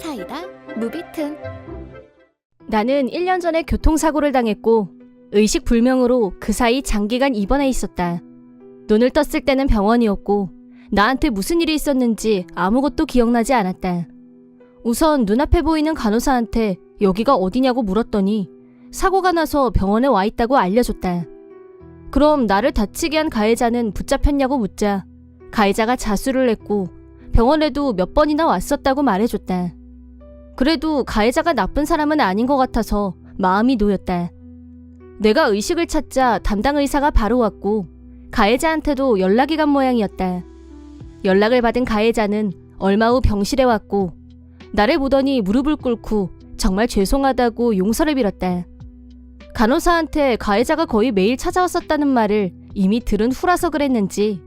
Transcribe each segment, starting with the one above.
사이다 무비튼. 나는 1년 전에 교통사고를 당했고 의식불명으로 그 사이 장기간 입원해 있었다. 눈을 떴을 때는 병원이었고 나한테 무슨 일이 있었는지 아무것도 기억나지 않았다. 우선 눈앞에 보이는 간호사한테 여기가 어디냐고 물었더니 사고가 나서 병원에 와 있다고 알려줬다. 그럼 나를 다치게 한 가해자는 붙잡혔냐고 묻자 가해자가 자수를 했고 병원에도 몇 번이나 왔었다고 말해줬다. 그래도 가해자가 나쁜 사람은 아닌 것 같아서 마음이 놓였다. 내가 의식을 찾자 담당 의사가 바로 왔고 가해자한테도 연락이 간 모양이었다. 연락을 받은 가해자는 얼마 후 병실에 왔고 나를 보더니 무릎을 꿇고 정말 죄송하다고 용서를 빌었다. 간호사한테 가해자가 거의 매일 찾아왔었다는 말을 이미 들은 후라서 그랬는지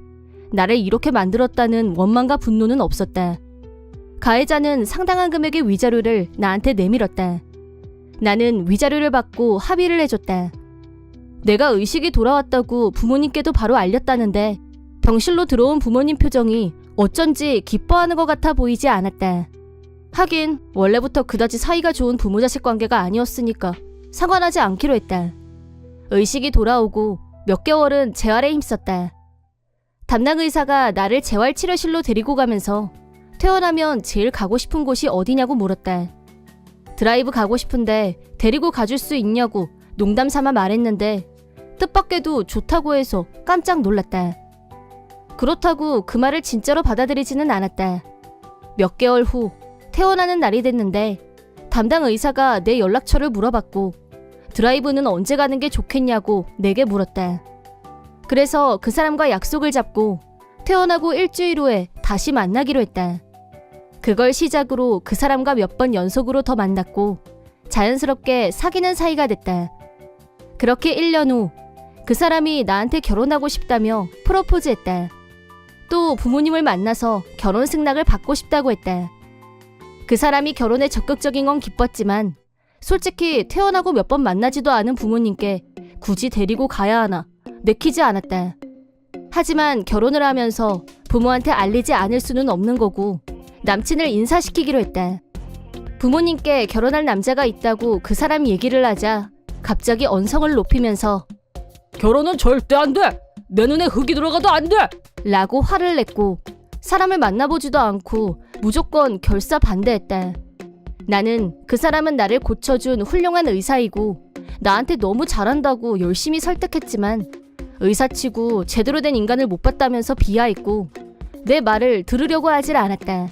나를 이렇게 만들었다는 원망과 분노는 없었다. 가해자는 상당한 금액의 위자료를 나한테 내밀었다. 나는 위자료를 받고 합의를 해줬다. 내가 의식이 돌아왔다고 부모님께도 바로 알렸다는데 병실로 들어온 부모님 표정이 어쩐지 기뻐하는 것 같아 보이지 않았다. 하긴 원래부터 그다지 사이가 좋은 부모 자식 관계가 아니었으니까 상관하지 않기로 했다. 의식이 돌아오고 몇 개월은 재활에 힘썼다. 담당 의사가 나를 재활치료실로 데리고 가면서 퇴원하면 제일 가고 싶은 곳이 어디냐고 물었다. 드라이브 가고 싶은데 데리고 가줄 수 있냐고 농담 삼아 말했는데 뜻밖에도 좋다고 해서 깜짝 놀랐다. 그렇다고 그 말을 진짜로 받아들이지는 않았다. 몇 개월 후 퇴원하는 날이 됐는데 담당 의사가 내 연락처를 물어봤고 드라이브는 언제 가는 게 좋겠냐고 내게 물었다. 그래서 그 사람과 약속을 잡고 퇴원하고 일주일 후에 다시 만나기로 했다. 그걸 시작으로 그 사람과 몇 번 연속으로 더 만났고 자연스럽게 사귀는 사이가 됐다. 그렇게 1년 후 그 사람이 나한테 결혼하고 싶다며 프로포즈했다. 또 부모님을 만나서 결혼 승낙을 받고 싶다고 했다. 그 사람이 결혼에 적극적인 건 기뻤지만 솔직히 퇴원하고 몇 번 만나지도 않은 부모님께 굳이 데리고 가야 하나 내키지 않았다. 하지만 결혼을 하면서 부모한테 알리지 않을 수는 없는 거고 남친을 인사시키기로 했다. 부모님께 결혼할 남자가 있다고 그 사람이 얘기를 하자 갑자기 언성을 높이면서 결혼은 절대 안 돼! 내 눈에 흙이 들어가도 안 돼! 라고 화를 냈고 사람을 만나보지도 않고 무조건 결사 반대했다. 나는 그 사람은 나를 고쳐준 훌륭한 의사이고 나한테 너무 잘한다고 열심히 설득했지만 의사치고 제대로 된 인간을 못 봤다면서 비하했고 내 말을 들으려고 하질 않았다.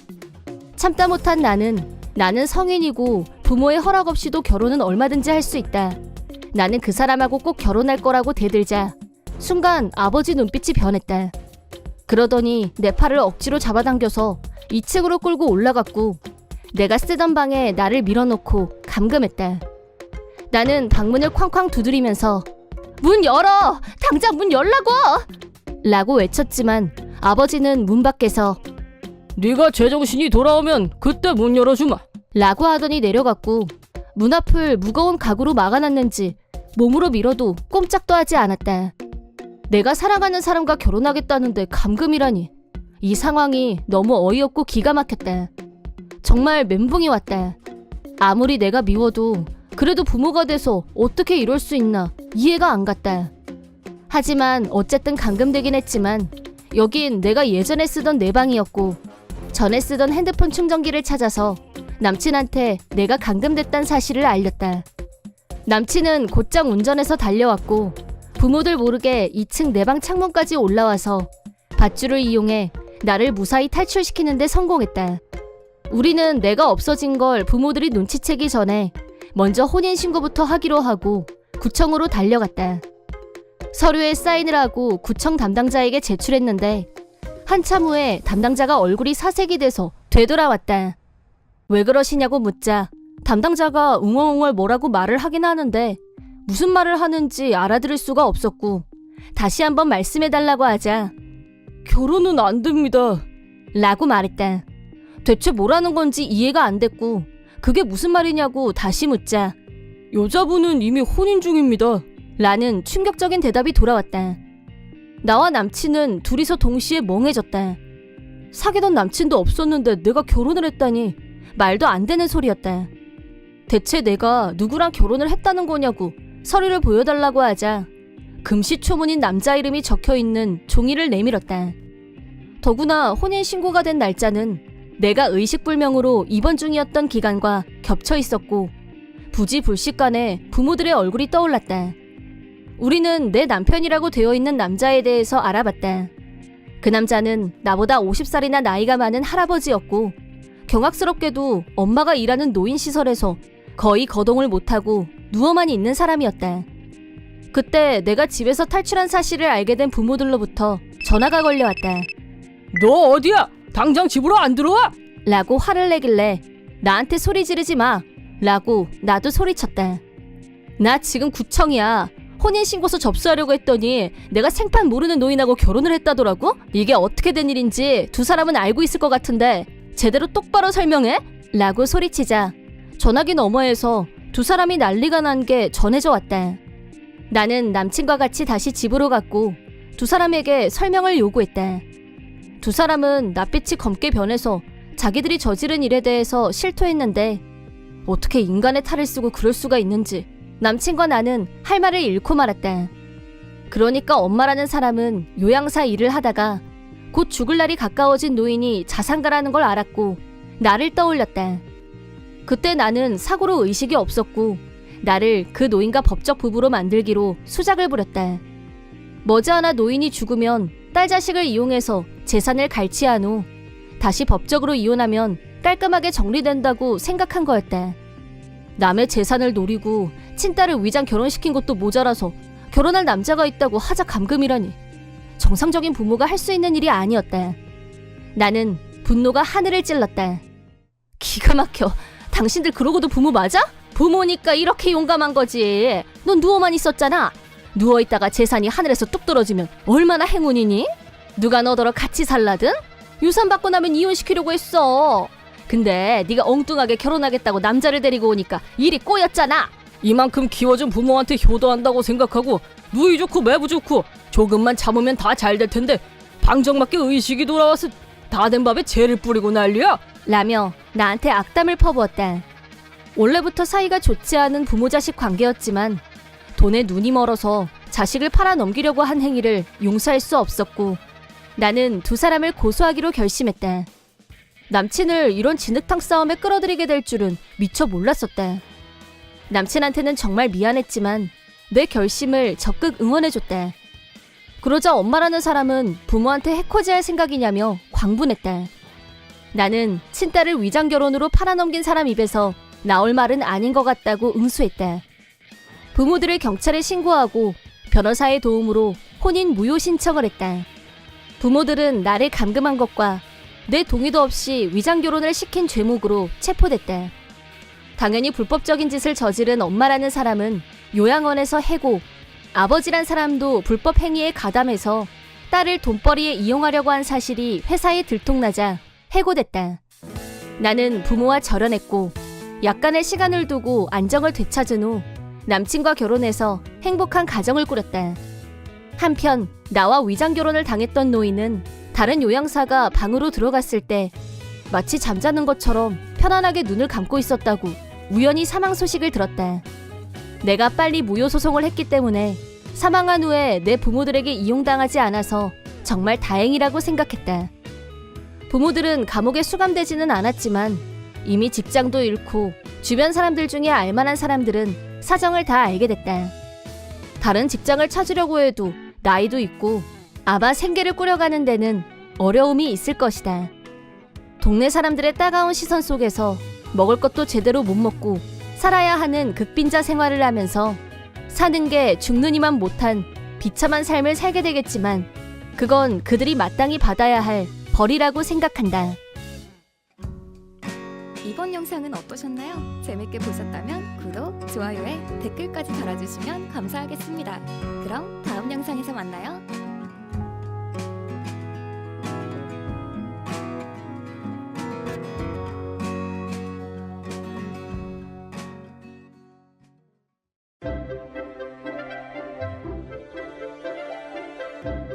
참다 못한 나는 성인이고 부모의 허락 없이도 결혼은 얼마든지 할 수 있다. 나는 그 사람하고 꼭 결혼할 거라고 대들자 순간 아버지 눈빛이 변했다. 그러더니 내 팔을 억지로 잡아당겨서 2층으로 끌고 올라갔고 내가 쓰던 방에 나를 밀어놓고 감금했다. 나는 방문을 쾅쾅 두드리면서 문 열어! 당장 문 열라고! 라고 외쳤지만 아버지는 문 밖에서 네가 제정신이 돌아오면 그때 문 열어주마 라고 하더니 내려갔고 문 앞을 무거운 가구로 막아놨는지 몸으로 밀어도 꼼짝도 하지 않았다. 내가 사랑하는 사람과 결혼하겠다는데 감금이라니. 이 상황이 너무 어이없고 기가 막혔다. 정말 멘붕이 왔다. 아무리 내가 미워도 그래도 부모가 돼서 어떻게 이럴 수 있나 이해가 안 갔다. 하지만 어쨌든 감금되긴 했지만 여긴 내가 예전에 쓰던 내 방이었고 전에 쓰던 핸드폰 충전기를 찾아서 남친한테 내가 감금됐다는 사실을 알렸다. 남친은 곧장 운전해서 달려왔고 부모들 모르게 2층 내 방 창문까지 올라와서 밧줄을 이용해 나를 무사히 탈출시키는데 성공했다. 우리는 내가 없어진 걸 부모들이 눈치채기 전에 먼저 혼인신고부터 하기로 하고 구청으로 달려갔다. 서류에 사인을 하고 구청 담당자에게 제출했는데 한참 후에 담당자가 얼굴이 사색이 돼서 되돌아왔다. 왜 그러시냐고 묻자 담당자가 웅얼웅얼 뭐라고 말을 하긴 하는데 무슨 말을 하는지 알아들을 수가 없었고 다시 한번 말씀해달라고 하자 결혼은 안 됩니다 라고 말했다. 대체 뭐라는 건지 이해가 안 됐고 그게 무슨 말이냐고 다시 묻자 여자분은 이미 혼인 중입니다 라는 충격적인 대답이 돌아왔다. 나와 남친은 둘이서 동시에 멍해졌다. 사귀던 남친도 없었는데 내가 결혼을 했다니 말도 안 되는 소리였다. 대체 내가 누구랑 결혼을 했다는 거냐고 서류를 보여달라고 하자 금시초문인 남자 이름이 적혀있는 종이를 내밀었다. 더구나 혼인신고가 된 날짜는 내가 의식불명으로 입원 중이었던 기간과 겹쳐 있었고 부지불식간에 부모들의 얼굴이 떠올랐다. 우리는 내 남편이라고 되어 있는 남자에 대해서 알아봤다. 그 남자는 나보다 50살이나 나이가 많은 할아버지였고 경악스럽게도 엄마가 일하는 노인시설에서 거의 거동을 못하고 누워만 있는 사람이었다. 그때 내가 집에서 탈출한 사실을 알게 된 부모들로부터 전화가 걸려왔다. 너 어디야? 당장 집으로 안 들어와? 라고 화를 내길래 나한테 소리 지르지 마 라고 나도 소리쳤다. 나 지금 구청이야. 혼인신고서 접수하려고 했더니 내가 생판 모르는 노인하고 결혼을 했다더라고? 이게 어떻게 된 일인지 두 사람은 알고 있을 것 같은데 제대로 똑바로 설명해? 라고 소리치자 전화기 너머에서 두 사람이 난리가 난 게 전해져 왔다. 나는 남친과 같이 다시 집으로 갔고 두 사람에게 설명을 요구했다. 두 사람은 낯빛이 검게 변해서 자기들이 저지른 일에 대해서 실토했는데 어떻게 인간의 탈을 쓰고 그럴 수가 있는지 남친과 나는 할 말을 잃고 말았다. 그러니까 엄마라는 사람은 요양사 일을 하다가 곧 죽을 날이 가까워진 노인이 자산가라는 걸 알았고 나를 떠올렸다. 그때 나는 사고로 의식이 없었고 나를 그 노인과 법적 부부로 만들기로 수작을 부렸다. 머지않아 노인이 죽으면 딸 자식을 이용해서 재산을 갈취한 후 다시 법적으로 이혼하면 깔끔하게 정리된다고 생각한 거였다. 남의 재산을 노리고 친딸을 위장 결혼시킨 것도 모자라서 결혼할 남자가 있다고 하자 감금이라니 정상적인 부모가 할 수 있는 일이 아니었다. 나는 분노가 하늘을 찔렀다. 기가 막혀. 당신들 그러고도 부모 맞아? 부모니까 이렇게 용감한 거지. 넌 누워만 있었잖아. 누워있다가 재산이 하늘에서 뚝 떨어지면 얼마나 행운이니? 누가 너더러 같이 살라든? 유산 받고 나면 이혼시키려고 했어. 근데 네가 엉뚱하게 결혼하겠다고 남자를 데리고 오니까 일이 꼬였잖아. 이만큼 키워준 부모한테 효도한다고 생각하고 누이 좋고 매부 좋고 조금만 참으면 다 잘 될 텐데 방정맞게 의식이 돌아와서 다 된 밥에 재를 뿌리고 난리야? 라며 나한테 악담을 퍼부었다. 원래부터 사이가 좋지 않은 부모 자식 관계였지만 돈에 눈이 멀어서 자식을 팔아 넘기려고 한 행위를 용서할 수 없었고 나는 두 사람을 고소하기로 결심했다. 남친을 이런 진흙탕 싸움에 끌어들이게 될 줄은 미처 몰랐었다. 남친한테는 정말 미안했지만 내 결심을 적극 응원해줬다. 그러자 엄마라는 사람은 부모한테 해코지할 생각이냐며 광분했다. 나는 친딸을 위장결혼으로 팔아넘긴 사람 입에서 나올 말은 아닌 것 같다고 응수했다. 부모들을 경찰에 신고하고 변호사의 도움으로 혼인 무효 신청을 했다. 부모들은 나를 감금한 것과 내 동의도 없이 위장결혼을 시킨 죄목으로 체포됐다. 당연히 불법적인 짓을 저지른 엄마라는 사람은 요양원에서 해고, 아버지란 사람도 불법 행위에 가담해서 딸을 돈벌이에 이용하려고 한 사실이 회사에 들통나자 해고됐다. 나는 부모와 절연했고 약간의 시간을 두고 안정을 되찾은 후 남친과 결혼해서 행복한 가정을 꾸렸다. 한편 나와 위장결혼을 당했던 노인은 다른 요양사가 방으로 들어갔을 때 마치 잠자는 것처럼 편안하게 눈을 감고 있었다고 우연히 사망 소식을 들었다. 내가 빨리 무효 소송을 했기 때문에 사망한 후에 내 부모들에게 이용당하지 않아서 정말 다행이라고 생각했다. 부모들은 감옥에 수감되지는 않았지만 이미 직장도 잃고 주변 사람들 중에 알만한 사람들은 사정을 다 알게 됐다. 다른 직장을 찾으려고 해도 나이도 있고 아마 생계를 꾸려가는 데는 어려움이 있을 것이다. 동네 사람들의 따가운 시선 속에서 먹을 것도 제대로 못 먹고 살아야 하는 극빈자 생활을 하면서 사는 게 죽느니만 못한 비참한 삶을 살게 되겠지만 그건 그들이 마땅히 받아야 할 벌이라고 생각한다. 이번 영상은 어떠셨나요? 재밌게 보셨다면 구독, 좋아요에 댓글까지 달아주시면 감사하겠습니다. 그럼 다음 영상에서 만나요.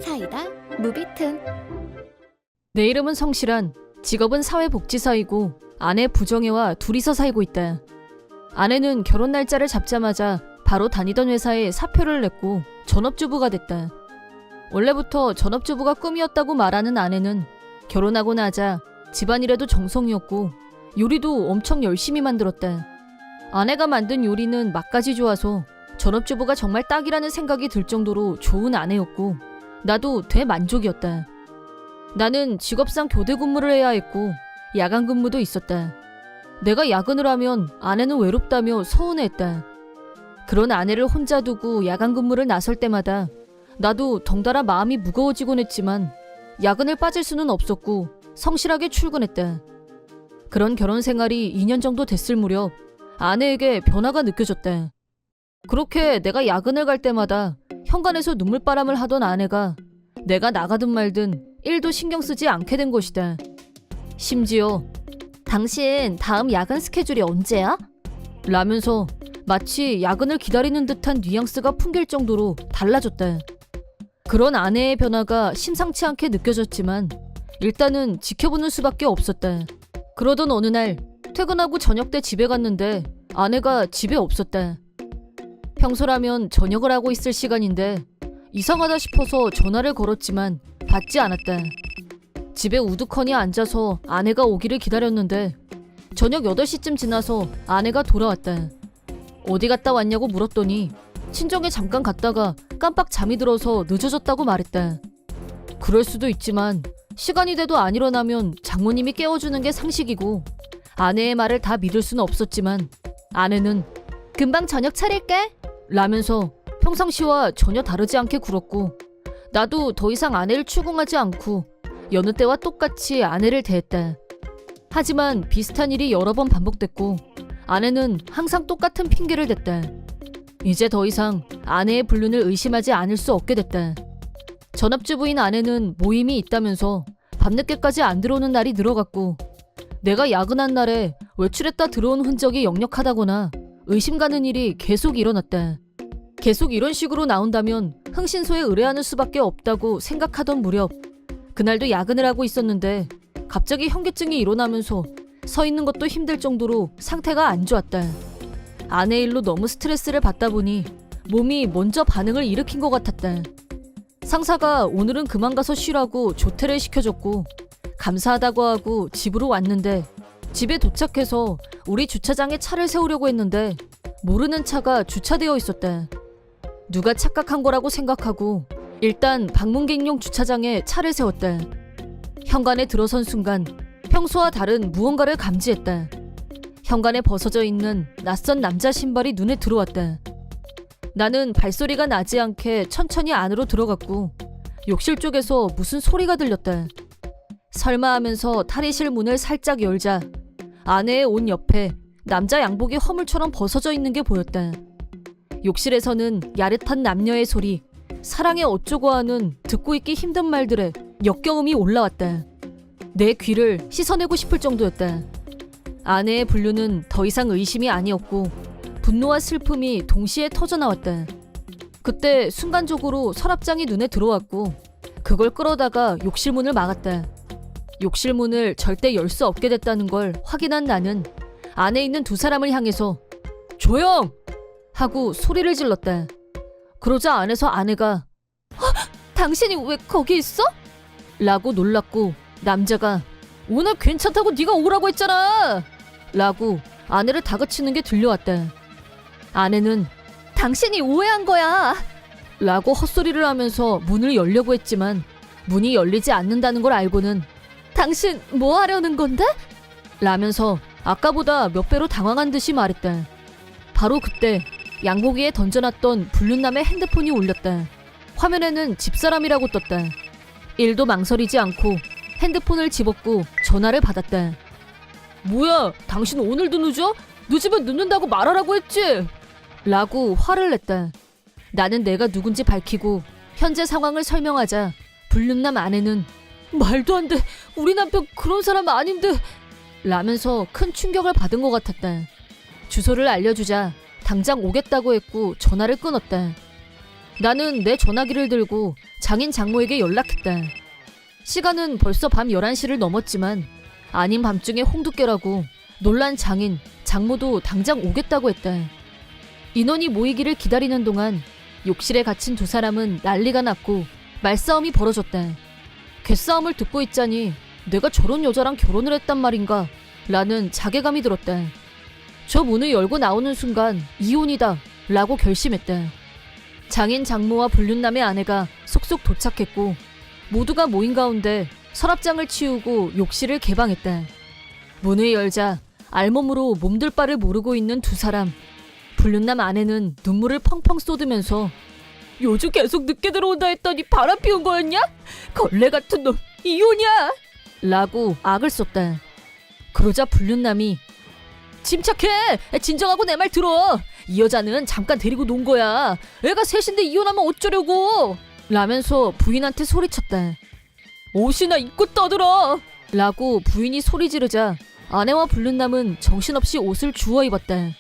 사이다 무비튼. 내 이름은 성실한 직업은 사회복지사이고 아내 부정혜와 둘이서 살고 있다. 아내는 결혼 날짜를 잡자마자 바로 다니던 회사에 사표를 냈고 전업주부가 됐다. 원래부터 전업주부가 꿈이었다고 말하는 아내는 결혼하고 나자 집안일에도 정성이었고 요리도 엄청 열심히 만들었다. 아내가 만든 요리는 맛까지 좋아서 전업주부가 정말 딱이라는 생각이 들 정도로 좋은 아내였고 나도 대만족이었다. 나는 직업상 교대 근무를 해야 했고 야간 근무도 있었다. 내가 야근을 하면 아내는 외롭다며 서운해했다. 그런 아내를 혼자 두고 야간 근무를 나설 때마다 나도 덩달아 마음이 무거워지곤 했지만 야근을 빠질 수는 없었고 성실하게 출근했다. 그런 결혼 생활이 2년 정도 됐을 무렵 아내에게 변화가 느껴졌다. 그렇게 내가 야근을 갈 때마다 현관에서 눈물바람을 하던 아내가 내가 나가든 말든 1도 신경 쓰지 않게 된 것이다. 심지어 당신 다음 야근 스케줄이 언제야? 라면서 마치 야근을 기다리는 듯한 뉘앙스가 풍길 정도로 달라졌다. 그런 아내의 변화가 심상치 않게 느껴졌지만 일단은 지켜보는 수밖에 없었다. 그러던 어느 날 퇴근하고 저녁 때 집에 갔는데 아내가 집에 없었다. 평소라면 저녁을 하고 있을 시간인데 이상하다 싶어서 전화를 걸었지만 받지 않았다. 집에 우두커니 앉아서 아내가 오기를 기다렸는데 저녁 8시쯤 지나서 아내가 돌아왔다. 어디 갔다 왔냐고 물었더니 친정에 잠깐 갔다가 깜빡 잠이 들어서 늦어졌다고 말했다. 그럴 수도 있지만 시간이 돼도 안 일어나면 장모님이 깨워주는 게 상식이고 아내의 말을 다 믿을 수는 없었지만 아내는 금방 저녁 차릴게 라면서 평상시와 전혀 다르지 않게 굴었고 나도 더 이상 아내를 추궁하지 않고 여느 때와 똑같이 아내를 대했다. 하지만 비슷한 일이 여러 번 반복됐고 아내는 항상 똑같은 핑계를 댔다. 이제 더 이상 아내의 불륜을 의심하지 않을 수 없게 됐다. 전업주부인 아내는 모임이 있다면서 밤늦게까지 안 들어오는 날이 늘어갔고 내가 야근한 날에 외출했다 들어온 흔적이 역력하다거나 의심 가는 일이 계속 일어났다. 계속 이런 식으로 나온다면 흥신소에 의뢰하는 수밖에 없다고 생각하던 무렵 그날도 야근을 하고 있었는데 갑자기 현기증이 일어나면서 서 있는 것도 힘들 정도로 상태가 안 좋았다. 아내 일로 너무 스트레스를 받다 보니 몸이 먼저 반응을 일으킨 것 같았다. 상사가 오늘은 그만 가서 쉬라고 조퇴를 시켜줬고 감사하다고 하고 집으로 왔는데 집에 도착해서 우리 주차장에 차를 세우려고 했는데 모르는 차가 주차되어 있었다. 누가 착각한 거라고 생각하고 일단 방문객용 주차장에 차를 세웠다. 현관에 들어선 순간 평소와 다른 무언가를 감지했다. 현관에 벗어져 있는 낯선 남자 신발이 눈에 들어왔다. 나는 발소리가 나지 않게 천천히 안으로 들어갔고 욕실 쪽에서 무슨 소리가 들렸다. 설마 하면서 탈의실 문을 살짝 열자 아내의 옷 옆에 남자 양복이 허물처럼 벗어져 있는 게 보였다. 욕실에서는 야릇한 남녀의 소리, 사랑에 어쩌고 하는 듣고 있기 힘든 말들에 역겨움이 올라왔다. 내 귀를 씻어내고 싶을 정도였다. 아내의 불륜은 더 이상 의심이 아니었고 분노와 슬픔이 동시에 터져나왔다. 그때 순간적으로 서랍장이 눈에 들어왔고 그걸 끌어다가 욕실 문을 막았다. 욕실 문을 절대 열 수 없게 됐다는 걸 확인한 나는 안에 있는 두 사람을 향해서 조용! 하고 소리를 질렀다. 그러자 안에서 아내가 당신이 왜 거기 있어? 라고 놀랐고 남자가 오늘 괜찮다고 네가 오라고 했잖아! 라고 아내를 다그치는 게 들려왔다. 아내는 당신이 오해한 거야! 라고 헛소리를 하면서 문을 열려고 했지만 문이 열리지 않는다는 걸 알고는 당신 뭐 하려는 건데? 라면서 아까보다 몇 배로 당황한 듯이 말했다. 바로 그때 양복 위에 던져놨던 불륜남의 핸드폰이 울렸다. 화면에는 집사람이라고 떴다. 일도 망설이지 않고 핸드폰을 집었고 전화를 받았다. 뭐야, 당신 오늘도 늦어? 늦으면 늦는다고 말하라고 했지? 라고 화를 냈다. 나는 내가 누군지 밝히고 현재 상황을 설명하자 불륜남 아내는 말도 안 돼, 우리 남편 그런 사람 아닌데 라면서 큰 충격을 받은 것 같았다. 주소를 알려주자 당장 오겠다고 했고 전화를 끊었다. 나는 내 전화기를 들고 장인 장모에게 연락했다. 시간은 벌써 밤 11시를 넘었지만 아닌 밤중에 홍두깨라고 놀란 장인, 장모도 당장 오겠다고 했다. 인원이 모이기를 기다리는 동안 욕실에 갇힌 두 사람은 난리가 났고 말싸움이 벌어졌다. 괴싸움을 듣고 있자니 내가 저런 여자랑 결혼을 했단 말인가 라는 자괴감이 들었다. 저 문을 열고 나오는 순간 이혼이다 라고 결심했다. 장인 장모와 불륜남의 아내가 속속 도착했고 모두가 모인 가운데 서랍장을 치우고 욕실을 개방했다. 문을 열자 알몸으로 몸둘 바를 모르고 있는 두 사람. 불륜남 아내는 눈물을 펑펑 쏟으면서 요즘 계속 늦게 들어온다 했더니 바람 피운 거였냐? 걸레 같은 놈, 이혼이야! 라고 악을 썼다. 그러자 불륜남이 침착해! 진정하고 내 말 들어! 이 여자는 잠깐 데리고 논 거야. 애가 셋인데 이혼하면 어쩌려고! 라면서 부인한테 소리쳤다. 옷이나 입고 떠들어! 라고 부인이 소리 지르자 아내와 불륜남은 정신없이 옷을 주워 입었다.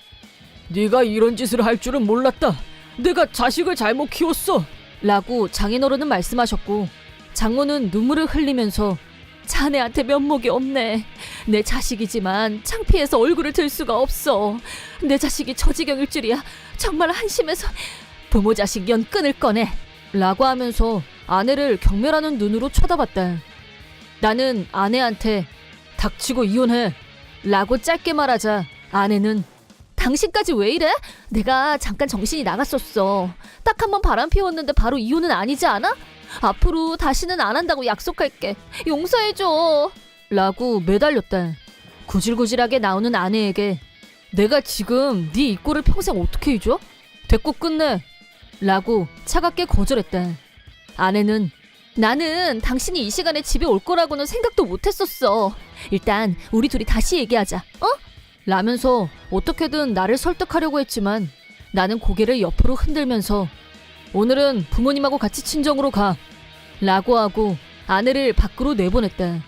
네가 이런 짓을 할 줄은 몰랐다. 내가 자식을 잘못 키웠어. 라고 장인어른은 말씀하셨고 장모는 눈물을 흘리면서 자네한테 면목이 없네. 내 자식이지만 창피해서 얼굴을 들 수가 없어. 내 자식이 저 지경일 줄이야. 정말 한심해서 부모 자식 연 끊을 거네. 라고 하면서 아내를 경멸하는 눈으로 쳐다봤다. 나는 아내한테 닥치고 이혼해 라고 짧게 말하자 아내는 당신까지 왜 이래? 내가 잠깐 정신이 나갔었어. 딱 한 번 바람 피웠는데 바로 이혼은 아니지 않아? 앞으로 다시는 안 한다고 약속할게. 용서해줘. 라고 매달렸다. 구질구질하게 나오는 아내에게 내가 지금 네 이 꼴을 평생 어떻게 잊어? 됐고 끝내. 라고 차갑게 거절했다. 아내는 나는 당신이 이 시간에 집에 올 거라고는 생각도 못했었어. 일단 우리 둘이 다시 얘기하자. 어? 라면서 어떻게든 나를 설득하려고 했지만 나는 고개를 옆으로 흔들면서 오늘은 부모님하고 같이 친정으로 가 라고 하고 아내를 밖으로 내보냈다.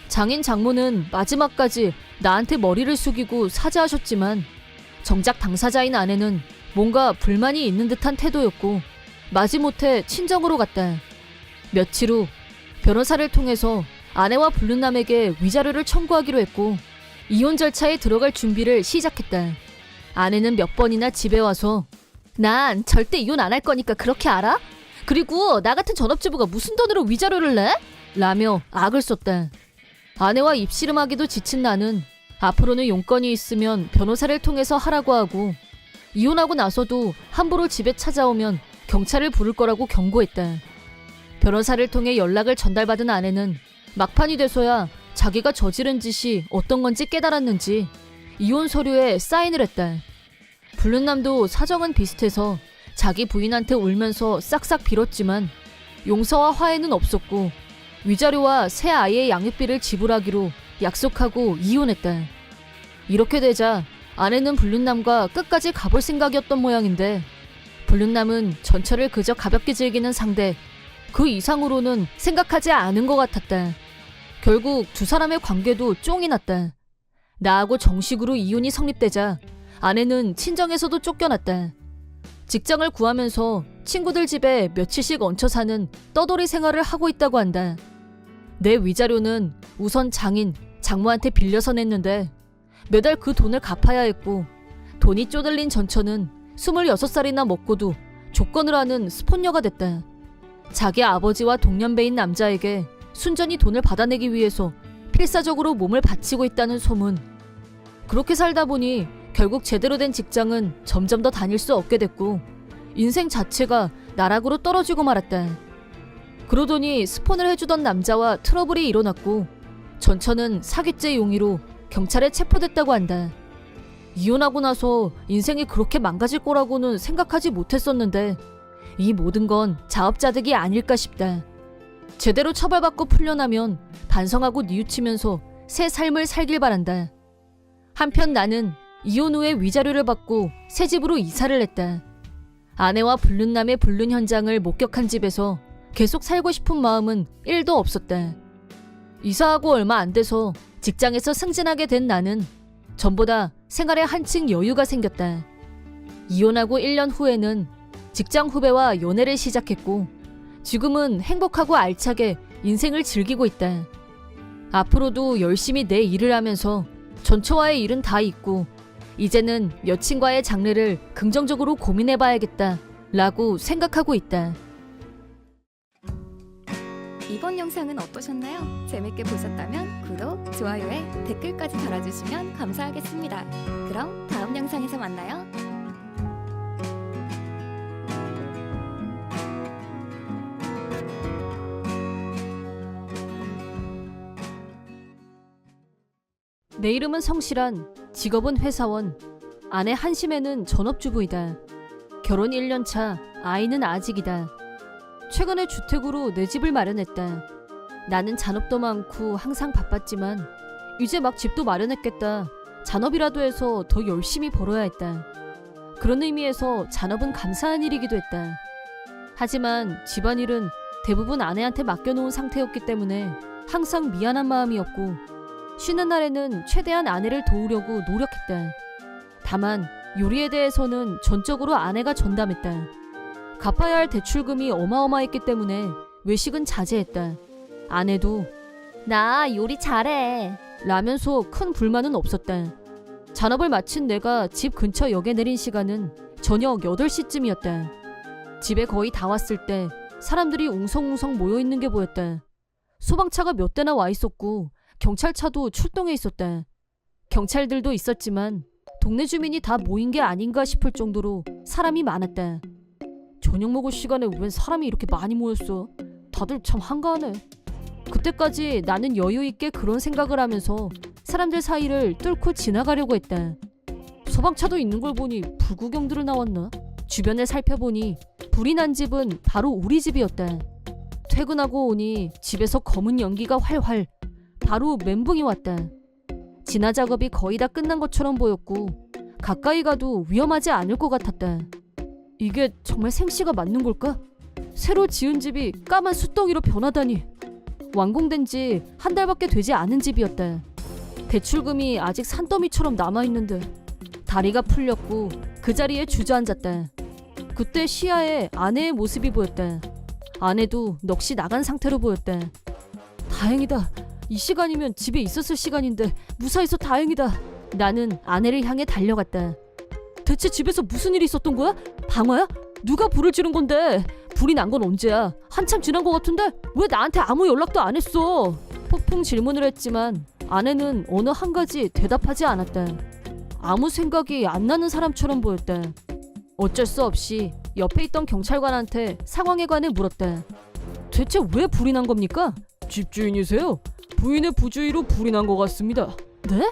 장인 장모는 마지막까지 나한테 머리를 숙이고 사죄하셨지만 정작 당사자인 아내는 뭔가 불만이 있는 듯한 태도였고 마지못해 친정으로 갔다. 며칠 후 변호사를 통해서 아내와 불륜남에게 위자료를 청구하기로 했고 이혼 절차에 들어갈 준비를 시작했다. 아내는 몇 번이나 집에 와서 난 절대 이혼 안 할 거니까 그렇게 알아? 그리고 나 같은 전업주부가 무슨 돈으로 위자료를 내? 라며 악을 썼다. 아내와 입씨름하기도 지친 나는 앞으로는 용건이 있으면 변호사를 통해서 하라고 하고 이혼하고 나서도 함부로 집에 찾아오면 경찰을 부를 거라고 경고했다. 변호사를 통해 연락을 전달받은 아내는 막판이 돼서야 자기가 저지른 짓이 어떤 건지 깨달았는지 이혼 서류에 사인을 했다. 불륜남도 사정은 비슷해서 자기 부인한테 울면서 싹싹 빌었지만 용서와 화해는 없었고 위자료와 새 아이의 양육비를 지불하기로 약속하고 이혼했다. 이렇게 되자 아내는 불륜남과 끝까지 가볼 생각이었던 모양인데 불륜남은 전철을 그저 가볍게 즐기는 상대, 그 이상으로는 생각하지 않은 것 같았다. 결국 두 사람의 관계도 쫑이 났다. 나하고 정식으로 이혼이 성립되자 아내는 친정에서도 쫓겨났다. 직장을 구하면서 친구들 집에 며칠씩 얹혀 사는 떠돌이 생활을 하고 있다고 한다. 내 위자료는 우선 장인, 장모한테 빌려서 냈는데 매달 그 돈을 갚아야 했고 돈이 쪼들린 전처는 26살이나 먹고도 조건을 하는 스폰녀가 됐다. 자기 아버지와 동년배인 남자에게 순전히 돈을 받아내기 위해서 필사적으로 몸을 바치고 있다는 소문. 그렇게 살다 보니 결국 제대로 된 직장은 점점 더 다닐 수 없게 됐고 인생 자체가 나락으로 떨어지고 말았다. 그러더니 스폰을 해주던 남자와 트러블이 일어났고 전처는 사기죄 용의로 경찰에 체포됐다고 한다. 이혼하고 나서 인생이 그렇게 망가질 거라고는 생각하지 못했었는데 이 모든 건 자업자득이 아닐까 싶다. 제대로 처벌받고 풀려나면 반성하고 뉘우치면서 새 삶을 살길 바란다. 한편 나는 이혼 후에 위자료를 받고 새 집으로 이사를 했다. 아내와 불륜남의 불륜 현장을 목격한 집에서 계속 살고 싶은 마음은 1도 없었다. 이사하고 얼마 안 돼서 직장에서 승진하게 된 나는 전보다 생활에 한층 여유가 생겼다. 이혼하고 1년 후에는 직장 후배와 연애를 시작했고 지금은 행복하고 알차게 인생을 즐기고 있다. 앞으로도 열심히 내 일을 하면서 전처와의 일은 다 잊고 이제는 여친과의 장래를 긍정적으로 고민해봐야겠다 라고 생각하고 있다. 이번 영상은 어떠셨나요? 재밌게 보셨다면 구독, 좋아요에 댓글까지 달아주시면 감사하겠습니다. 그럼 다음 영상에서 만나요. 내 이름은 성실한, 직업은 회사원, 아내 한심애는 전업주부이다. 결혼 1년차, 아이는 아직이다. 최근에 주택으로 내 집을 마련했다. 나는 잔업도 많고 항상 바빴지만 이제 막 집도 마련했겠다. 잔업이라도 해서 더 열심히 벌어야 했다. 그런 의미에서 잔업은 감사한 일이기도 했다. 하지만 집안일은 대부분 아내한테 맡겨놓은 상태였기 때문에 항상 미안한 마음이었고 쉬는 날에는 최대한 아내를 도우려고 노력했다. 다만 요리에 대해서는 전적으로 아내가 전담했다. 갚아야 할 대출금이 어마어마했기 때문에 외식은 자제했다. 아내도 나 요리 잘해 라면서 큰 불만은 없었다. 잔업을 마친 내가 집 근처 역에 내린 시간은 저녁 8시쯤이었다. 집에 거의 다 왔을 때 사람들이 웅성웅성 모여있는 게 보였다. 소방차가 몇 대나 와 있었고 경찰차도 출동해 있었다. 경찰들도 있었지만 동네 주민이 다 모인 게 아닌가 싶을 정도로 사람이 많았다. 저녁 먹을 시간에 웬 사람이 이렇게 많이 모였어? 다들 참 한가하네. 그때까지 나는 여유 있게 그런 생각을 하면서 사람들 사이를 뚫고 지나가려고 했다. 소방차도 있는 걸 보니 불구경들을 나왔나? 주변을 살펴보니 불이 난 집은 바로 우리 집이었다. 퇴근하고 오니 집에서 검은 연기가 활활. 바로 멘붕이 왔다. 진화 작업이 거의 다 끝난 것처럼 보였고 가까이 가도 위험하지 않을 것 같았다. 이게 정말 생시가 맞는 걸까? 새로 지은 집이 까만 숫덩이로 변하다니. 완공된 지 한 달밖에 되지 않은 집이었다. 대출금이 아직 산더미처럼 남아있는데 다리가 풀렸고 그 자리에 주저앉았다. 그때 시야에 아내의 모습이 보였다. 아내도 넋이 나간 상태로 보였다. 다행이다. 이 시간이면 집에 있었을 시간인데 무사해서 다행이다. 나는 아내를 향해 달려갔다. 대체 집에서 무슨 일이 있었던 거야? 방화야? 누가 불을 지른 건데? 불이 난 건 언제야? 한참 지난 것 같은데? 왜 나한테 아무 연락도 안 했어? 폭풍 질문을 했지만 아내는 어느 한 가지 대답하지 않았다. 아무 생각이 안 나는 사람처럼 보였다. 어쩔 수 없이 옆에 있던 경찰관한테 상황에 관해 물었다. 대체 왜 불이 난 겁니까? 집주인이세요? 부인의 부주의로 불이 난 것 같습니다. 네?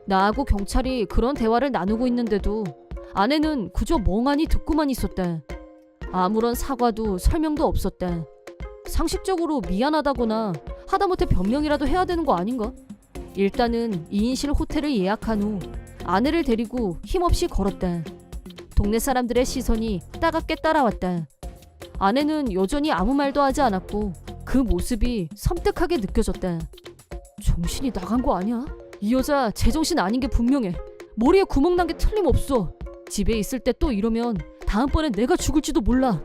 나하고 경찰이 그런 대화를 나누고 있는데도 아내는 그저 멍하니 듣고만 있었다. 아무런 사과도 설명도 없었다. 상식적으로 미안하다거나 하다못해 변명이라도 해야 되는 거 아닌가? 일단은 2인실 호텔을 예약한 후 아내를 데리고 힘없이 걸었다. 동네 사람들의 시선이 따갑게 따라왔다. 아내는 여전히 아무 말도 하지 않았고 그 모습이 섬뜩하게 느껴졌다. 정신이 나간 거 아니야? 이 여자 제정신 아닌 게 분명해. 머리에 구멍 난 게 틀림없어. 집에 있을 때 또 이러면 다음번에 내가 죽을지도 몰라.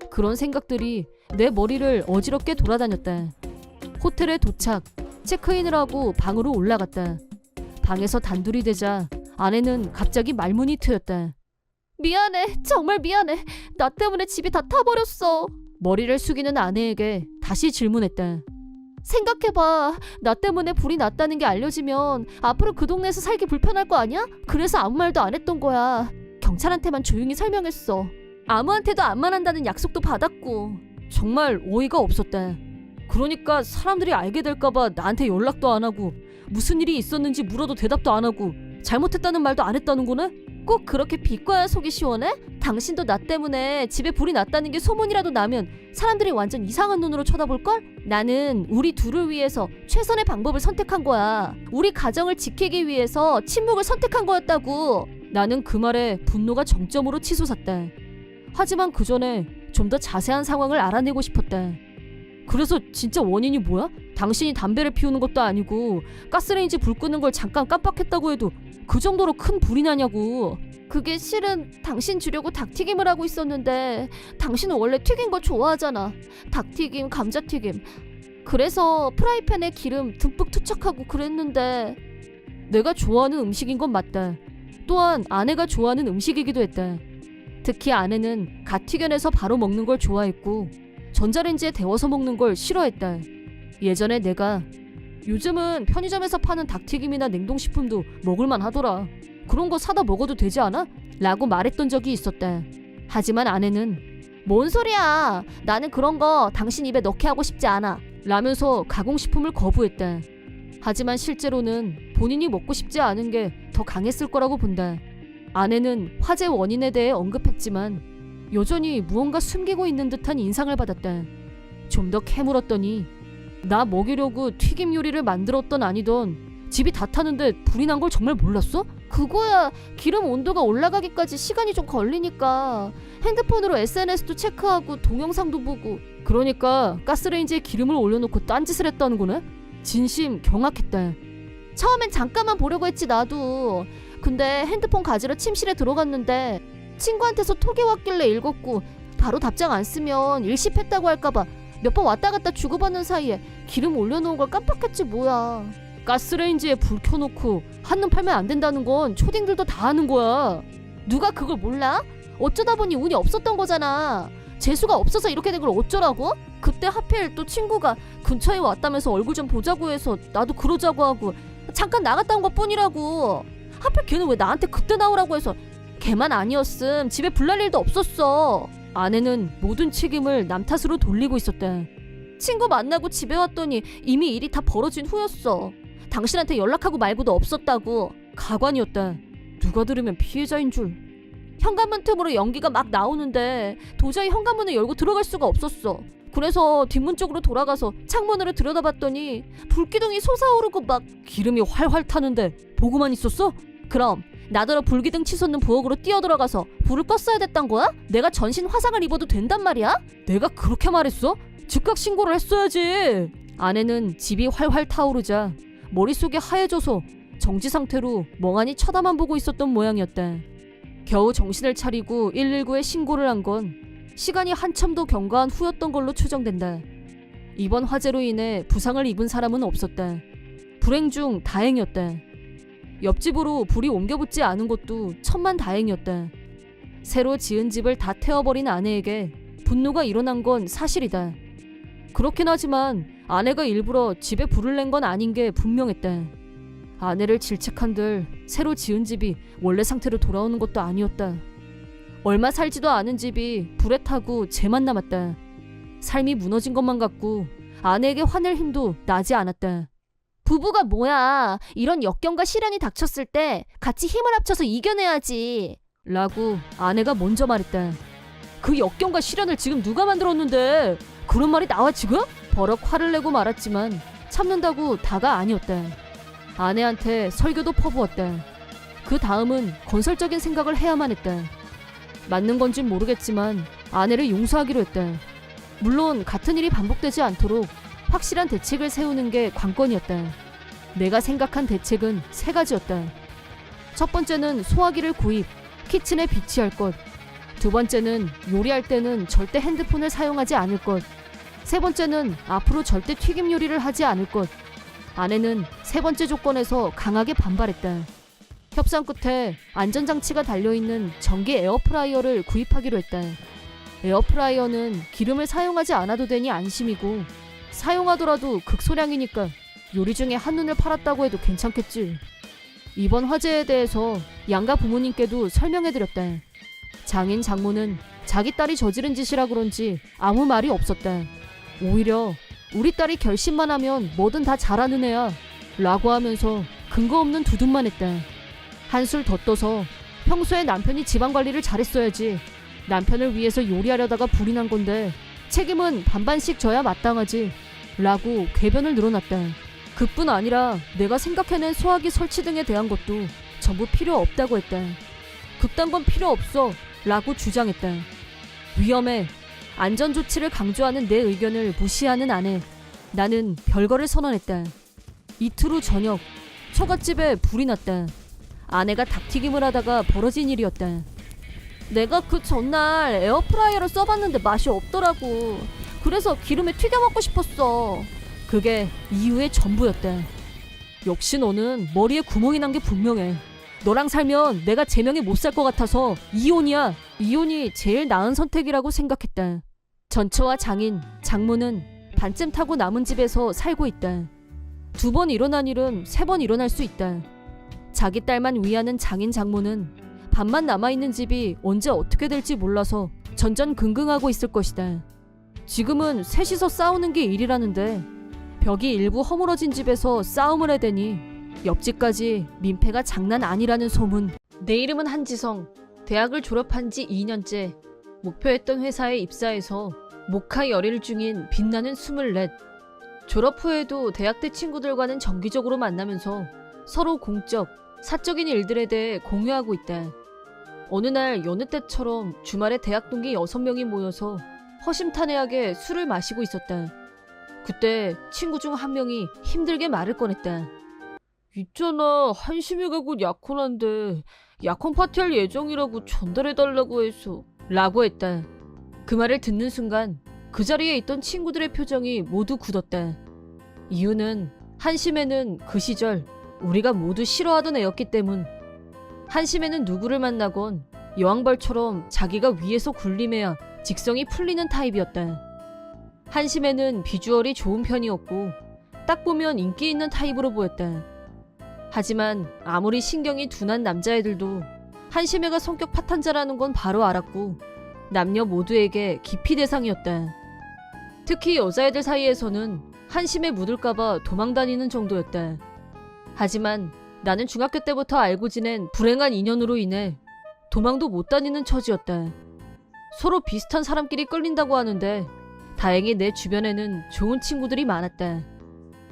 그런 생각들이 내 머리를 어지럽게 돌아다녔다. 호텔에 도착, 체크인을 하고 방으로 올라갔다. 방에서 단둘이 되자 아내는 갑자기 말문이 트였다. 미안해, 정말 미안해. 나 때문에 집이 다 타버렸어. 머리를 숙이는 아내에게 다시 질문했다. 생각해봐. 나 때문에 불이 났다는 게 알려지면 앞으로 그 동네에서 살기 불편할 거 아니야? 그래서 아무 말도 안 했던 거야. 경찰한테만 조용히 설명했어. 아무한테도 안 말한다는 약속도 받았고. 정말 어이가 없었다. 그러니까 사람들이 알게 될까봐 나한테 연락도 안 하고 무슨 일이 있었는지 물어도 대답도 안 하고 잘못했다는 말도 안 했다는 거네? 꼭 그렇게 비꼬아야 속이 시원해? 당신도 나 때문에 집에 불이 났다는 게 소문이라도 나면 사람들이 완전 이상한 눈으로 쳐다볼걸? 나는 우리 둘을 위해서 최선의 방법을 선택한 거야. 우리 가정을 지키기 위해서 침묵을 선택한 거였다고. 나는 그 말에 분노가 정점으로 치솟았다. 하지만 그 전에 좀 더 자세한 상황을 알아내고 싶었다. 그래서 진짜 원인이 뭐야? 당신이 담배를 피우는 것도 아니고 가스레인지 불 끄는 걸 잠깐 깜빡했다고 해도 그 정도로 큰 불이 나냐고. 그게 실은 당신 주려고 닭튀김을 하고 있었는데 당신은 원래 튀긴 거 좋아하잖아. 닭튀김, 감자튀김. 그래서 프라이팬에 기름 듬뿍 투척하고 그랬는데 내가 좋아하는 음식인 건 맞다. 또한 아내가 좋아하는 음식이기도 했다. 특히 아내는 갓 튀겨내서 바로 먹는 걸 좋아했고 전자레인지에 데워서 먹는 걸 싫어했다. 예전에 내가 요즘은 편의점에서 파는 닭튀김이나 냉동식품도 먹을만 하더라. 그런 거 사다 먹어도 되지 않아? 라고 말했던 적이 있었다. 하지만 아내는 뭔 소리야. 나는 그런 거 당신 입에 넣게 하고 싶지 않아. 라면서 가공식품을 거부했다. 하지만 실제로는 본인이 먹고 싶지 않은 게 더 강했을 거라고 본다. 아내는 화재 원인에 대해 언급했지만 여전히 무언가 숨기고 있는 듯한 인상을 받았다. 좀 더 캐물었더니 나 먹이려고 튀김 요리를 만들었던 아니던 집이 다 타는데 불이 난 걸 정말 몰랐어? 그거야 기름 온도가 올라가기까지 시간이 좀 걸리니까 핸드폰으로 SNS도 체크하고 동영상도 보고 그러니까 가스레인지에 기름을 올려놓고 딴짓을 했다는 거네? 진심 경악했다. 처음엔 잠깐만 보려고 했지 나도. 근데 핸드폰 가지러 침실에 들어갔는데 친구한테서 톡이 왔길래 읽었고 바로 답장 안 쓰면 일십했다고 할까봐 몇 번 왔다 갔다 주고받는 사이에 기름 올려놓은 걸 깜빡했지 뭐야. 가스레인지에 불 켜놓고 한눈 팔면 안 된다는 건 초딩들도 다 아는 거야. 누가 그걸 몰라? 어쩌다 보니 운이 없었던 거잖아. 재수가 없어서 이렇게 된 걸 어쩌라고? 그때 하필 또 친구가 근처에 왔다면서 얼굴 좀 보자고 해서 나도 그러자고 하고 잠깐 나갔다 온 것 뿐이라고. 하필 걔는 왜 나한테 그때 나오라고 해서. 걔만 아니었음 집에 불날 일도 없었어. 아내는 모든 책임을 남 탓으로 돌리고 있었다. 친구 만나고 집에 왔더니 이미 일이 다 벌어진 후였어. 당신한테 연락하고 말고도 없었다고. 가관이었다. 누가 들으면 피해자인 줄. 현관문 틈으로 연기가 막 나오는데 도저히 현관문을 열고 들어갈 수가 없었어. 그래서 뒷문 쪽으로 돌아가서 창문으로 들여다봤더니 불기둥이 솟아오르고 막 기름이 활활 타는데 보고만 있었어? 그럼 나더러 불기둥 치솟는 부엌으로 뛰어들어가서 불을 껐어야 됐단 거야? 내가 전신 화상을 입어도 된단 말이야? 내가 그렇게 말했어? 즉각 신고를 했어야지. 아내는 집이 활활 타오르자 머릿속이 하얘져서 정지 상태로 멍하니 쳐다만 보고 있었던 모양이었다. 겨우 정신을 차리고 119에 신고를 한 건 시간이 한참 더 경과한 후였던 걸로 추정된다. 이번 화재로 인해 부상을 입은 사람은 없었다. 불행 중 다행이었다. 옆집으로 불이 옮겨붙지 않은 것도 천만다행이었다. 새로 지은 집을 다 태워버린 아내에게 분노가 일어난 건 사실이다. 그렇긴 하지만 아내가 일부러 집에 불을 낸 건 아닌 게 분명했다. 아내를 질책한들 새로 지은 집이 원래 상태로 돌아오는 것도 아니었다. 얼마 살지도 않은 집이 불에 타고 재만 남았다. 삶이 무너진 것만 같고 아내에게 화낼 힘도 나지 않았다. 부부가 뭐야. 이런 역경과 시련이 닥쳤을 때 같이 힘을 합쳐서 이겨내야지. 라고 아내가 먼저 말했다. 그 역경과 시련을 지금 누가 만들었는데 그런 말이 나와 지금? 버럭 화를 내고 말았지만 참는다고 다가 아니었다. 아내한테 설교도 퍼부었다. 그 다음은 건설적인 생각을 해야만 했다. 맞는 건진 모르겠지만 아내를 용서하기로 했다. 물론 같은 일이 반복되지 않도록 확실한 대책을 세우는 게 관건이었다. 내가 생각한 대책은 3가지였다. 첫 번째는 소화기를 구입, 키친에 비치할 것. 두 번째는 요리할 때는 절대 핸드폰을 사용하지 않을 것. 세 번째는 앞으로 절대 튀김 요리를 하지 않을 것. 아내는 3번째 조건에서 강하게 반발했다. 협상 끝에 안전장치가 달려있는 전기 에어프라이어를 구입하기로 했다. 에어프라이어는 기름을 사용하지 않아도 되니 안심이고 사용하더라도 극소량이니까 요리 중에 한눈을 팔았다고 해도 괜찮겠지. 이번 화재에 대해서 양가 부모님께도 설명해드렸다. 장인 장모는 자기 딸이 저지른 짓이라 그런지 아무 말이 없었다. 오히려 우리 딸이 결심만 하면 뭐든 다 잘하는 애야 라고 하면서 근거 없는 두둔만 했다. 한술 더 떠서 평소에 남편이 집안관리를 잘했어야지. 남편을 위해서 요리하려다가 불이 난 건데 책임은 반반씩 져야 마땅하지 라고 궤변을 늘어놨다. 그뿐 아니라 내가 생각해낸 소화기 설치 등에 대한 것도 전부 필요 없다고 했다. 그딴 건 필요 없어 라고 주장했다. 위험해. 안전조치를 강조하는 내 의견을 무시하는 아내. 나는 별거를 선언했다. 이틀 후 저녁 처갓집에 불이 났다. 아내가 닭튀김을 하다가 벌어진 일이었다. 내가 그 전날 에어프라이어를 써봤는데 맛이 없더라고. 그래서 기름에 튀겨 먹고 싶었어. 그게 이유의 전부였다. 역시 너는 머리에 구멍이 난 게 분명해. 너랑 살면 내가 제명에 못 살 것 같아서 이혼이야. 이혼이 제일 나은 선택이라고 생각했다. 전처와 장인, 장모는 반쯤 타고 남은 집에서 살고 있다. 2번 일어난 일은 3번 일어날 수 있다. 자기 딸만 위하는 장인 장모는 반만 남아있는 집이 언제 어떻게 될지 몰라서 전전긍긍하고 있을 것이다. 지금은 셋이서 싸우는 게 일이라는데 벽이 일부 허물어진 집에서 싸움을 해대니 옆집까지 민폐가 장난 아니라는 소문. 내 이름은 한지성. 대학을 졸업한 지 2년째. 목표했던 회사에 입사해서 모카 열일 중인 빛나는 24. 졸업 후에도 대학 때 친구들과는 정기적으로 만나면서 서로 공적, 사적인 일들에 대해 공유하고 있다. 어느 날 여느 때처럼 주말에 대학 동기 6명이 모여서 허심탄회하게 술을 마시고 있었다. 그때 친구 중 한 명이 힘들게 말을 꺼냈다. 있잖아, 한심이가 곧 약혼한데 약혼 파티할 예정이라고 전달해달라고 해서 라고 했다. 그 말을 듣는 순간 그 자리에 있던 친구들의 표정이 모두 굳었다. 이유는 한심애는 그 시절 우리가 모두 싫어하던 애였기 때문. 한심애는 누구를 만나건 여왕벌처럼 자기가 위에서 굴림해야 직성이 풀리는 타입이었다. 한심애는 비주얼이 좋은 편이었고 딱 보면 인기 있는 타입으로 보였다. 하지만 아무리 신경이 둔한 남자애들도 한심애가 성격 파탄자라는 건 바로 알았고 남녀 모두에게 기피 대상이었다. 특히 여자애들 사이에서는 한심에 묻을까봐 도망다니는 정도였다. 하지만 나는 중학교 때부터 알고 지낸 불행한 인연으로 인해 도망도 못 다니는 처지였다. 서로 비슷한 사람끼리 끌린다고 하는데 다행히 내 주변에는 좋은 친구들이 많았다.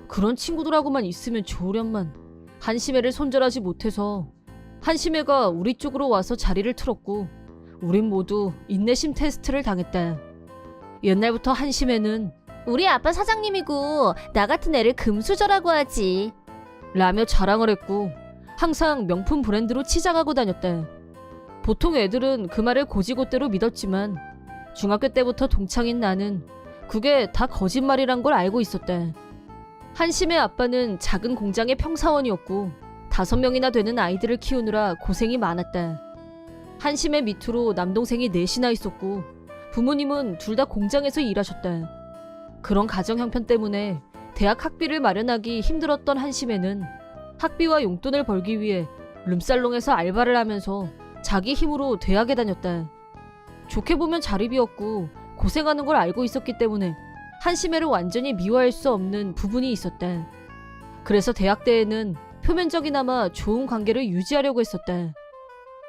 그런 친구들하고만 있으면 좋으련만 한심애를 손절하지 못해서 한심애가 우리 쪽으로 와서 자리를 틀었고 우린 모두 인내심 테스트를 당했다. 옛날부터 한심애는 우리 아빠 사장님이고 나 같은 애를 금수저라고 하지 라며 자랑을 했고 항상 명품 브랜드로 치장하고 다녔다. 보통 애들은 그 말을 고지고대로 믿었지만 중학교 때부터 동창인 나는 그게 다 거짓말이란 걸 알고 있었다. 한심의 아빠는 작은 공장의 평사원이었고 5명이나 되는 아이들을 키우느라 고생이 많았다. 한심의 밑으로 남동생이 4이나 있었고 부모님은 둘 다 공장에서 일하셨다. 그런 가정 형편 때문에 대학 학비를 마련하기 힘들었던 한심에는 학비와 용돈을 벌기 위해 룸살롱에서 알바를 하면서 자기 힘으로 대학에 다녔다. 좋게 보면 자립이었고 고생하는 걸 알고 있었기 때문에 한심애를 완전히 미워할 수 없는 부분이 있었다. 그래서 대학 때에는 표면적이나마 좋은 관계를 유지하려고 했었다.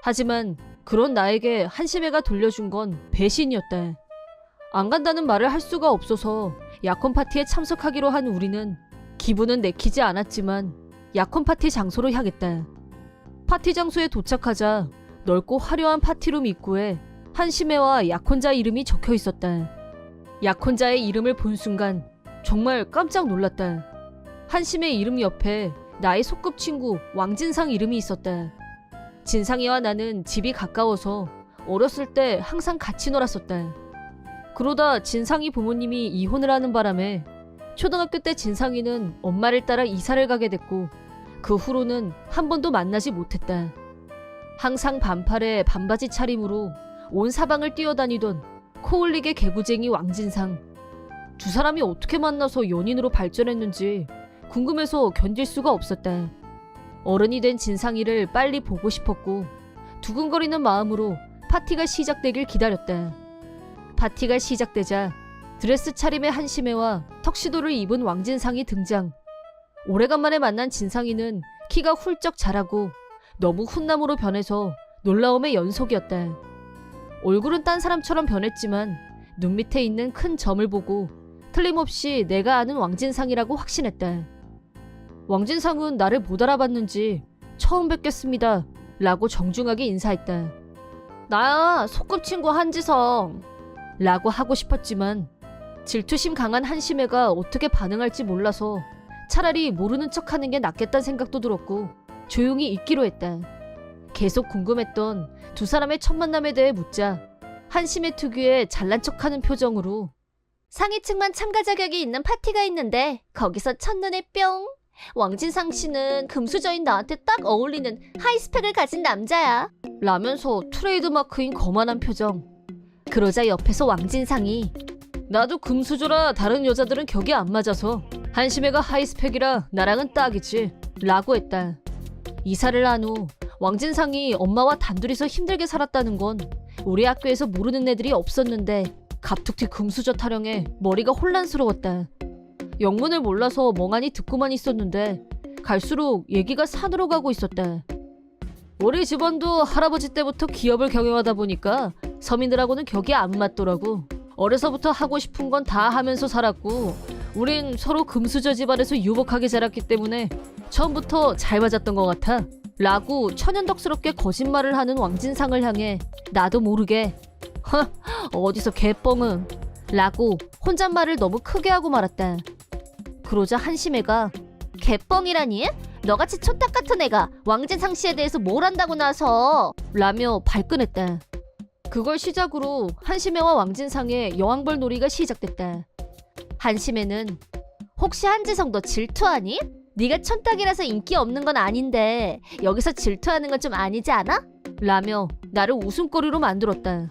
하지만 그런 나에게 한심애가 돌려준 건 배신이었다. 안 간다는 말을 할 수가 없어서 약혼 파티에 참석하기로 한 우리는 기분은 내키지 않았지만 약혼 파티 장소로 향했다. 파티 장소에 도착하자 넓고 화려한 파티룸 입구에 한심애와 약혼자 이름이 적혀 있었다. 약혼자의 이름을 본 순간 정말 깜짝 놀랐다. 한심의 이름 옆에 나의 소꿉친구 왕진상 이름이 있었다. 진상이와 나는 집이 가까워서 어렸을 때 항상 같이 놀았었다. 그러다 진상이 부모님이 이혼을 하는 바람에 초등학교 때 진상이는 엄마를 따라 이사를 가게 됐고 그 후로는 한 번도 만나지 못했다. 항상 반팔에 반바지 차림으로 온 사방을 뛰어다니던 코올릭의 개구쟁이 왕진상. 두 사람이 어떻게 만나서 연인으로 발전했는지 궁금해서 견딜 수가 없었다. 어른이 된 진상이를 빨리 보고 싶었고 두근거리는 마음으로 파티가 시작되길 기다렸다. 파티가 시작되자 드레스 차림의 한심애와 턱시도를 입은 왕진상이 등장. 오래간만에 만난 진상이는 키가 훌쩍 자라고 너무 훈남으로 변해서 놀라움의 연속이었다. 얼굴은 딴 사람처럼 변했지만 눈 밑에 있는 큰 점을 보고 틀림없이 내가 아는 왕진상이라고 확신했다. 왕진상은 나를 못 알아봤는지 처음 뵙겠습니다 라고 정중하게 인사했다. 나야 소꿉친구 한지성 라고 하고 싶었지만 질투심 강한 한심애가 어떻게 반응할지 몰라서 차라리 모르는 척하는 게 낫겠다는 생각도 들었고 조용히 있기로 했다. 계속 궁금했던 두 사람의 첫 만남에 대해 묻자 한심애 특유의 잘난 척하는 표정으로 상위층만 참가 자격이 있는 파티가 있는데 거기서 첫눈에 뿅! 왕진상 씨는 금수저인 나한테 딱 어울리는 하이스펙을 가진 남자야. 라면서 트레이드마크인 거만한 표정. 그러자 옆에서 왕진상이 나도 금수저라 다른 여자들은 격이 안 맞아서 한심애가 하이스펙이라 나랑은 딱이지 라고 했다. 이사를 한 후 왕진상이 엄마와 단둘이서 힘들게 살았다는 건 우리 학교에서 모르는 애들이 없었는데 갑툭튀 금수저 타령에 머리가 혼란스러웠다. 영문을 몰라서 멍하니 듣고만 있었는데 갈수록 얘기가 산으로 가고 있었다. 우리 집안도 할아버지 때부터 기업을 경영하다 보니까 서민들하고는 격이 안 맞더라고. 어려서부터 하고 싶은 건 다 하면서 살았고 우린 서로 금수저 집안에서 유복하게 자랐기 때문에 처음부터 잘 맞았던 것 같아 라고 천연덕스럽게 거짓말을 하는 왕진상을 향해 나도 모르게 어디서 개뻥은 라고 혼잣말을 너무 크게 하고 말았다. 그러자 한심애가 개뻥이라니? 너같이 촌탁 같은 애가 왕진상 씨에 대해서 뭘 안다고 나서 라며 발끈했다. 그걸 시작으로 한심애와 왕진상의 여왕벌 놀이가 시작됐다. 한심애는 혹시 한지성 너 질투하니? 네가 촌탁이라서 인기 없는 건 아닌데 여기서 질투하는 건 좀 아니지 않아? 라며 나를 웃음거리로 만들었다.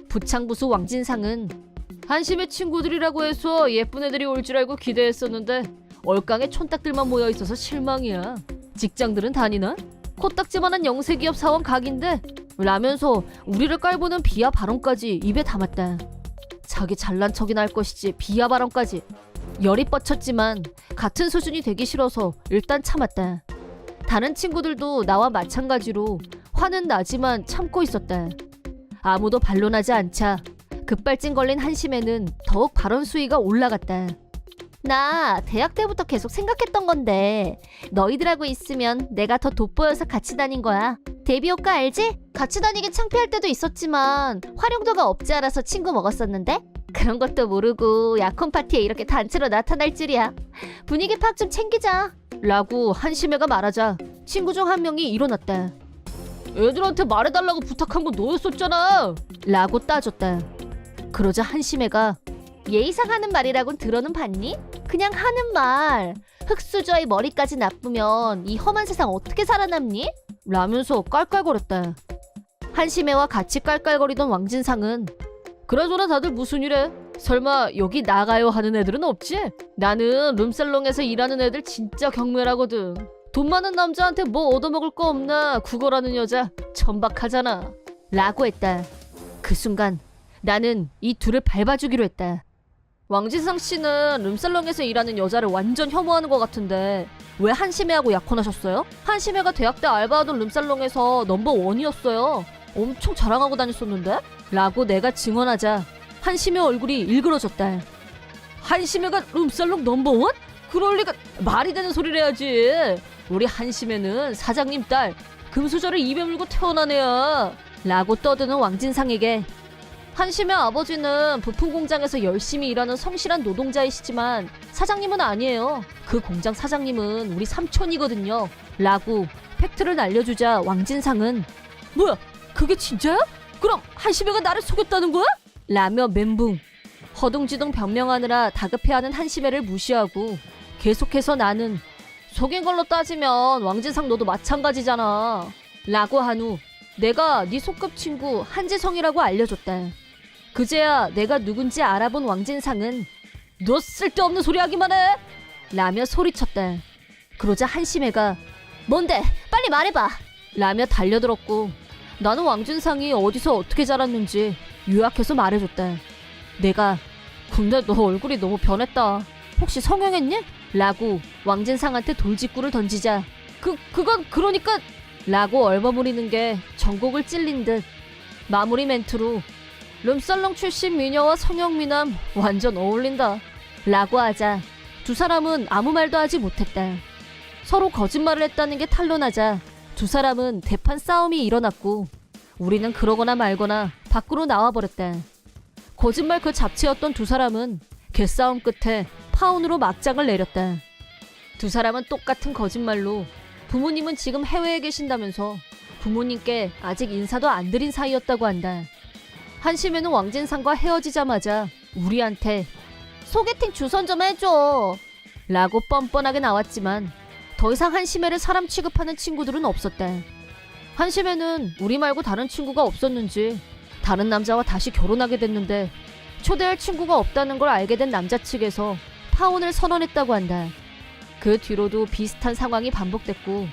부창부수 왕진상은 한심의 친구들이라고 해서 예쁜 애들이 올 줄 알고 기대했었는데 얼깡에 촌딱들만 모여있어서 실망이야. 직장들은 다니나? 코딱지만한 영세기업 사원 각인데 라면서 우리를 깔보는 비하 발언까지 입에 담았다. 자기 잘난 척이나 할 것이지 비하 발언까지. 열이 뻗쳤지만 같은 수준이 되기 싫어서 일단 참았다. 다른 친구들도 나와 마찬가지로 화는 나지만 참고 있었다. 아무도 반론하지 않자 급발진 걸린 한심애는 더욱 발언 수위가 올라갔다. 나 대학 때부터 계속 생각했던 건데 너희들하고 있으면 내가 더 돋보여서 같이 다닌 거야. 데뷔 효과 알지? 같이 다니기 창피할 때도 있었지만 활용도가 없지 않아서 친구 먹었었는데 그런 것도 모르고 약혼 파티에 이렇게 단체로 나타날 줄이야. 분위기 파악 좀 챙기자 라고 한심애가 말하자 친구 중 한 명이 일어났다. 애들한테 말해달라고 부탁한 건 너였었잖아 라고 따졌다. 그러자 한심애가 예의상 하는 말이라곤 들어는 봤니? 그냥 하는 말. 흙수저의 머리까지 나쁘면 이 험한 세상 어떻게 살아남니? 라면서 깔깔거렸다. 한심애와 같이 깔깔거리던 왕진상은 그나저나 다들 무슨 일해? 설마 여기 나가요 하는 애들은 없지? 나는 룸살롱에서 일하는 애들 진짜 경멸하거든. 돈 많은 남자한테 뭐 얻어먹을 거 없나 구걸하는 여자 천박하잖아 라고 했다. 그 순간 나는 이 둘을 밟아주기로 했다. 왕진상 씨는 룸살롱에서 일하는 여자를 완전 혐오하는 것 같은데 왜 한심애하고 약혼하셨어요? 한심애가 대학 때 알바하던 룸살롱에서 넘버원이었어요. 엄청 자랑하고 다녔었는데? 라고 내가 증언하자 한심애 얼굴이 일그러졌다. 한심애가 룸살롱 넘버원? 그럴 리가. 말이 되는 소리를 해야지. 우리 한심애는 사장님 딸 금수저를 입에 물고 태어난 애야 라고 떠드는 왕진상에게 한심애 아버지는 부품 공장에서 열심히 일하는 성실한 노동자이시지만 사장님은 아니에요. 그 공장 사장님은 우리 삼촌이거든요 라고 팩트를 알려주자 왕진상은 뭐야 그게 진짜야? 그럼 한심애가 나를 속였다는 거야? 라며 멘붕. 허둥지둥 변명하느라 다급해하는 한심애를 무시하고 계속해서 나는 속인 걸로 따지면 왕진상 너도 마찬가지잖아 라고 한 후 내가 네 소꿉친구 한지성이라고 알려줬다. 그제야 내가 누군지 알아본 왕진상은 너 쓸데없는 소리 하기만 해! 라며 소리쳤다. 그러자 한심애가 뭔데? 빨리 말해봐! 라며 달려들었고 나는 왕진상이 어디서 어떻게 자랐는지 요약해서 말해줬다. 내가 근데 너 얼굴이 너무 변했다. 혹시 성형했니? 라고 왕진상한테 돌직구를 던지자 그건 그러니까 라고 얼버무리는 게 전곡을 찔린 듯 마무리 멘트로 룸살롱 출신 미녀와 성형미남 완전 어울린다 라고 하자 두 사람은 아무 말도 하지 못했다. 서로 거짓말을 했다는 게 탄로나자 두 사람은 대판 싸움이 일어났고 우리는 그러거나 말거나 밖으로 나와버렸다. 거짓말 그 잡채였던 두 사람은 개싸움 끝에 파혼으로 막장을 내렸다. 두 사람은 똑같은 거짓말로 부모님은 지금 해외에 계신다면서 부모님께 아직 인사도 안 드린 사이였다고 한다. 한심애는 왕진상과 헤어지자마자 우리한테 소개팅 주선 좀 해줘. 라고 뻔뻔하게 나왔지만 더 이상 한심애를 사람 취급하는 친구들은 없었다. 한심애는 우리 말고 다른 친구가 없었는지 다른 남자와 다시 결혼하게 됐는데 초대할 친구가 없다는 걸 알게 된 남자 측에서 파혼을 선언했다고 한다. 그 뒤로도 비슷한 상황이 반복됐고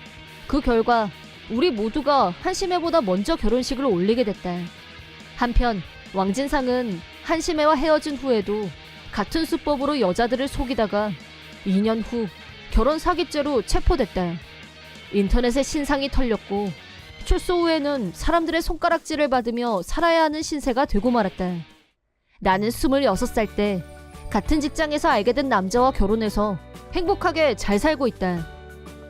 그 결과 우리 모두가 한심애보다 먼저 결혼식을 올리게 됐다. 한편 왕진상은 한심애와 헤어진 후에도 같은 수법으로 여자들을 속이다가 2년 후 결혼 사기죄로 체포됐다. 인터넷에 신상이 털렸고 출소 후에는 사람들의 손가락질을 받으며 살아야 하는 신세가 되고 말았다. 나는 26살 때 같은 직장에서 알게 된 남자와 결혼해서 행복하게 잘 살고 있다.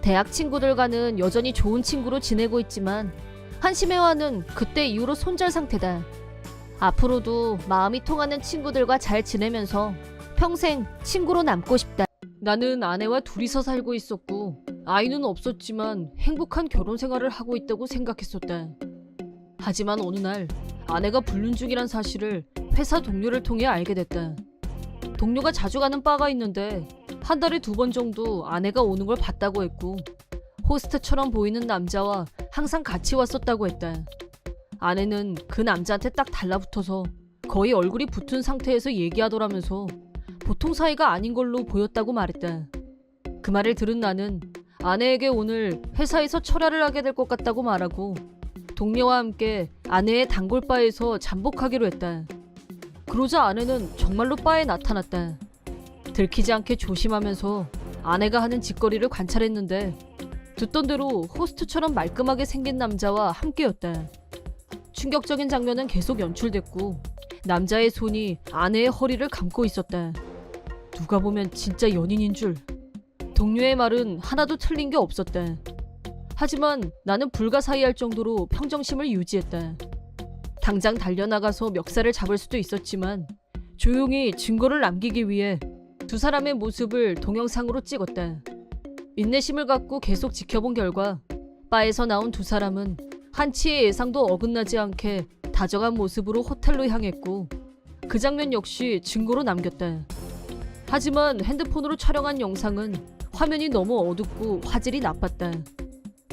대학 친구들과는 여전히 좋은 친구로 지내고 있지만 한심애와는 그때 이후로 손절 상태다. 앞으로도 마음이 통하는 친구들과 잘 지내면서 평생 친구로 남고 싶다. 나는 아내와 둘이서 살고 있었고 아이는 없었지만 행복한 결혼 생활을 하고 있다고 생각했었다. 하지만 어느 날 아내가 불륜 중이란 사실을 회사 동료를 통해 알게 됐다. 동료가 자주 가는 바가 있는데 한 달에 2번 정도 아내가 오는 걸 봤다고 했고 호스트처럼 보이는 남자와 항상 같이 왔었다고 했다. 아내는 그 남자한테 딱 달라붙어서 거의 얼굴이 붙은 상태에서 얘기하더라면서 보통 사이가 아닌 걸로 보였다고 말했다. 그 말을 들은 나는 아내에게 오늘 회사에서 철야를 하게 될 것 같다고 말하고 동료와 함께 아내의 단골바에서 잠복하기로 했다. 그러자 아내는 정말로 바에 나타났다. 들키지 않게 조심하면서 아내가 하는 짓거리를 관찰했는데 듣던 대로 호스트처럼 말끔하게 생긴 남자와 함께였다. 충격적인 장면은 계속 연출됐고 남자의 손이 아내의 허리를 감고 있었다. 누가 보면 진짜 연인인 줄. 동료의 말은 하나도 틀린 게 없었다. 하지만 나는 불가사의할 정도로 평정심을 유지했다. 당장 달려나가서 멱살을 잡을 수도 있었지만 조용히 증거를 남기기 위해 두 사람의 모습을 동영상으로 찍었다. 인내심을 갖고 계속 지켜본 결과 바에서 나온 두 사람은 한치의 예상도 어긋나지 않게 다정한 모습으로 호텔로 향했고 그 장면 역시 증거로 남겼다. 하지만 핸드폰으로 촬영한 영상은 화면이 너무 어둡고 화질이 나빴다.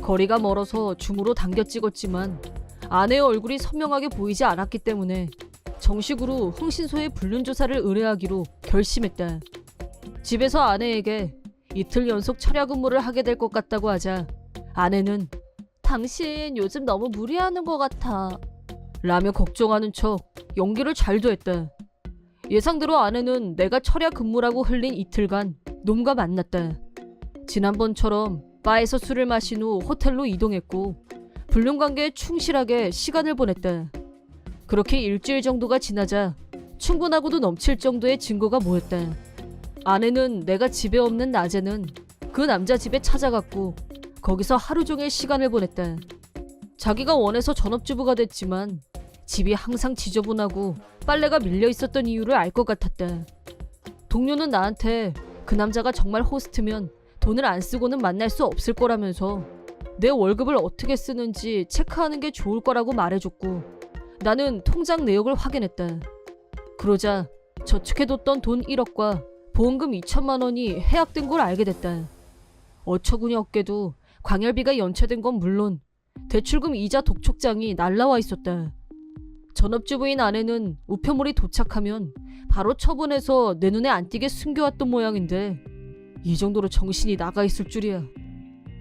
거리가 멀어서 줌으로 당겨 찍었지만 아내의 얼굴이 선명하게 보이지 않았기 때문에 정식으로 흥신소에 불륜 조사를 의뢰하기로 결심했다. 집에서 아내에게 이틀 연속 철야 근무를 하게 될 것 같다고 하자 아내는 당신 요즘 너무 무리하는 것 같아 라며 걱정하는 척 연기를 잘도 했다. 예상대로 아내는 내가 철야 근무라고 흘린 이틀간 놈과 만났다. 지난번처럼 바에서 술을 마신 후 호텔로 이동했고 불륜 관계에 충실하게 시간을 보냈다. 그렇게 일주일 정도가 지나자 충분하고도 넘칠 정도의 증거가 모였다. 아내는 내가 집에 없는 낮에는 그 남자 집에 찾아갔고 거기서 하루 종일 시간을 보냈다. 자기가 원해서 전업주부가 됐지만 집이 항상 지저분하고 빨래가 밀려 있었던 이유를 알 것 같았다. 동료는 나한테 그 남자가 정말 호스트면 돈을 안 쓰고는 만날 수 없을 거라면서 내 월급을 어떻게 쓰는지 체크하는 게 좋을 거라고 말해줬고 나는 통장 내역을 확인했다. 그러자 저축해뒀던 돈 1억과 보험금 2천만 원이 해약된 걸 알게 됐다. 어처구니 없게도 광열비가 연체된 건 물론 대출금 이자 독촉장이 날라와 있었다. 전업주부인 아내는 우편물이 도착하면 바로 처분해서 내 눈에 안 띄게 숨겨왔던 모양인데 이 정도로 정신이 나가 있을 줄이야.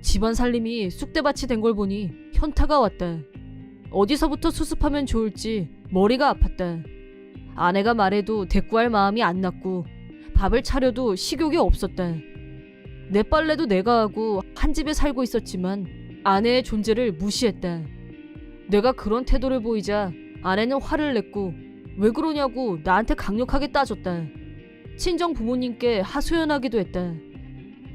집안 살림이 쑥대밭이 된 걸 보니 현타가 왔다. 어디서부터 수습하면 좋을지 머리가 아팠다. 아내가 말해도 대꾸할 마음이 안 났고 밥을 차려도 식욕이 없었다. 내 빨래도 내가 하고 한 집에 살고 있었지만 아내의 존재를 무시했다. 내가 그런 태도를 보이자 아내는 화를 냈고 왜 그러냐고 나한테 강력하게 따졌다. 친정 부모님께 하소연하기도 했다.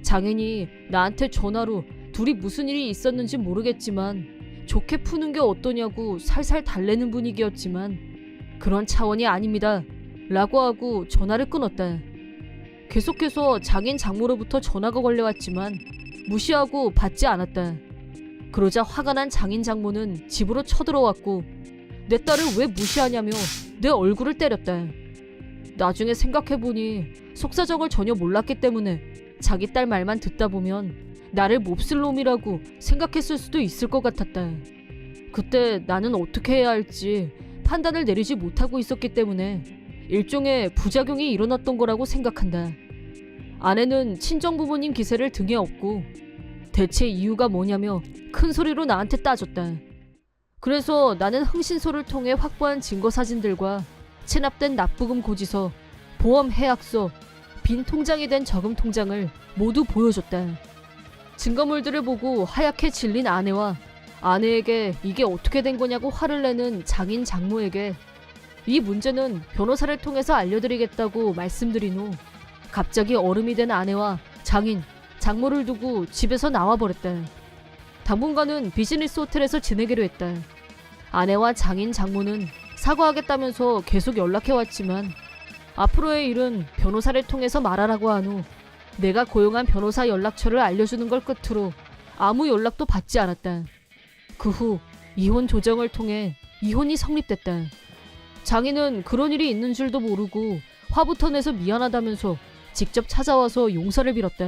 장인이 나한테 전화로 둘이 무슨 일이 있었는지 모르겠지만 좋게 푸는 게 어떠냐고 살살 달래는 분위기였지만 그런 차원이 아닙니다 라고 하고 전화를 끊었다. 계속해서 장인 장모로부터 전화가 걸려왔지만 무시하고 받지 않았다. 그러자 화가 난 장인 장모는 집으로 쳐들어왔고 내 딸을 왜 무시하냐며 내 얼굴을 때렸다. 나중에 생각해보니 속사정을 전혀 몰랐기 때문에 자기 딸 말만 듣다 보면 나를 몹쓸 놈이라고 생각했을 수도 있을 것 같았다. 그때 나는 어떻게 해야 할지 판단을 내리지 못하고 있었기 때문에 일종의 부작용이 일어났던 거라고 생각한다. 아내는 친정부모님 기세를 등에 업고 대체 이유가 뭐냐며 큰 소리로 나한테 따졌다. 그래서 나는 흥신소를 통해 확보한 증거 사진들과 체납된 납부금 고지서, 보험 해약서, 빈 통장이 된 저금 통장을 모두 보여줬다. 증거물들을 보고 하얗게 질린 아내와 아내에게 이게 어떻게 된 거냐고 화를 내는 장인 장모에게 이 문제는 변호사를 통해서 알려드리겠다고 말씀드린 후 갑자기 얼음이 된 아내와 장인, 장모를 두고 집에서 나와버렸다. 당분간은 비즈니스 호텔에서 지내기로 했다. 아내와 장인, 장모는 사과하겠다면서 계속 연락해왔지만 앞으로의 일은 변호사를 통해서 말하라고 한 후 내가 고용한 변호사 연락처를 알려주는 걸 끝으로 아무 연락도 받지 않았다. 그 후 이혼 조정을 통해 이혼이 성립됐다. 장인은 그런 일이 있는 줄도 모르고 화부터 내서 미안하다면서 직접 찾아와서 용서를 빌었다.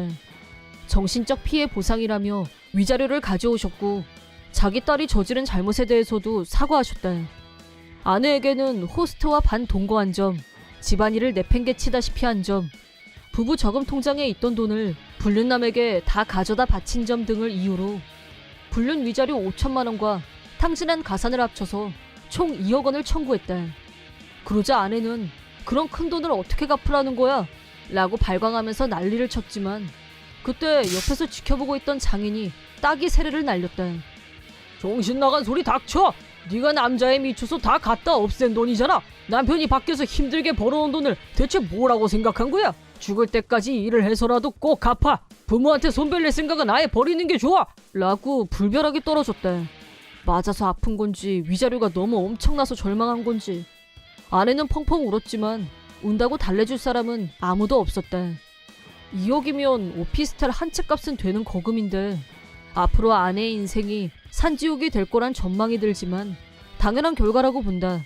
정신적 피해 보상이라며 위자료를 가져오셨고 자기 딸이 저지른 잘못에 대해서도 사과하셨다. 아내에게는 호스트와 반동거한 점, 집안일을 내팽개치다시피 한 점, 부부 저금 통장에 있던 돈을 불륜남에게 다 가져다 바친 점 등을 이유로 불륜 위자료 5천만 원과 탕진한 가산을 합쳐서 총 2억 원을 청구했다. 그러자 아내는 그런 큰 돈을 어떻게 갚으라는 거야? 라고 발광하면서 난리를 쳤지만 그때 옆에서 지켜보고 있던 장인이 따기 세례를 날렸다. 정신 나간 소리 닥쳐! 네가 남자에 미쳐서 다 갖다 없앤 돈이잖아. 남편이 밖에서 힘들게 벌어온 돈을 대체 뭐라고 생각한 거야? 죽을 때까지 일을 해서라도 꼭 갚아. 부모한테 손 벌릴 생각은 아예 버리는 게 좋아. 라고 불별하게 떨어졌다. 맞아서 아픈 건지 위자료가 너무 엄청나서 절망한 건지 아내는 펑펑 울었지만 운다고 달래줄 사람은 아무도 없었다. 2억이면 오피스텔 한 채 값은 되는 거금인데 앞으로 아내의 인생이 산지옥이 될 거란 전망이 들지만 당연한 결과라고 본다.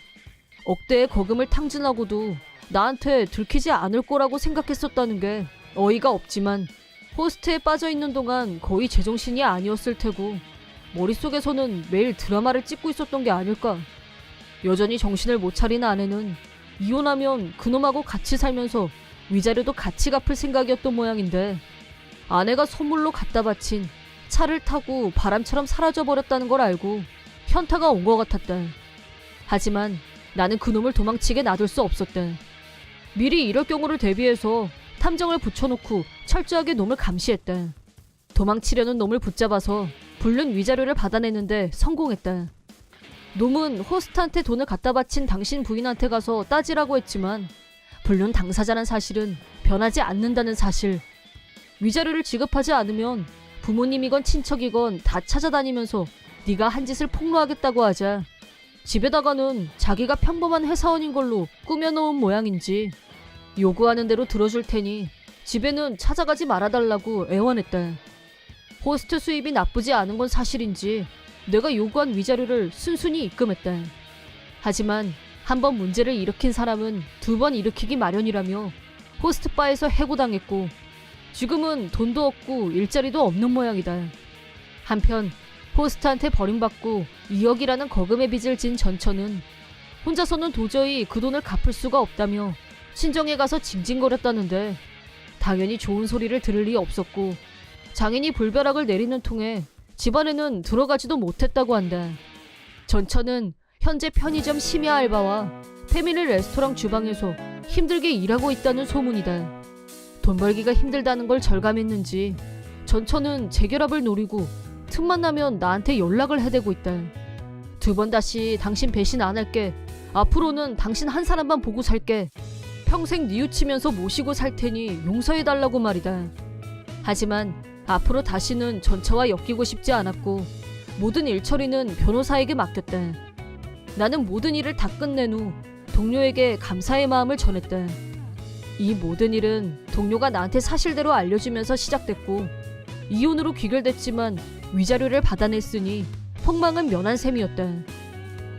억대의 거금을 탕진하고도 나한테 들키지 않을 거라고 생각했었다는 게 어이가 없지만 호스트에 빠져있는 동안 거의 제정신이 아니었을 테고 머릿속에서는 매일 드라마를 찍고 있었던 게 아닐까. 여전히 정신을 못 차린 아내는 이혼하면 그놈하고 같이 살면서 위자료도 같이 갚을 생각이었던 모양인데 아내가 선물로 갖다 바친 차를 타고 바람처럼 사라져버렸다는 걸 알고 현타가 온 것 같았다. 하지만 나는 그놈을 도망치게 놔둘 수 없었다. 미리 이럴 경우를 대비해서 탐정을 붙여놓고 철저하게 놈을 감시했다. 도망치려는 놈을 붙잡아서 불륜 위자료를 받아내는데 성공했다. 놈은 호스트한테 돈을 갖다 바친 당신 부인한테 가서 따지라고 했지만 불륜 당사자란 사실은 변하지 않는다는 사실. 위자료를 지급하지 않으면 부모님이건 친척이건 다 찾아다니면서 네가 한 짓을 폭로하겠다고 하자 집에다가는 자기가 평범한 회사원인 걸로 꾸며놓은 모양인지 요구하는 대로 들어줄 테니 집에는 찾아가지 말아달라고 애원했다. 호스트 수입이 나쁘지 않은 건 사실인지 내가 요구한 위자료를 순순히 입금했다. 하지만 한 번 문제를 일으킨 사람은 두 번 일으키기 마련이라며 호스트바에서 해고당했고 지금은 돈도 없고 일자리도 없는 모양이다. 한편 호스트한테 버림받고 2억이라는 거금의 빚을 진 전처는 혼자서는 도저히 그 돈을 갚을 수가 없다며 친정에 가서 징징거렸다는데 당연히 좋은 소리를 들을 리 없었고 장인이 불벼락을 내리는 통에 집안에는 들어가지도 못했다고 한다. 전처는 현재 편의점 심야 알바와 패밀리 레스토랑 주방에서 힘들게 일하고 있다는 소문이다. 돈 벌기가 힘들다는 걸 절감했는지 전처는 재결합을 노리고 틈만 나면 나한테 연락을 해대고 있다. 두 번 다시 당신 배신 안 할게. 앞으로는 당신 한 사람만 보고 살게. 평생 뉘우치면서 모시고 살 테니 용서해달라고 말이다. 하지만 앞으로 다시는 전처와 엮이고 싶지 않았고 모든 일처리는 변호사에게 맡겼다. 나는 모든 일을 다 끝낸 후 동료에게 감사의 마음을 전했다. 이 모든 일은 동료가 나한테 사실대로 알려주면서 시작됐고 이혼으로 귀결됐지만 위자료를 받아냈으니 폭망은 면한 셈이었다.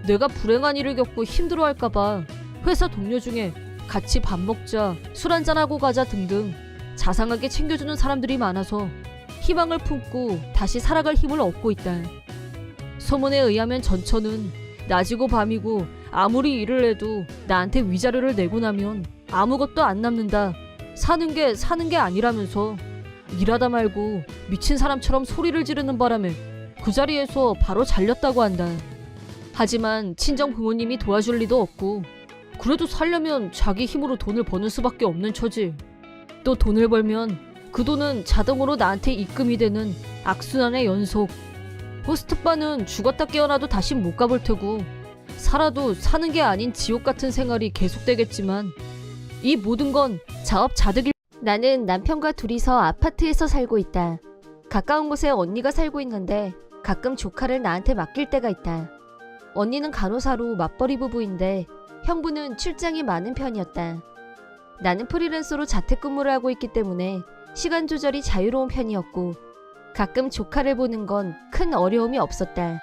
내가 불행한 일을 겪고 힘들어할까봐 회사 동료 중에 같이 밥 먹자, 술 한잔하고 가자 등등 자상하게 챙겨주는 사람들이 많아서 희망을 품고 다시 살아갈 힘을 얻고 있다. 소문에 의하면 전처는 낮이고 밤이고 아무리 일을 해도 나한테 위자료를 내고 나면 아무것도 안 남는다. 사는 게 아니라면서 일하다 말고 미친 사람처럼 소리를 지르는 바람에 그 자리에서 바로 잘렸다고 한다. 하지만 친정 부모님이 도와줄 리도 없고 그래도 살려면 자기 힘으로 돈을 버는 수밖에 없는 처지. 또 돈을 벌면 그 돈은 자동으로 나한테 입금이 되는 악순환의 연속. 호스트바는 죽었다 깨어나도 다시 못 가볼 테고 살아도 사는 게 아닌 지옥 같은 생활이 계속되겠지만 이 모든 건 자업자득일. 나는 남편과 둘이서 아파트에서 살고 있다. 가까운 곳에 언니가 살고 있는데 가끔 조카를 나한테 맡길 때가 있다. 언니는 간호사로 맞벌이 부부인데 형부는 출장이 많은 편이었다. 나는 프리랜서로 자택근무를 하고 있기 때문에 시간 조절이 자유로운 편이었고 가끔 조카를 보는 건 큰 어려움이 없었다.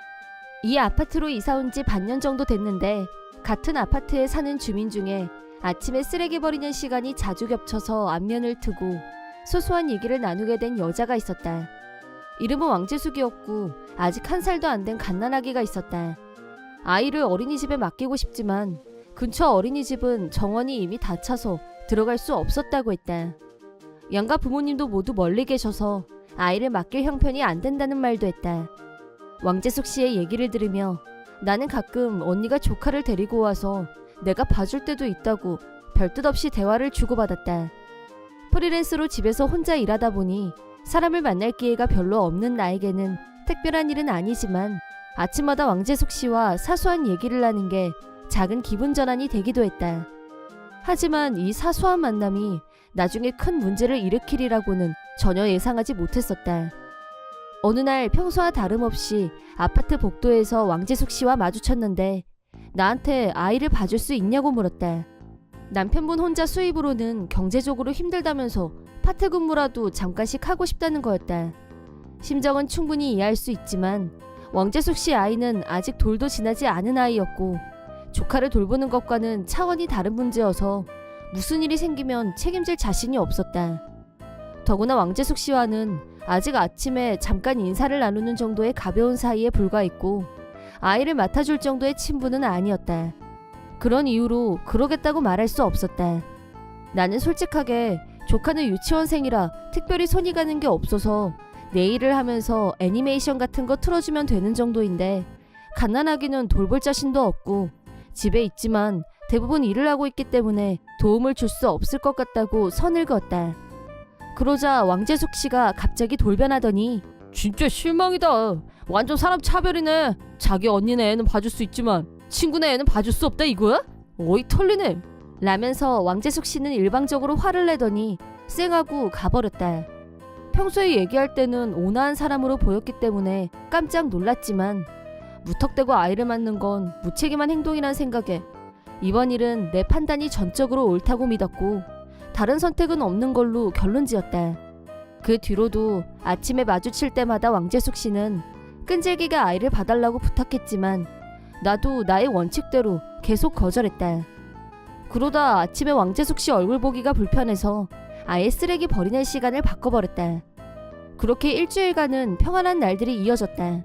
이 아파트로 이사 온 지 반년 정도 됐는데 같은 아파트에 사는 주민 중에 아침에 쓰레기 버리는 시간이 자주 겹쳐서 안면을 트고 소소한 얘기를 나누게 된 여자가 있었다. 이름은 왕재숙이었고 아직 1살도 안 된 갓난아기가 있었다. 아이를 어린이집에 맡기고 싶지만 근처 어린이집은 정원이 이미 다 차서 들어갈 수 없었다고 했다. 양가 부모님도 모두 멀리 계셔서 아이를 맡길 형편이 안 된다는 말도 했다. 왕재숙 씨의 얘기를 들으며 나는 가끔 언니가 조카를 데리고 와서 내가 봐줄 때도 있다고 별뜻 없이 대화를 주고받았다. 프리랜서로 집에서 혼자 일하다 보니 사람을 만날 기회가 별로 없는 나에게는 특별한 일은 아니지만 아침마다 왕재숙 씨와 사소한 얘기를 하는 게 작은 기분 전환이 되기도 했다. 하지만 이 사소한 만남이 나중에 큰 문제를 일으키리라고는 전혀 예상하지 못했었다. 어느 날 평소와 다름없이 아파트 복도에서 왕재숙 씨와 마주쳤는데 나한테 아이를 봐줄 수 있냐고 물었다. 남편분 혼자 수입으로는 경제적으로 힘들다면서 파트 근무라도 잠깐씩 하고 싶다는 거였다. 심정은 충분히 이해할 수 있지만 왕재숙 씨 아이는 아직 돌도 지나지 않은 아이였고 조카를 돌보는 것과는 차원이 다른 문제여서 무슨 일이 생기면 책임질 자신이 없었다. 더구나 왕재숙 씨와는 아직 아침에 잠깐 인사를 나누는 정도의 가벼운 사이에 불과했고 아이를 맡아줄 정도의 친분은 아니었다. 그런 이유로 그러겠다고 말할 수 없었다. 나는 솔직하게 조카는 유치원생이라 특별히 손이 가는 게 없어서 네일을 하면서 애니메이션 같은 거 틀어주면 되는 정도인데 갓난아기는 돌볼 자신도 없고 집에 있지만 대부분 일을 하고 있기 때문에 도움을 줄 수 없을 것 같다고 선을 그었다. 그러자 왕재숙 씨가 갑자기 돌변하더니 진짜 실망이다. 완전 사람 차별이네. 자기 언니네 애는 봐줄 수 있지만 친구네 애는 봐줄 수 없다 이거야? 어이 털리네. 라면서 왕재숙 씨는 일방적으로 화를 내더니 쌩하고 가버렸다. 평소에 얘기할 때는 온화한 사람으로 보였기 때문에 깜짝 놀랐지만 무턱대고 아이를 맡는 건 무책임한 행동이란 생각에 이번 일은 내 판단이 전적으로 옳다고 믿었고 다른 선택은 없는 걸로 결론지었다. 그 뒤로도 아침에 마주칠 때마다 왕재숙 씨는 끈질기게 아이를 봐달라고 부탁했지만 나도 나의 원칙대로 계속 거절했다. 그러다 아침에 왕재숙 씨 얼굴 보기가 불편해서 아예 쓰레기 버리는 시간을 바꿔버렸다. 그렇게 일주일간은 평안한 날들이 이어졌다.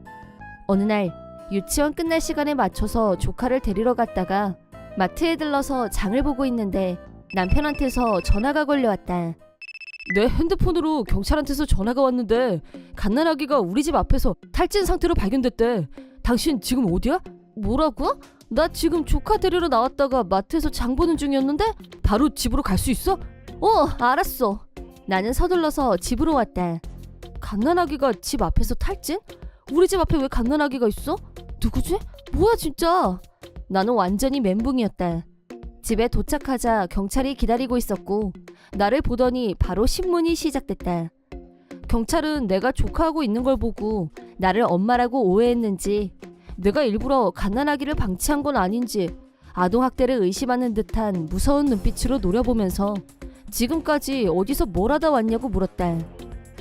어느 날 유치원 끝날 시간에 맞춰서 조카를 데리러 갔다가 마트에 들러서 장을 보고 있는데 남편한테서 전화가 걸려왔다. 내 핸드폰으로 경찰한테서 전화가 왔는데 갓난아기가 우리 집 앞에서 탈진 상태로 발견됐대. 당신 지금 어디야? 뭐라고? 나 지금 조카 데리러 나왔다가 마트에서 장 보는 중이었는데 바로 집으로 갈 수 있어? 알았어. 나는 서둘러서 집으로 왔다. 갓난아기가 집 앞에서 탈진? 우리 집 앞에 왜 갓난아기가 있어? 누구지? 뭐야 진짜? 나는 완전히 멘붕이었다. 집에 도착하자 경찰이 기다리고 있었고 나를 보더니 바로 신문이 시작됐다. 경찰은 내가 조카하고 있는 걸 보고 나를 엄마라고 오해했는지 내가 일부러 갓난아기를 방치한 건 아닌지 아동학대를 의심하는 듯한 무서운 눈빛으로 노려보면서 지금까지 어디서 뭘 하다 왔냐고 물었다.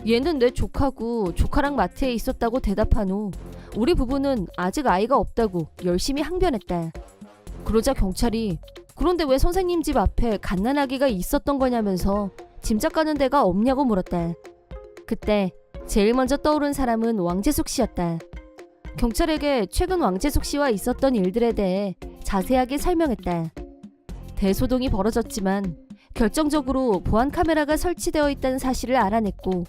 얘는 내 조카고 조카랑 마트에 있었다고 대답한 후 우리 부부는 아직 아이가 없다고 열심히 항변했다. 그러자 경찰이 그런데 왜 선생님 집 앞에 갓난아기가 있었던 거냐면서 짐작 가는 데가 없냐고 물었다. 그때 제일 먼저 떠오른 사람은 왕재숙 씨였다. 경찰에게 최근 왕재숙 씨와 있었던 일들에 대해 자세하게 설명했다. 대소동이 벌어졌지만 결정적으로 보안 카메라가 설치되어 있다는 사실을 알아냈고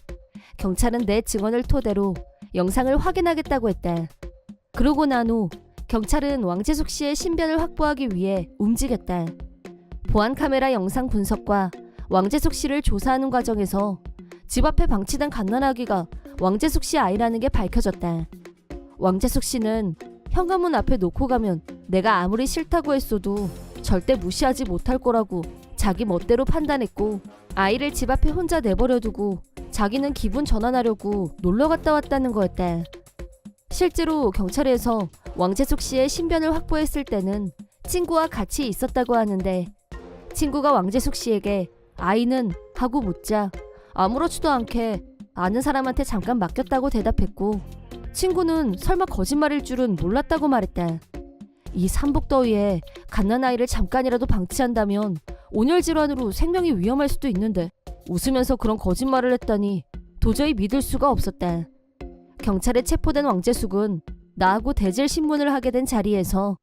경찰은 내 증언을 토대로 영상을 확인하겠다고 했다. 그러고 난 후 경찰은 왕재숙 씨의 신변을 확보하기 위해 움직였다. 보안 카메라 영상 분석과 왕재숙 씨를 조사하는 과정에서 집 앞에 방치된 갓난아기가 왕재숙 씨 아이라는 게 밝혀졌다. 왕재숙 씨는 현관문 앞에 놓고 가면 내가 아무리 싫다고 했어도 절대 무시하지 못할 거라고 자기 멋대로 판단했고 아이를 집 앞에 혼자 내버려두고 자기는 기분 전환하려고 놀러 갔다 왔다는 거였다. 실제로 경찰에서 왕재숙 씨의 신변을 확보했을 때는 친구와 같이 있었다고 하는데 친구가 왕재숙 씨에게 아이는 하고 묻자 아무렇지도 않게 아는 사람한테 잠깐 맡겼다고 대답했고 친구는 설마 거짓말일 줄은 몰랐다고 말했다. 이 삼복더위에 갓난아이를 잠깐이라도 방치한다면 온열 질환으로 생명이 위험할 수도 있는데 웃으면서 그런 거짓말을 했다니 도저히 믿을 수가 없었다. 경찰에 체포된 왕재숙은 나하고 대질 신문을 하게 된 자리에서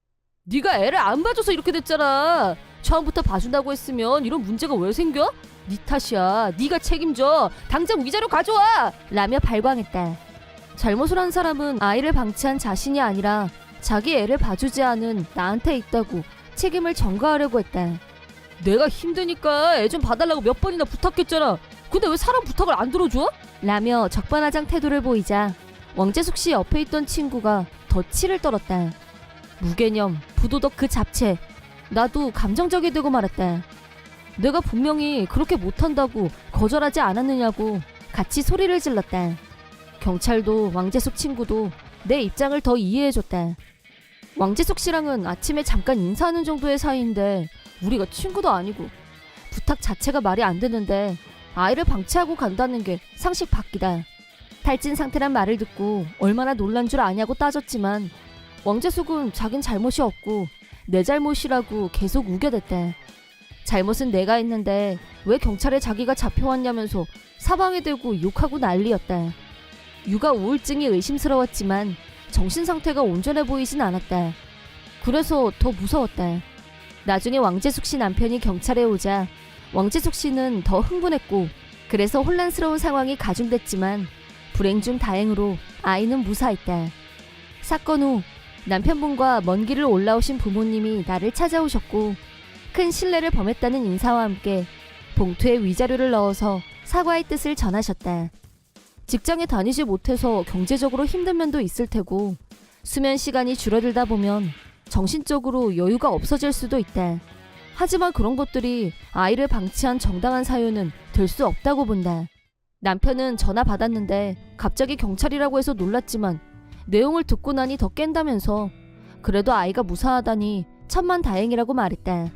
네가 애를 안 봐줘서 이렇게 됐잖아. 처음부터 봐준다고 했으면 이런 문제가 왜 생겨? 네 탓이야. 네가 책임져. 당장 위자료 가져와! 라며 발광했다. 잘못을 한 사람은 아이를 방치한 자신이 아니라 자기 애를 봐주지 않은 나한테 있다고 책임을 전가하려고 했다. 내가 힘드니까 애 좀 봐달라고 몇 번이나 부탁했잖아. 근데 왜 사람 부탁을 안 들어줘? 라며 적반하장 태도를 보이자 왕재숙 씨 옆에 있던 친구가 더 치를 떨었다. 무개념, 부도덕 그 잡채. 나도 감정적이 되고 말았다. 내가 분명히 그렇게 못한다고 거절하지 않았느냐고 같이 소리를 질렀다. 경찰도 왕재숙 친구도 내 입장을 더 이해해줬다. 왕재숙 씨랑은 아침에 잠깐 인사하는 정도의 사이인데 우리가 친구도 아니고 부탁 자체가 말이 안 되는데 아이를 방치하고 간다는 게 상식 밖이다. 탈진 상태란 말을 듣고 얼마나 놀란 줄 아냐고 따졌지만 왕재숙은 자긴 잘못이 없고 내 잘못이라고 계속 우겨댔다. 잘못은 내가 했는데 왜 경찰에 자기가 잡혀왔냐면서 사방에 대고 욕하고 난리였다. 육아 우울증이 의심스러웠지만 정신 상태가 온전해 보이진 않았다. 그래서 더 무서웠다. 나중에 왕재숙 씨 남편이 경찰에 오자 왕재숙 씨는 더 흥분했고 그래서 혼란스러운 상황이 가중됐지만 불행 중 다행으로 아이는 무사했다. 사건 후 남편분과 먼 길을 올라오신 부모님이 나를 찾아오셨고 큰 실례를 범했다는 인사와 함께 봉투에 위자료를 넣어서 사과의 뜻을 전하셨다. 직장에 다니지 못해서 경제적으로 힘든 면도 있을 테고 수면 시간이 줄어들다 보면 정신적으로 여유가 없어질 수도 있다. 하지만 그런 것들이 아이를 방치한 정당한 사유는 될 수 없다고 본다. 남편은 전화 받았는데 갑자기 경찰이라고 해서 놀랐지만 내용을 듣고 나니 더 깬다면서 그래도 아이가 무사하다니 천만다행이라고 말했다.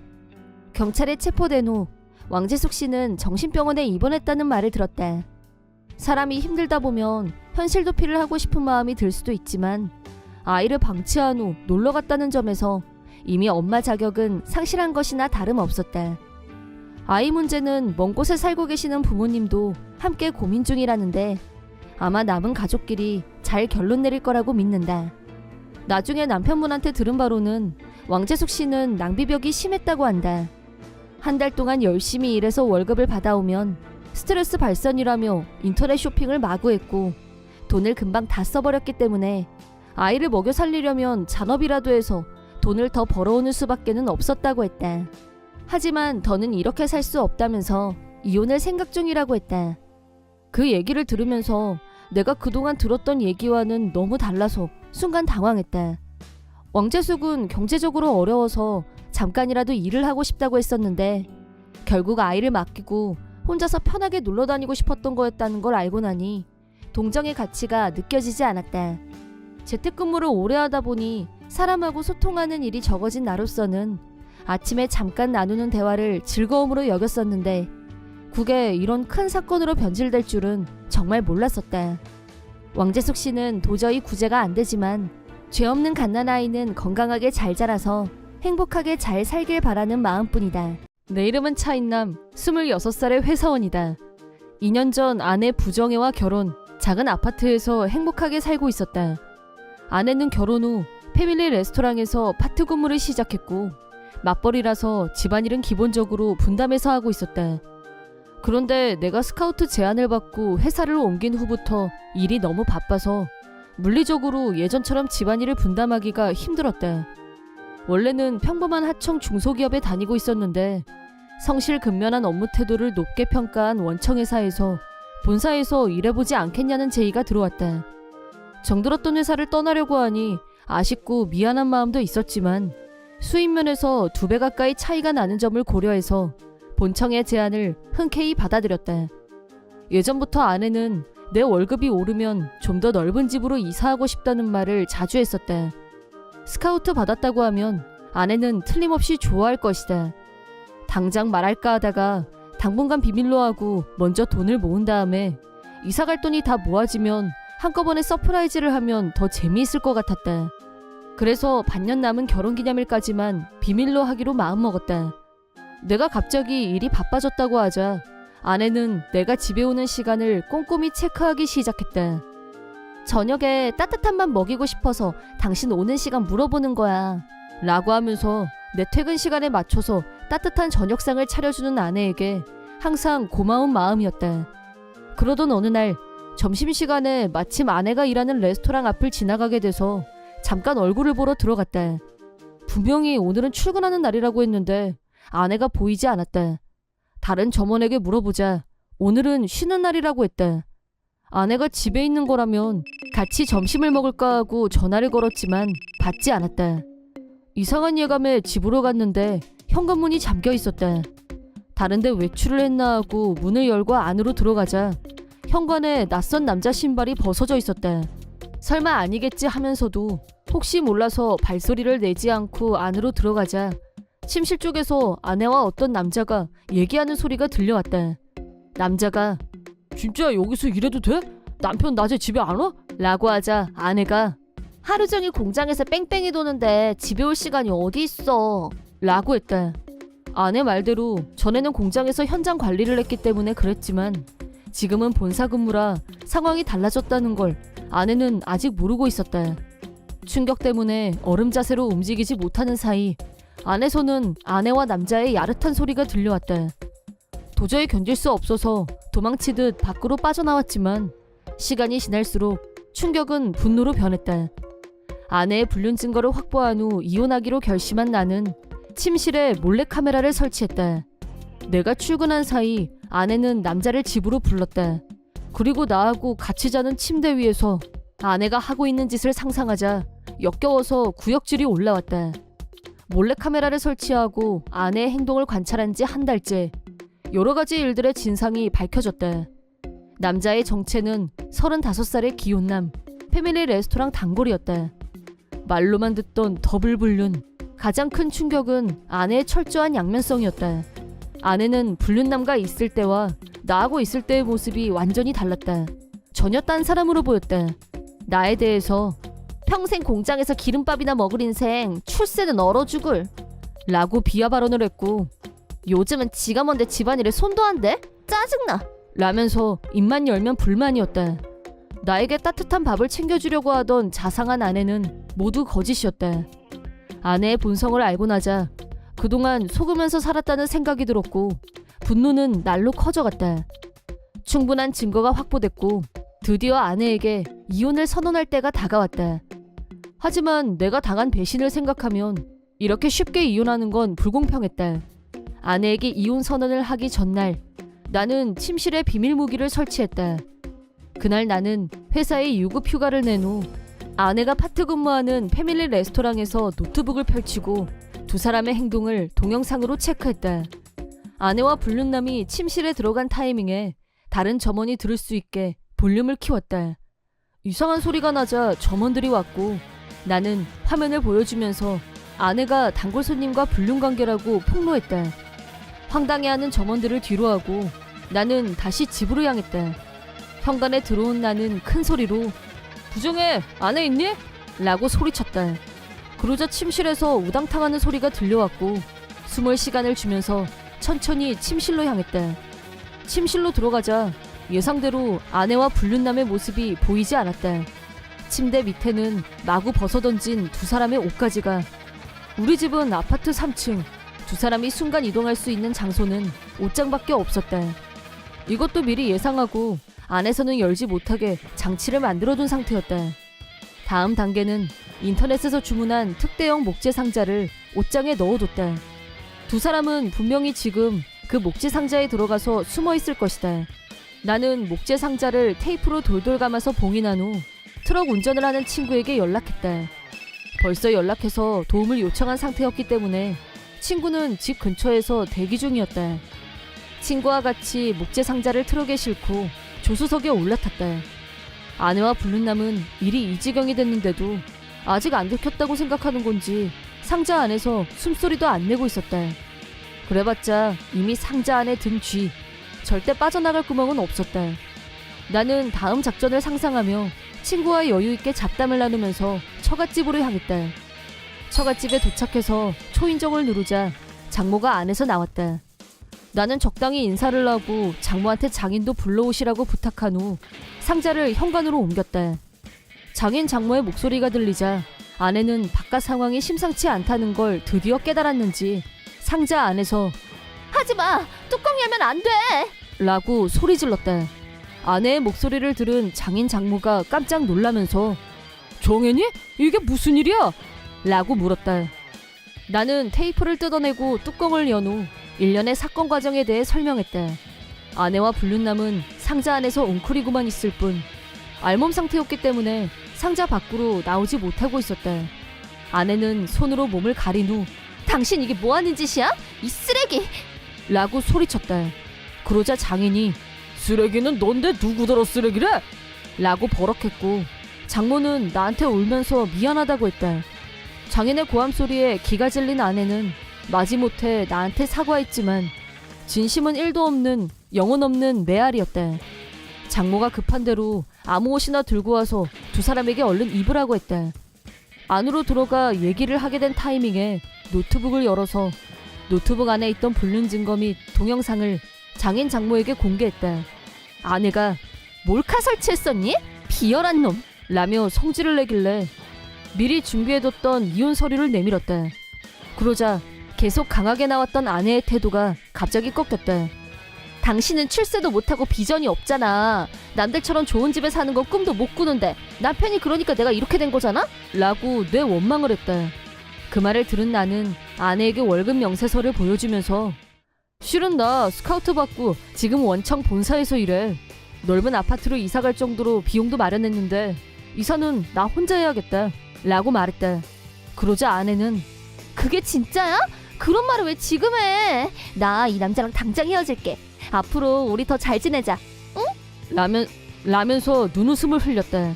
경찰에 체포된 후 왕재숙 씨는 정신병원에 입원했다는 말을 들었다. 사람이 힘들다 보면 현실 도피를 하고 싶은 마음이 들 수도 있지만 아이를 방치한 후 놀러 갔다는 점에서 이미 엄마 자격은 상실한 것이나 다름없었다. 아이 문제는 먼 곳에 살고 계시는 부모님도 함께 고민 중이라는데 아마 남은 가족끼리 잘 결론 내릴 거라고 믿는다. 나중에 남편분한테 들은 바로는 왕재숙 씨는 낭비벽이 심했다고 한다. 한 달 동안 열심히 일해서 월급을 받아오면 스트레스 발산이라며 인터넷 쇼핑을 마구 했고 돈을 금방 다 써버렸기 때문에 아이를 먹여 살리려면 잔업이라도 해서 돈을 더 벌어오는 수밖에는 없었다고 했다. 하지만 더는 이렇게 살 수 없다면서 이혼을 생각 중이라고 했다. 그 얘기를 들으면서 내가 그동안 들었던 얘기와는 너무 달라서 순간 당황했다. 왕재숙은 경제적으로 어려워서 잠깐이라도 일을 하고 싶다고 했었는데 결국 아이를 맡기고 혼자서 편하게 놀러 다니고 싶었던 거였다는 걸 알고 나니 동정의 가치가 느껴지지 않았다. 재택근무를 오래 하다 보니 사람하고 소통하는 일이 적어진 나로서는 아침에 잠깐 나누는 대화를 즐거움으로 여겼었는데 그게 이런 큰 사건으로 변질될 줄은 정말 몰랐었다. 왕재숙 씨는 도저히 구제가 안 되지만 죄 없는 갓난아이는 건강하게 잘 자라서 행복하게 잘 살길 바라는 마음뿐이다. 내 이름은 차인남, 26살의 회사원이다. 2년 전 아내 부정혜와 결혼, 작은 아파트에서 행복하게 살고 있었다. 아내는 결혼 후 패밀리 레스토랑에서 파트 근무를 시작했고 맞벌이라서 집안일은 기본적으로 분담해서 하고 있었다. 그런데 내가 스카우트 제안을 받고 회사를 옮긴 후부터 일이 너무 바빠서 물리적으로 예전처럼 집안일을 분담하기가 힘들었다. 원래는 평범한 하청 중소기업에 다니고 있었는데 성실근면한 업무 태도를 높게 평가한 원청회사에서 본사에서 일해보지 않겠냐는 제의가 들어왔다. 정들었던 회사를 떠나려고 하니 아쉽고 미안한 마음도 있었지만 수입면에서 2배 가까이 차이가 나는 점을 고려해서 본청의 제안을 흔쾌히 받아들였다. 예전부터 아내는 내 월급이 오르면 좀 더 넓은 집으로 이사하고 싶다는 말을 자주 했었다. 스카우트 받았다고 하면 아내는 틀림없이 좋아할 것이다. 당장 말할까 하다가 당분간 비밀로 하고 먼저 돈을 모은 다음에 이사갈 돈이 다 모아지면 한꺼번에 서프라이즈를 하면 더 재미있을 것 같았다. 그래서 반년 남은 결혼기념일까지만 비밀로 하기로 마음먹었다. 내가 갑자기 일이 바빠졌다고 하자 아내는 내가 집에 오는 시간을 꼼꼼히 체크하기 시작했다. 저녁에 따뜻한 밥 먹이고 싶어서 당신 오는 시간 물어보는 거야 라고 하면서 내 퇴근 시간에 맞춰서 따뜻한 저녁상을 차려주는 아내에게 항상 고마운 마음이었다. 그러던 어느 날 점심시간에 마침 아내가 일하는 레스토랑 앞을 지나가게 돼서 잠깐 얼굴을 보러 들어갔다. 분명히 오늘은 출근하는 날이라고 했는데 아내가 보이지 않았다. 다른 점원에게 물어보자 오늘은 쉬는 날이라고 했다. 아내가 집에 있는 거라면 같이 점심을 먹을까 하고 전화를 걸었지만 받지 않았다. 이상한 예감에 집으로 갔는데 현관문이 잠겨 있었다. 다른데 외출을 했나 하고 문을 열고 안으로 들어가자 현관에 낯선 남자 신발이 벗어져 있었다. 설마 아니겠지 하면서도 혹시 몰라서 발소리를 내지 않고 안으로 들어가자 침실 쪽에서 아내와 어떤 남자가 얘기하는 소리가 들려왔다. 남자가 진짜 여기서 일해도 돼? 남편 낮에 집에 안 와? 라고 하자 아내가 하루 종일 공장에서 뺑뺑이 도는데 집에 올 시간이 어디 있어? 라고 했다. 아내 말대로 전에는 공장에서 현장 관리를 했기 때문에 그랬지만 지금은 본사 근무라 상황이 달라졌다는 걸 아내는 아직 모르고 있었다. 충격 때문에 얼음 자세로 움직이지 못하는 사이 안에서는 아내와 남자의 야릇한 소리가 들려왔다. 도저히 견딜 수 없어서 도망치듯 밖으로 빠져나왔지만 시간이 지날수록 충격은 분노로 변했다. 아내의 불륜 증거를 확보한 후 이혼하기로 결심한 나는 침실에 몰래카메라를 설치했다. 내가 출근한 사이 아내는 남자를 집으로 불렀다. 그리고 나하고 같이 자는 침대 위에서 아내가 하고 있는 짓을 상상하자 역겨워서 구역질이 올라왔다. 몰래카메라를 설치하고 아내의 행동을 관찰한 지 한 달째 여러 가지 일들의 진상이 밝혀졌다. 남자의 정체는 35살의 기혼남, 패밀리 레스토랑 단골이었다. 말로만 듣던 더블 불륜, 가장 큰 충격은 아내의 철저한 양면성이었다. 아내는 불륜남과 있을 때와 나하고 있을 때의 모습이 완전히 달랐다. 전혀 딴 사람으로 보였다. 나에 대해서 평생 공장에서 기름밥이나 먹을 인생 출세는 얼어 죽을 라고 비하 발언을 했고 요즘은 지가 뭔데 집안일에 손도 안 대? 짜증나! 라면서 입만 열면 불만이었다. 나에게 따뜻한 밥을 챙겨주려고 하던 자상한 아내는 모두 거짓이었다. 아내의 본성을 알고 나자 그동안 속으면서 살았다는 생각이 들었고 분노는 날로 커져갔다. 충분한 증거가 확보됐고 드디어 아내에게 이혼을 선언할 때가 다가왔다. 하지만 내가 당한 배신을 생각하면 이렇게 쉽게 이혼하는 건 불공평했다. 아내에게 이혼 선언을 하기 전날 나는 침실에 비밀 무기를 설치했다. 그날 나는 회사에 유급 휴가를 낸 후 아내가 파트 근무하는 패밀리 레스토랑에서 노트북을 펼치고 두 사람의 행동을 동영상으로 체크했다. 아내와 불륜남이 침실에 들어간 타이밍에 다른 점원이 들을 수 있게 볼륨을 키웠다. 이상한 소리가 나자 점원들이 왔고 나는 화면을 보여주면서 아내가 단골 손님과 불륜 관계라고 폭로했다. 황당해하는 점원들을 뒤로하고 나는 다시 집으로 향했다. 현관에 들어온 나는 큰 소리로 부정해! 아내 있니? 라고 소리쳤다. 그러자 침실에서 우당탕하는 소리가 들려왔고 숨을 시간을 주면서 천천히 침실로 향했다. 침실로 들어가자 예상대로 아내와 불륜남의 모습이 보이지 않았다. 침대 밑에는 마구 벗어던진 두 사람의 옷가지가. 우리 집은 아파트 3층. 두 사람이 순간 이동할 수 있는 장소는 옷장밖에 없었다. 이것도 미리 예상하고 안에서는 열지 못하게 장치를 만들어둔 상태였다. 다음 단계는 인터넷에서 주문한 특대형 목재 상자를 옷장에 넣어뒀다. 두 사람은 분명히 지금 그 목재 상자에 들어가서 숨어 있을 것이다. 나는 목재 상자를 테이프로 돌돌 감아서 봉인한 후 트럭 운전을 하는 친구에게 연락했다. 벌써 연락해서 도움을 요청한 상태였기 때문에 친구는 집 근처에서 대기 중이었다. 친구와 같이 목재 상자를 트럭에 싣고 조수석에 올라탔다. 아내와 불륜남은 일이 이 지경이 됐는데도 아직 안 들켰다고 생각하는 건지 상자 안에서 숨소리도 안 내고 있었다. 그래봤자 이미 상자 안에 든 쥐, 절대 빠져나갈 구멍은 없었다. 나는 다음 작전을 상상하며 친구와 여유있게 잡담을 나누면서 처갓집으로 향했다. 처갓집에 도착해서 초인종을 누르자 장모가 안에서 나왔다. 나는 적당히 인사를 하고 장모한테 장인도 불러오시라고 부탁한 후 상자를 현관으로 옮겼다. 장인 장모의 목소리가 들리자 아내는 바깥 상황이 심상치 않다는 걸 드디어 깨달았는지 상자 안에서 하지마! 뚜껑 열면 안 돼! 라고 소리 질렀다. 아내의 목소리를 들은 장인 장모가 깜짝 놀라면서 정혜니? 이게 무슨 일이야? 라고 물었다. 나는 테이프를 뜯어내고 뚜껑을 연 후 일련의 사건 과정에 대해 설명했다. 아내와 불륜남은 상자 안에서 웅크리고만 있을 뿐 알몸 상태였기 때문에 상자 밖으로 나오지 못하고 있었다. 아내는 손으로 몸을 가린 후 당신 이게 뭐하는 짓이야? 이 쓰레기! 라고 소리쳤다. 그러자 장인이 쓰레기는 넌데 누구더러 쓰레기래? 라고 버럭했고 장모는 나한테 울면서 미안하다고 했다. 장인의 고함 소리에 기가 질린 아내는 마지못해 나한테 사과했지만 진심은 1도 없는 영혼 없는 메아리였다. 장모가 급한 대로 아무 옷이나 들고 와서 두 사람에게 얼른 입으라고 했다. 안으로 들어가 얘기를 하게 된 타이밍에 노트북을 열어서 노트북 안에 있던 불륜 증거 및 동영상을 장인 장모에게 공개했다. 아내가 몰카 설치했었니? 비열한 놈! 라며 성질을 내길래 미리 준비해뒀던 이혼 서류를 내밀었다. 그러자 계속 강하게 나왔던 아내의 태도가 갑자기 꺾였다. 당신은 출세도 못하고 비전이 없잖아. 남들처럼 좋은 집에 사는 건 꿈도 못 꾸는데 남편이 그러니까 내가 이렇게 된 거잖아? 라고 뇌 원망을 했다. 그 말을 들은 나는 아내에게 월급 명세서를 보여주면서 실은 나 스카우트 받고 지금 원청 본사에서 일해. 넓은 아파트로 이사갈 정도로 비용도 마련했는데 이사는 나 혼자 해야겠다 라고 말했다. 그러자 아내는 그게 진짜야? 그런 말을 왜 지금 해? 나 이 남자랑 당장 헤어질게. 앞으로 우리 더 잘 지내자. 응? 라면서 눈웃음을 흘렸다.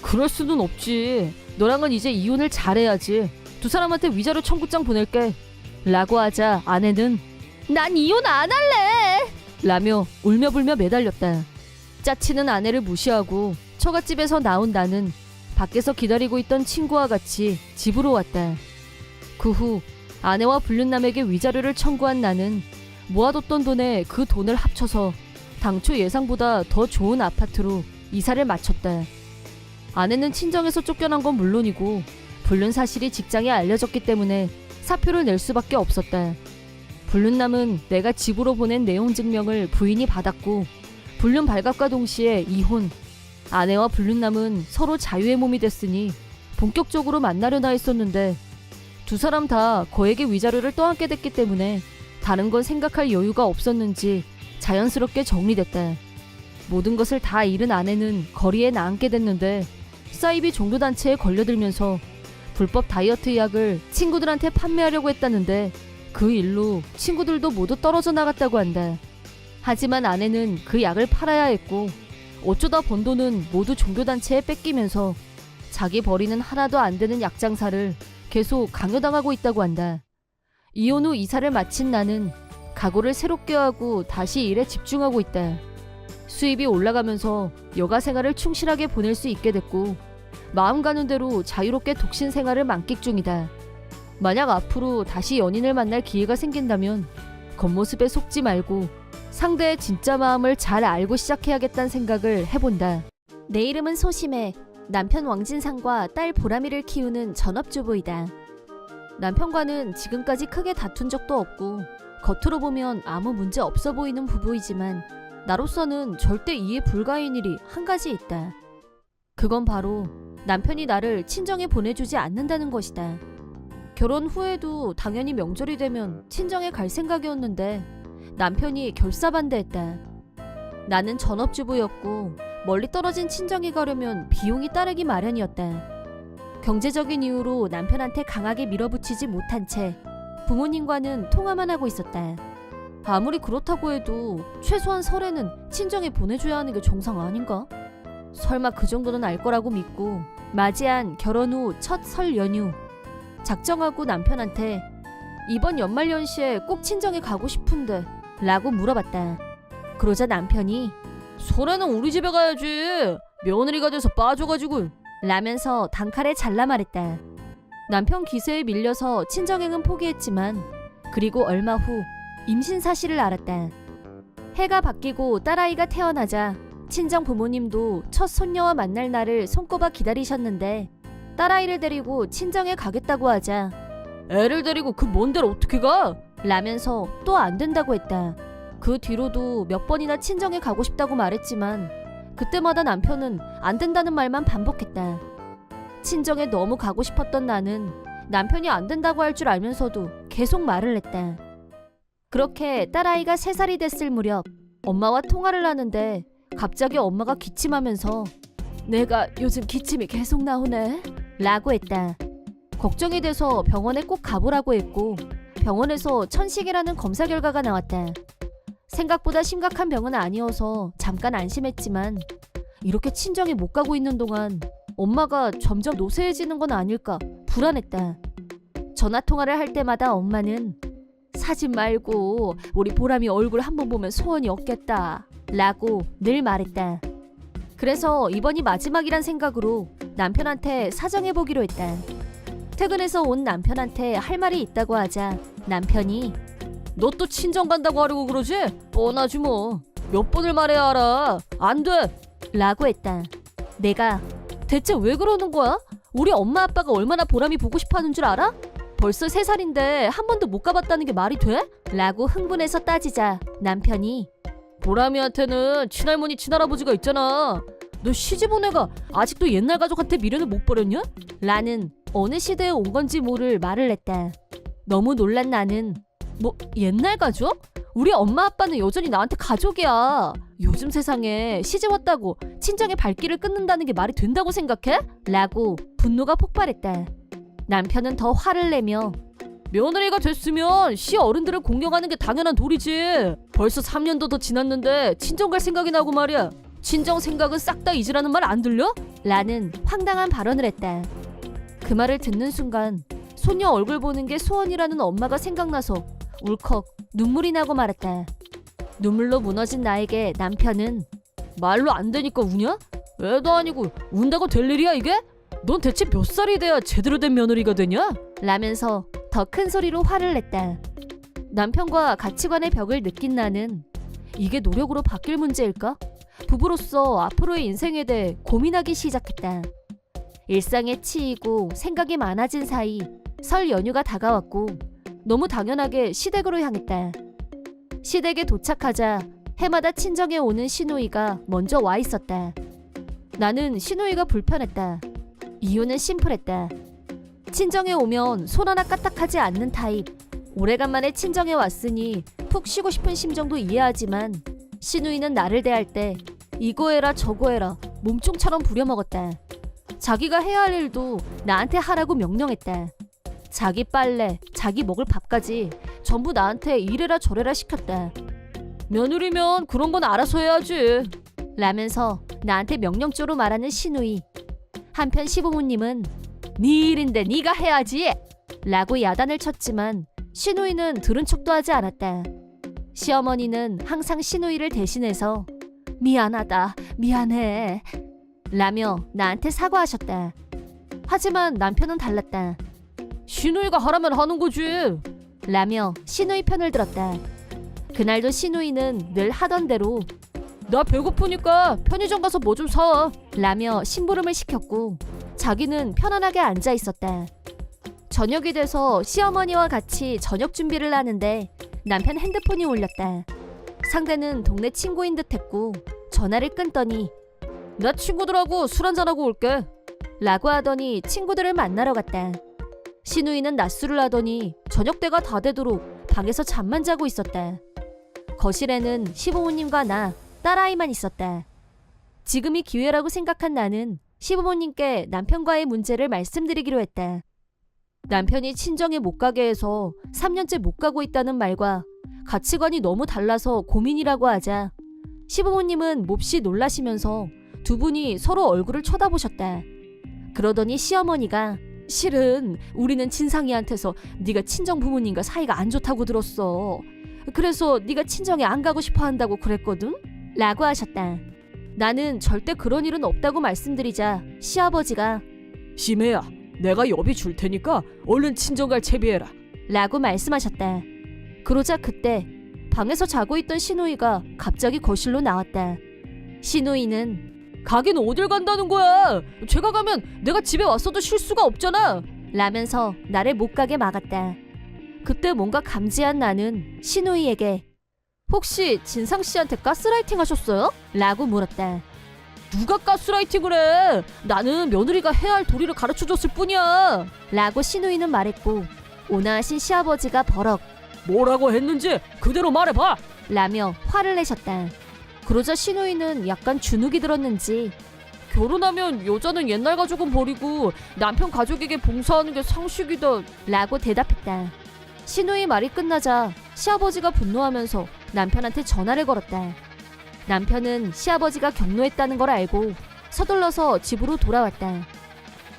그럴 수는 없지. 너랑은 이제 이혼을 잘해야지. 두 사람한테 위자료 청구장 보낼게. 라고 하자 아내는 난 이혼 안 할래! 라며 울며불며 매달렸다. 짜치는 아내를 무시하고 처갓집에서 나온 나는 밖에서 기다리고 있던 친구와 같이 집으로 왔다. 그 후 아내와 불륜남에게 위자료를 청구한 나는 모아뒀던 돈에 그 돈을 합쳐서 당초 예상보다 더 좋은 아파트로 이사를 마쳤다. 아내는 친정에서 쫓겨난 건 물론이고 불륜 사실이 직장에 알려졌기 때문에 사표를 낼 수밖에 없었다. 불륜남은 내가 집으로 보낸 내용 증명을 부인이 받았고 불륜 발각과 동시에 이혼. 아내와 불륜남은 서로 자유의 몸이 됐으니 본격적으로 만나려나 했었는데 두 사람 다 거액의 위자료를 떠안게 됐기 때문에 다른 건 생각할 여유가 없었는지 자연스럽게 정리됐다. 모든 것을 다 잃은 아내는 거리에 나앉게 됐는데 사이비 종교단체에 걸려들면서 불법 다이어트 약을 친구들한테 판매하려고 했다는데 그 일로 친구들도 모두 떨어져 나갔다고 한다. 하지만 아내는 그 약을 팔아야 했고 어쩌다 번 돈은 모두 종교단체에 뺏기면서 자기 벌이는 하나도 안 되는 약 장사를 계속 강요당하고 있다고 한다. 이혼 후 이사를 마친 나는 각오를 새롭게 하고 다시 일에 집중하고 있다. 수입이 올라가면서 여가 생활을 충실하게 보낼 수 있게 됐고 마음 가는 대로 자유롭게 독신 생활을 만끽 중이다. 만약 앞으로 다시 연인을 만날 기회가 생긴다면 겉모습에 속지 말고 상대의 진짜 마음을 잘 알고 시작해야겠다는 생각을 해본다. 내 이름은 소심해. 남편 왕진상과 딸 보람이를 키우는 전업주부이다. 남편과는 지금까지 크게 다툰 적도 없고 겉으로 보면 아무 문제 없어 보이는 부부이지만 나로서는 절대 이해 불가인 일이 한 가지 있다. 그건 바로 남편이 나를 친정에 보내주지 않는다는 것이다. 결혼 후에도 당연히 명절이 되면 친정에 갈 생각이었는데 남편이 결사반대했다. 나는 전업주부였고 멀리 떨어진 친정에 가려면 비용이 따르기 마련이었다. 경제적인 이유로 남편한테 강하게 밀어붙이지 못한 채 부모님과는 통화만 하고 있었다. 아무리 그렇다고 해도 최소한 설에는 친정에 보내줘야 하는 게 정상 아닌가? 설마 그 정도는 알 거라고 믿고 맞이한 결혼 후 첫 설 연휴. 작정하고 남편한테 이번 연말연시에 꼭 친정에 가고 싶은데 라고 물어봤다. 그러자 남편이 설에는 우리 집에 가야지. 며느리가 돼서 빠져가지고. 라면서 단칼에 잘라 말했다. 남편 기세에 밀려서 친정행은 포기했지만 그리고 얼마 후 임신 사실을 알았다. 해가 바뀌고 딸아이가 태어나자 친정 부모님도 첫 손녀와 만날 날을 손꼽아 기다리셨는데 딸아이를 데리고 친정에 가겠다고 하자 애를 데리고 그 먼 데를 어떻게 가? 라면서 또 안 된다고 했다. 그 뒤로도 몇 번이나 친정에 가고 싶다고 말했지만 그때마다 남편은 안 된다는 말만 반복했다. 친정에 너무 가고 싶었던 나는 남편이 안 된다고 할 줄 알면서도 계속 말을 했다. 그렇게 딸아이가 3살이 됐을 무렵 엄마와 통화를 하는데 갑자기 엄마가 기침하면서 내가 요즘 기침이 계속 나오네 라고 했다. 걱정이 돼서 병원에 꼭 가보라고 했고 병원에서 천식이라는 검사 결과가 나왔다. 생각보다 심각한 병은 아니어서 잠깐 안심했지만 이렇게 친정에 못 가고 있는 동안 엄마가 점점 노쇠해지는 건 아닐까 불안했다. 전화통화를 할 때마다 엄마는 사진 말고 우리 보람이 얼굴 한번 보면 소원이 없겠다 라고 늘 말했다. 그래서 이번이 마지막이란 생각으로 남편한테 사정해보기로 했다. 퇴근해서 온 남편한테 할 말이 있다고 하자 남편이 너 또 친정 간다고 하려고 그러지? 뻔하지 뭐. 몇 번을 말해야 알아. 안 돼. 라고 했다. 내가 대체 왜 그러는 거야? 우리 엄마 아빠가 얼마나 보람이 보고 싶어하는 줄 알아? 벌써 3살인데 한 번도 못 가봤다는 게 말이 돼? 라고 흥분해서 따지자 남편이 보람이한테는 친할머니 친할아버지가 있잖아. 너 시집 온 애가 아직도 옛날 가족한테 미련을 못 버렸냐? 라는 어느 시대에 온 건지 모를 말을 했다. 너무 놀란 나는 뭐 옛날 가족? 우리 엄마 아빠는 여전히 나한테 가족이야. 요즘 세상에 시집 왔다고 친정의 발길을 끊는다는 게 말이 된다고 생각해? 라고 분노가 폭발했다. 남편은 더 화를 내며 며느리가 됐으면 시 어른들을 공경하는 게 당연한 도리지. 벌써 3년도 더 지났는데 친정 갈 생각이 나고 말이야. 친정 생각은 싹 다 잊으라는 말 안 들려? 라는 황당한 발언을 했다. 그 말을 듣는 순간 소녀 얼굴 보는 게 소원이라는 엄마가 생각나서 울컥 눈물이 나고 말았다. 눈물로 무너진 나에게 남편은 말로 안 되니까 우냐? 애도 아니고 운다고 될 일이야 이게? 넌 대체 몇 살이 돼야 제대로 된 며느리가 되냐? 라면서 더 큰 소리로 화를 냈다. 남편과 가치관의 벽을 느낀 나는 이게 노력으로 바뀔 문제일까? 부부로서 앞으로의 인생에 대해 고민하기 시작했다. 일상에 치이고 생각이 많아진 사이 설 연휴가 다가왔고 너무 당연하게 시댁으로 향했다. 시댁에 도착하자 해마다 친정에 오는 시누이가 먼저 와 있었다. 나는 시누이가 불편했다. 이유는 심플했다. 친정에 오면 손 하나 까딱하지 않는 타입. 오래간만에 친정에 왔으니 푹 쉬고 싶은 심정도 이해하지만 시누이는 나를 대할 때 이거 해라 저거 해라 몸종처럼 부려먹었다. 자기가 해야 할 일도 나한테 하라고 명령했다. 자기 빨래, 자기 먹을 밥까지 전부 나한테 이래라 저래라 시켰다. 며느리면 그런 건 알아서 해야지. 라면서 나한테 명령조로 말하는 시누이. 한편 시부모님은 네 일인데 네가 해야지 라고 야단을 쳤지만 시누이는 들은 척도 하지 않았다. 시어머니는 항상 시누이를 대신해서 미안하다, 미안해 라며 나한테 사과하셨다. 하지만 남편은 달랐다. 신우이가 하라면 하는 거지. 라며 시누이 편을 들었다. 그날도 시누이는 늘 하던 대로 나 배고프니까 편의점 가서 뭐 좀 사. 라며 심부름을 시켰고 자기는 편안하게 앉아 있었다. 저녁이 돼서 시어머니와 같이 저녁 준비를 하는데 남편 핸드폰이 울렸다. 상대는 동네 친구인 듯했고 전화를 끊더니 나 친구들하고 술 한잔하고 올게. 라고 하더니 친구들을 만나러 갔다. 시누이는 낮술을 하더니 저녁때가 다 되도록 방에서 잠만 자고 있었다. 거실에는 시부모님과 나, 딸아이만 있었다. 지금이 기회라고 생각한 나는 시부모님께 남편과의 문제를 말씀드리기로 했다. 남편이 친정에 못 가게 해서 3년째 못 가고 있다는 말과 가치관이 너무 달라서 고민이라고 하자 시부모님은 몹시 놀라시면서 두 분이 서로 얼굴을 쳐다보셨다. 그러더니 시어머니가 실은 우리는 진상이한테서 네가 친정 부모님과 사이가 안 좋다고 들었어. 그래서 네가 친정에 안 가고 싶어 한다고 그랬거든? 라고 하셨다. 나는 절대 그런 일은 없다고 말씀드리자 시아버지가 심해야, 내가 여비 줄 테니까 얼른 친정 갈 채비해라. 라고 말씀하셨다. 그러자 그때 방에서 자고 있던 시누이가 갑자기 거실로 나왔다. 시누이는 가긴 어딜 간다는 거야? 제가 가면 내가 집에 왔어도 쉴 수가 없잖아. 라면서 나를 못 가게 막았다. 그때 뭔가 감지한 나는 시누이에게 혹시 진상 씨한테 가스라이팅 하셨어요? 라고 물었다. 누가 가스라이팅을 해? 나는 며느리가 해야 할 도리를 가르쳐줬을 뿐이야. 라고 시누이는 말했고 온화하신 시아버지가 버럭 뭐라고 했는지 그대로 말해봐. 라며 화를 내셨다. 그러자 시누이는 약간 주눅이 들었는지 결혼하면 여자는 옛날 가족은 버리고 남편 가족에게 봉사하는 게 상식이다. 라고 대답했다. 시누이 말이 끝나자 시아버지가 분노하면서 남편한테 전화를 걸었다. 남편은 시아버지가 경로했다는 걸 알고 서둘러서 집으로 돌아왔다.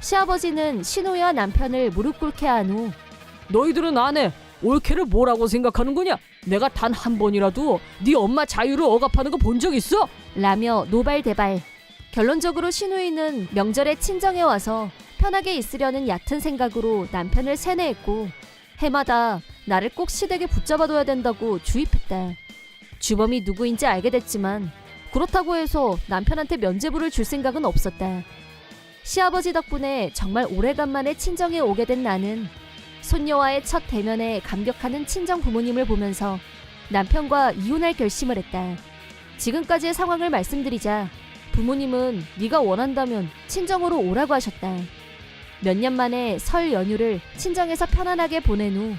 시아버지는 시누이와 남편을 무릎 꿇게 한 후 너희들은 안 해. 옳게를 뭐라고 생각하는 거냐? 내가 단 한 번이라도 네 엄마 자유를 억압하는 거 본 적 있어? 라며 노발대발. 결론적으로 시누이는 명절에 친정에 와서 편하게 있으려는 얕은 생각으로 남편을 세뇌했고 해마다 나를 꼭 시댁에 붙잡아둬야 된다고 주입했다. 주범이 누구인지 알게 됐지만 그렇다고 해서 남편한테 면죄부를 줄 생각은 없었다. 시아버지 덕분에 정말 오래간만에 친정에 오게 된 나는 손녀와의 첫 대면에 감격하는 친정 부모님을 보면서 남편과 이혼할 결심을 했다. 지금까지의 상황을 말씀드리자 부모님은 네가 원한다면 친정으로 오라고 하셨다. 몇 년 만에 설 연휴를 친정에서 편안하게 보낸 후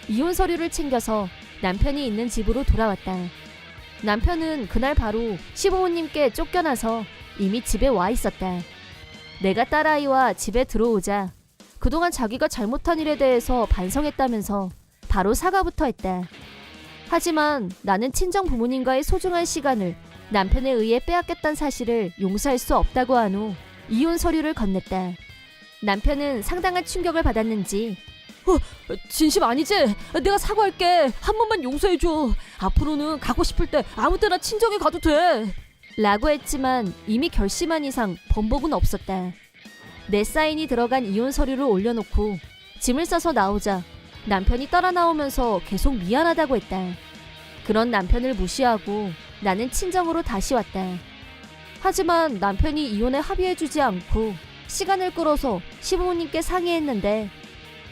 이혼 서류를 챙겨서 남편이 있는 집으로 돌아왔다. 남편은 그날 바로 시부모님께 쫓겨나서 이미 집에 와 있었다. 내가 딸아이와 집에 들어오자 그동안 자기가 잘못한 일에 대해서 반성했다면서 바로 사과부터 했다. 하지만 나는 친정 부모님과의 소중한 시간을 남편에 의해 빼앗겼다는 사실을 용서할 수 없다고 한 후 이혼 서류를 건넸다. 남편은 상당한 충격을 받았는지 진심 아니지? 내가 사과할게. 한 번만 용서해줘. 앞으로는 가고 싶을 때 아무 때나 친정에 가도 돼. 라고 했지만 이미 결심한 이상 번복은 없었다. 내 사인이 들어간 이혼 서류를 올려놓고 짐을 싸서 나오자 남편이 따라 나오면서 계속 미안하다고 했다. 그런 남편을 무시하고 나는 친정으로 다시 왔다. 하지만 남편이 이혼에 합의해주지 않고 시간을 끌어서 시부모님께 상의했는데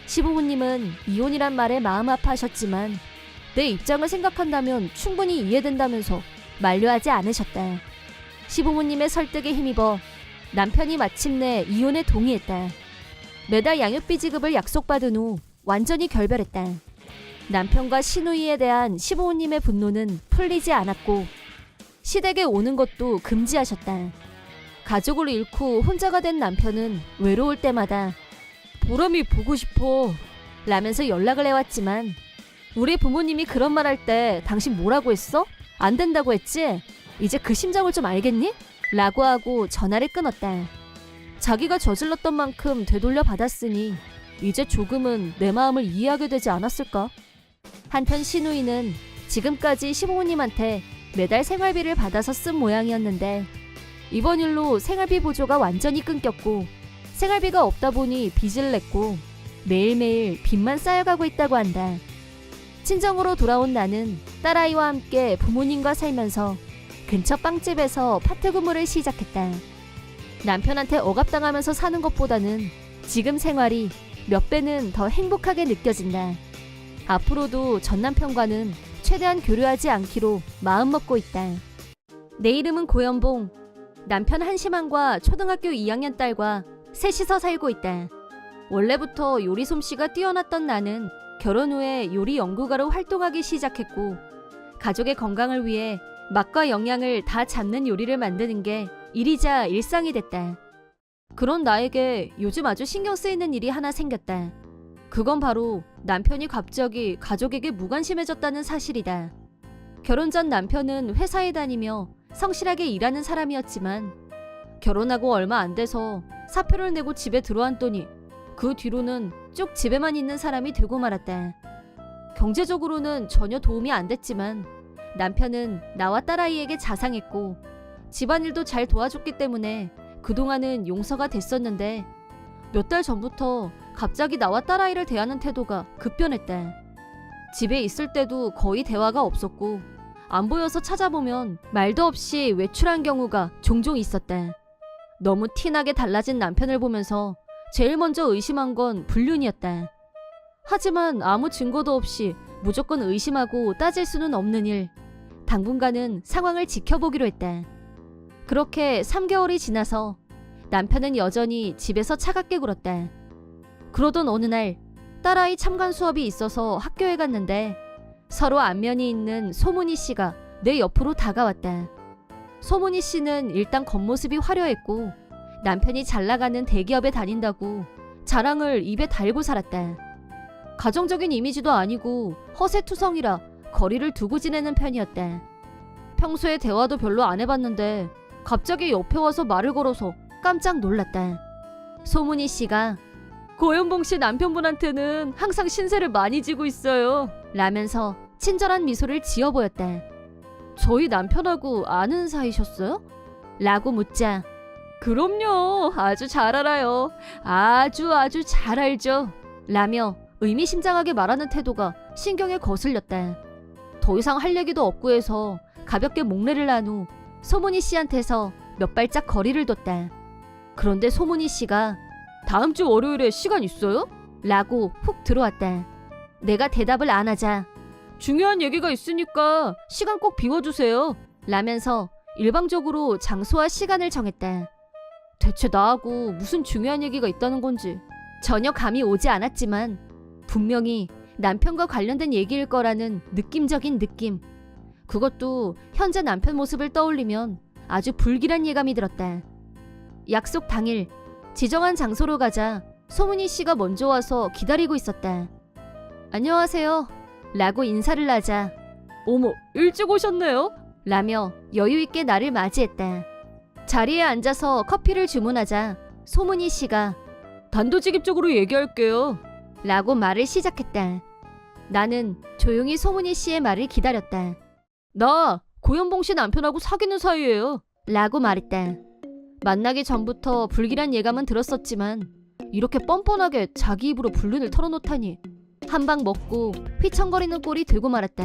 시부모님은 이혼이란 말에 마음 아파하셨지만 내 입장을 생각한다면 충분히 이해된다면서 만류하지 않으셨다. 시부모님의 설득에 힘입어 남편이 마침내 이혼에 동의했다. 매달 양육비 지급을 약속받은 후 완전히 결별했다. 남편과 시누이에 대한 시부모님의 분노는 풀리지 않았고 시댁에 오는 것도 금지하셨다. 가족을 잃고 혼자가 된 남편은 외로울 때마다 보람이 보고 싶어. 라면서 연락을 해왔지만 우리 부모님이 그런 말 할 때 당신 뭐라고 했어? 안 된다고 했지? 이제 그 심정을 좀 알겠니? 라고 하고 전화를 끊었다. 자기가 저질렀던 만큼 되돌려 받았으니 이제 조금은 내 마음을 이해하게 되지 않았을까? 한편 시누이는 지금까지 시부모님한테 매달 생활비를 받아서 쓴 모양이었는데 이번 일로 생활비 보조가 완전히 끊겼고 생활비가 없다 보니 빚을 냈고 매일매일 빚만 쌓여가고 있다고 한다. 친정으로 돌아온 나는 딸아이와 함께 부모님과 살면서 근처 빵집에서 파트 근무를 시작했다. 남편한테 억압당하면서 사는 것보다는 지금 생활이 몇 배는 더 행복하게 느껴진다. 앞으로도 전 남편과는 최대한 교류하지 않기로 마음먹고 있다. 내 이름은 고연봉. 남편 한심한과 초등학교 2학년 딸과 셋이서 살고 있다. 원래부터 요리 솜씨가 뛰어났던 나는 결혼 후에 요리 연구가로 활동하기 시작했고 가족의 건강을 위해 맛과 영양을 다 잡는 요리를 만드는 게 일이자 일상이 됐다. 그런 나에게 요즘 아주 신경 쓰이는 일이 하나 생겼다. 그건 바로 남편이 갑자기 가족에게 무관심해졌다는 사실이다. 결혼 전 남편은 회사에 다니며 성실하게 일하는 사람이었지만 결혼하고 얼마 안 돼서 사표를 내고 집에 들어왔더니 그 뒤로는 쭉 집에만 있는 사람이 되고 말았다. 경제적으로는 전혀 도움이 안 됐지만 남편은 나와 딸아이에게 자상했고 집안일도 잘 도와줬기 때문에 그동안은 용서가 됐었는데 몇 달 전부터 갑자기 나와 딸아이를 대하는 태도가 급변했다. 집에 있을 때도 거의 대화가 없었고 안 보여서 찾아보면 말도 없이 외출한 경우가 종종 있었다. 너무 티나게 달라진 남편을 보면서 제일 먼저 의심한 건 불륜이었다. 하지만 아무 증거도 없이 무조건 의심하고 따질 수는 없는 일. 당분간은 상황을 지켜보기로 했다. 그렇게 3개월이 지나서 남편은 여전히 집에서 차갑게 굴었다. 그러던 어느 날 딸아이 참관 수업이 있어서 학교에 갔는데 서로 안면이 있는 소문희 씨가 내 옆으로 다가왔다. 소문희 씨는 일단 겉모습이 화려했고 남편이 잘 나가는 대기업에 다닌다고 자랑을 입에 달고 살았다. 가정적인 이미지도 아니고 허세투성이라 거리를 두고 지내는 편이었다. 평소에 대화도 별로 안 해봤는데 갑자기 옆에 와서 말을 걸어서 깜짝 놀랐다. 소문희 씨가 고연봉 씨 남편분한테는 항상 신세를 많이 지고 있어요 라면서 친절한 미소를 지어 보였다. 저희 남편하고 아는 사이셨어요? 라고 묻자 그럼요. 아주 잘 알아요. 아주 잘 알죠. 라며 의미심장하게 말하는 태도가 신경에 거슬렸다. 더 이상 할 얘기도 없고 해서 가볍게 목례를 한 후 소문희 씨한테서 몇 발짝 거리를 뒀다. 그런데 소문희 씨가 다음 주 월요일에 시간 있어요? 라고 훅 들어왔다. 내가 대답을 안 하자 중요한 얘기가 있으니까 시간 꼭 비워주세요 라면서 일방적으로 장소와 시간을 정했다. 대체 나하고 무슨 중요한 얘기가 있다는 건지 전혀 감이 오지 않았지만 분명히 남편과 관련된 얘기일 거라는 느낌적인 느낌. 그것도 현재 남편 모습을 떠올리면 아주 불길한 예감이 들었다. 약속 당일 지정한 장소로 가자 소문희 씨가 먼저 와서 기다리고 있었다. 안녕하세요 라고 인사를 하자 어머 일찍 오셨네요 라며 여유있게 나를 맞이했다. 자리에 앉아서 커피를 주문하자 소문희 씨가 단도직입적으로 얘기할게요 라고 말을 시작했다. 나는 조용히 소문희 씨의 말을 기다렸다. 나 고연봉 씨 남편하고 사귀는 사이예요 라고 말했다. 만나기 전부터 불길한 예감은 들었었지만 이렇게 뻔뻔하게 자기 입으로 불륜을 털어놓다니 한 방 먹고 휘청거리는 꼴이 되고 말았다.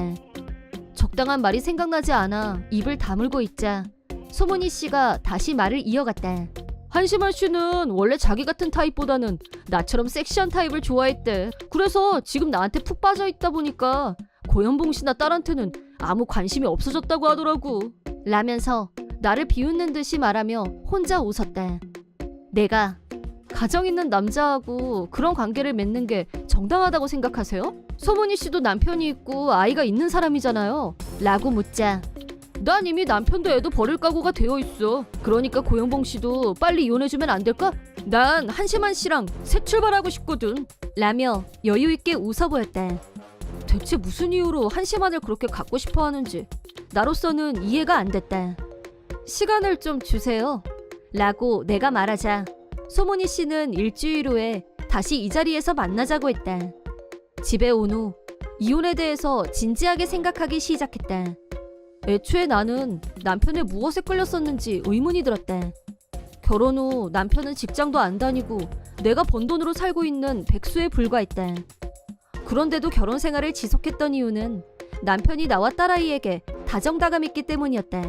적당한 말이 생각나지 않아 입을 다물고 있자 소문희 씨가 다시 말을 이어갔다. 한심한 씨는 원래 자기 같은 타입보다는 나처럼 섹시한 타입을 좋아했대. 그래서 지금 나한테 푹 빠져있다 보니까 고연봉 씨나 딸한테는 아무 관심이 없어졌다고 하더라고 라면서 나를 비웃는 듯이 말하며 혼자 웃었다. 내가 가정 있는 남자하고 그런 관계를 맺는 게 정당하다고 생각하세요? 소문희 씨도 남편이 있고 아이가 있는 사람이잖아요 라고 묻자 난 이미 남편도 애도 버릴 각오가 되어 있어. 그러니까 고영봉 씨도 빨리 이혼해주면 안 될까? 난 한심한 씨랑 새 출발하고 싶거든 라며 여유있게 웃어 보였다. 대체 무슨 이유로 한심한을 그렇게 갖고 싶어 하는지 나로서는 이해가 안 됐다. 시간을 좀 주세요 라고 내가 말하자 소문희 씨는 일주일 후에 다시 이 자리에서 만나자고 했다. 집에 온 후 이혼에 대해서 진지하게 생각하기 시작했다. 애초에 나는 남편의 무엇에 끌렸었는지 의문이 들었다. 결혼 후 남편은 직장도 안 다니고 내가 번 돈으로 살고 있는 백수에 불과했다. 그런데도 결혼 생활을 지속했던 이유는 남편이 나와 딸아이에게 다정다감했기 때문이었다.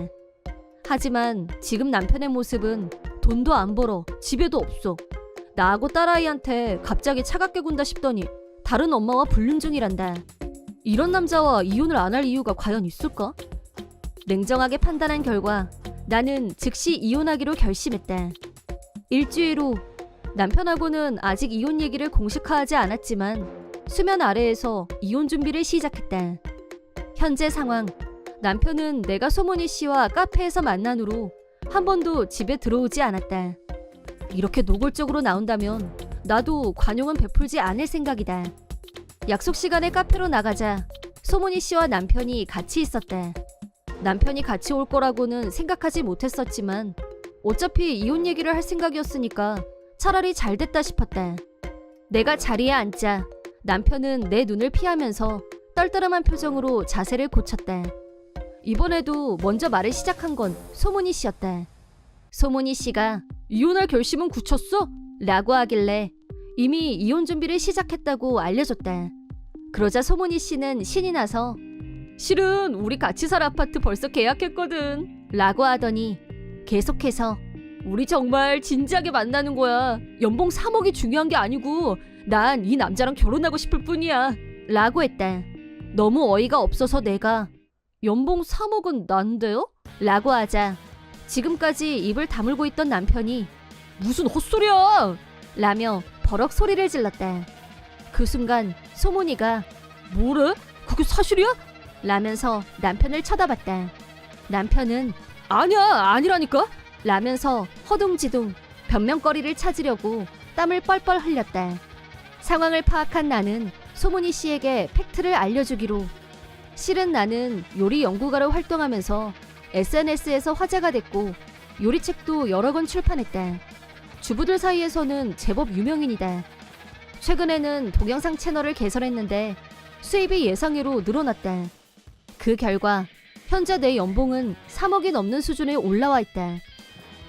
하지만 지금 남편의 모습은 돈도 안 벌어 집에도 없어. 나하고 딸아이한테 갑자기 차갑게 군다 싶더니 다른 엄마와 불륜 중이란다. 이런 남자와 이혼을 안 할 이유가 과연 있을까? 냉정하게 판단한 결과 나는 즉시 이혼하기로 결심했다. 일주일 후 남편하고는 아직 이혼 얘기를 공식화하지 않았지만 수면 아래에서 이혼 준비를 시작했다. 현재 상황, 남편은 내가 소문희 씨와 카페에서 만난 후로 한 번도 집에 들어오지 않았다. 이렇게 노골적으로 나온다면 나도 관용은 베풀지 않을 생각이다. 약속 시간에 카페로 나가자 소문희 씨와 남편이 같이 있었다. 남편이 같이 올 거라고는 생각하지 못했었지만 어차피 이혼 얘기를 할 생각이었으니까 차라리 잘 됐다 싶었다. 내가 자리에 앉자 남편은 내 눈을 피하면서 떨떠름한 표정으로 자세를 고쳤다. 이번에도 먼저 말을 시작한 건 소문희 씨였다. 소문희 씨가 이혼할 결심은 굳혔어? 라고 하길래 이미 이혼 준비를 시작했다고 알려줬다. 그러자 소문희 씨는 신이 나서 실은 우리 같이 살 아파트 벌써 계약했거든 라고 하더니 계속해서 우리 정말 진지하게 만나는 거야. 연봉 3억이 중요한 게 아니고 난 이 남자랑 결혼하고 싶을 뿐이야 라고 했다. 너무 어이가 없어서 내가 연봉 3억은 난데요? 라고 하자 지금까지 입을 다물고 있던 남편이 무슨 헛소리야! 라며 버럭 소리를 질렀다. 그 순간 소문이가 뭐래? 그게 사실이야? 라면서 남편을 쳐다봤다. 남편은 아니라니까? 라면서 허둥지둥 변명거리를 찾으려고 땀을 뻘뻘 흘렸다. 상황을 파악한 나는 소문희 씨에게 팩트를 알려주기로. 실은 나는 요리 연구가로 활동하면서 SNS에서 화제가 됐고 요리책도 여러 권 출판했다. 주부들 사이에서는 제법 유명인이다. 최근에는 동영상 채널을 개설했는데 수입이 예상외로 늘어났다. 그 결과 현재 내 연봉은 3억이 넘는 수준에 올라와 있다.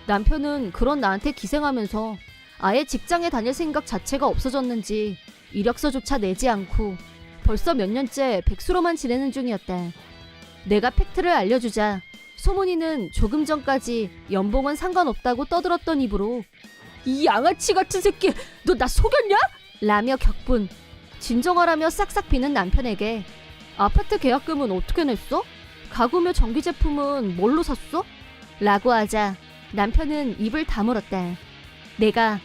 남편은 그런 나한테 기생하면서 아예 직장에 다닐 생각 자체가 없어졌는지 이력서조차 내지 않고 벌써 몇 년째 백수로만 지내는 중이었다. 내가 팩트를 알려주자 소문이는 조금 전까지 연봉은 상관없다고 떠들었던 입으로 이 양아치 같은 새끼 너 나 속였냐? 라며 격분. 진정하라며 싹싹 비는 남편에게 아파트 계약금은 어떻게 냈어? 가구며 전기 제품은 뭘로 샀어? 라고 하자 남편은 입을 다물었다. 내가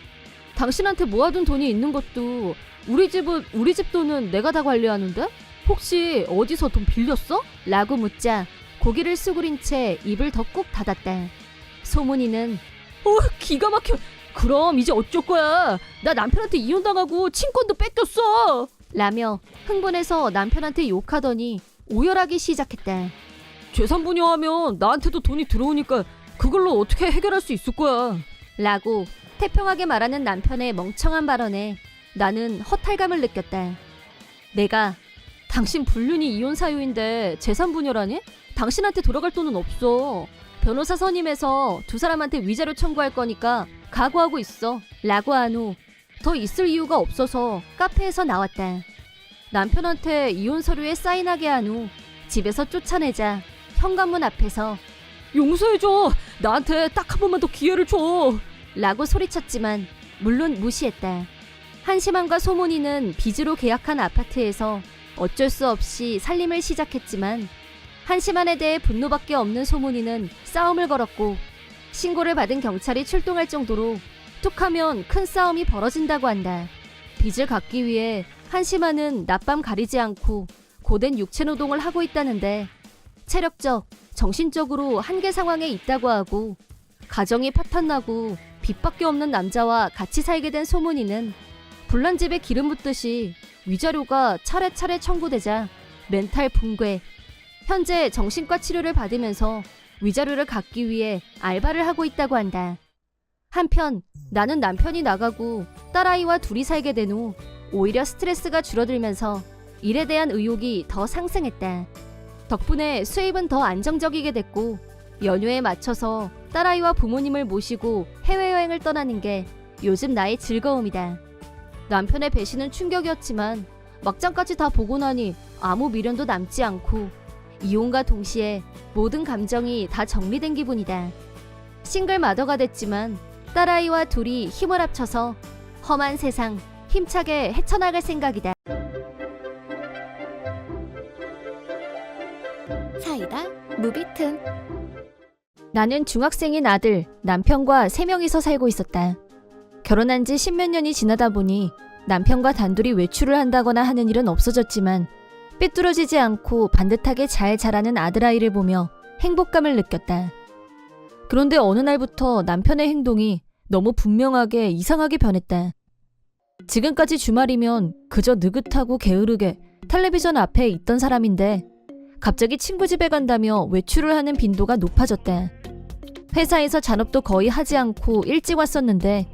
당신한테 모아둔 돈이 있는 것도 우리 집 돈은 내가 다 관리하는데? 혹시 어디서 돈 빌렸어? 라고 묻자 고개를 수그린 채 입을 더 꾹 닫았다. 소문이는 기가 막혀. 그럼 이제 어쩔 거야? 나 남편한테 이혼당하고 친권도 뺏겼어! 라며 흥분해서 남편한테 욕하더니 오열하기 시작했다. 재산분여하면 나한테도 돈이 들어오니까 그걸로 어떻게 해결할 수 있을 거야. 라고 태평하게 말하는 남편의 멍청한 발언에 나는 허탈감을 느꼈다. 내가 당신 불륜이 이혼 사유인데 재산분여라니? 당신한테 돌아갈 돈은 없어. 변호사 선임해서 두 사람한테 위자료 청구할 거니까 각오하고 있어. 라고 한 후 더 있을 이유가 없어서 카페에서 나왔다. 남편한테 이혼 서류에 사인하게 한 후 집에서 쫓아내자 현관문 앞에서 용서해줘. 나한테 딱 한 번만 더 기회를 줘. 라고 소리쳤지만 물론 무시했다. 한심함과 소문이는 빚으로 계약한 아파트에서 어쩔 수 없이 살림을 시작했지만 한심한에 대해 분노밖에 없는 소문이는 싸움을 걸었고 신고를 받은 경찰이 출동할 정도로 툭하면 큰 싸움이 벌어진다고 한다. 빚을 갚기 위해 한심한은 낮밤 가리지 않고 고된 육체노동을 하고 있다는데 체력적, 정신적으로 한계 상황에 있다고 하고 가정이 파탄나고 빚밖에 없는 남자와 같이 살게 된 소문이는 불난 집에 기름 붓듯이 위자료가 차례차례 청구되자 멘탈 붕괴. 현재 정신과 치료를 받으면서 위자료를 갚기 위해 알바를 하고 있다고 한다. 한편 나는 남편이 나가고 딸아이와 둘이 살게 된 후 오히려 스트레스가 줄어들면서 일에 대한 의욕이 더 상승했다. 덕분에 수입은 더 안정적이게 됐고 연휴에 맞춰서 딸아이와 부모님을 모시고 해외여행을 떠나는 게 요즘 나의 즐거움이다. 남편의 배신은 충격이었지만 막장까지 다 보고 나니 아무 미련도 남지 않고 이혼과 동시에 모든 감정이 다 정리된 기분이다. 싱글 마더가 됐지만 딸아이와 둘이 힘을 합쳐서 험한 세상 힘차게 헤쳐나갈 생각이다. 사이다 무비튼. 나는 중학생인 아들, 남편과 3명이서 살고 있었다. 결혼한 지 10몇 년이 지나다 보니 남편과 단둘이 외출을 한다거나 하는 일은 없어졌지만 삐뚤어지지 않고 반듯하게 잘 자라는 아들아이를 보며 행복감을 느꼈다. 그런데 어느 날부터 남편의 행동이 너무 분명하게 이상하게 변했다. 지금까지 주말이면 그저 느긋하고 게으르게 텔레비전 앞에 있던 사람인데 갑자기 친구 집에 간다며 외출을 하는 빈도가 높아졌다. 회사에서 잔업도 거의 하지 않고 일찍 왔었는데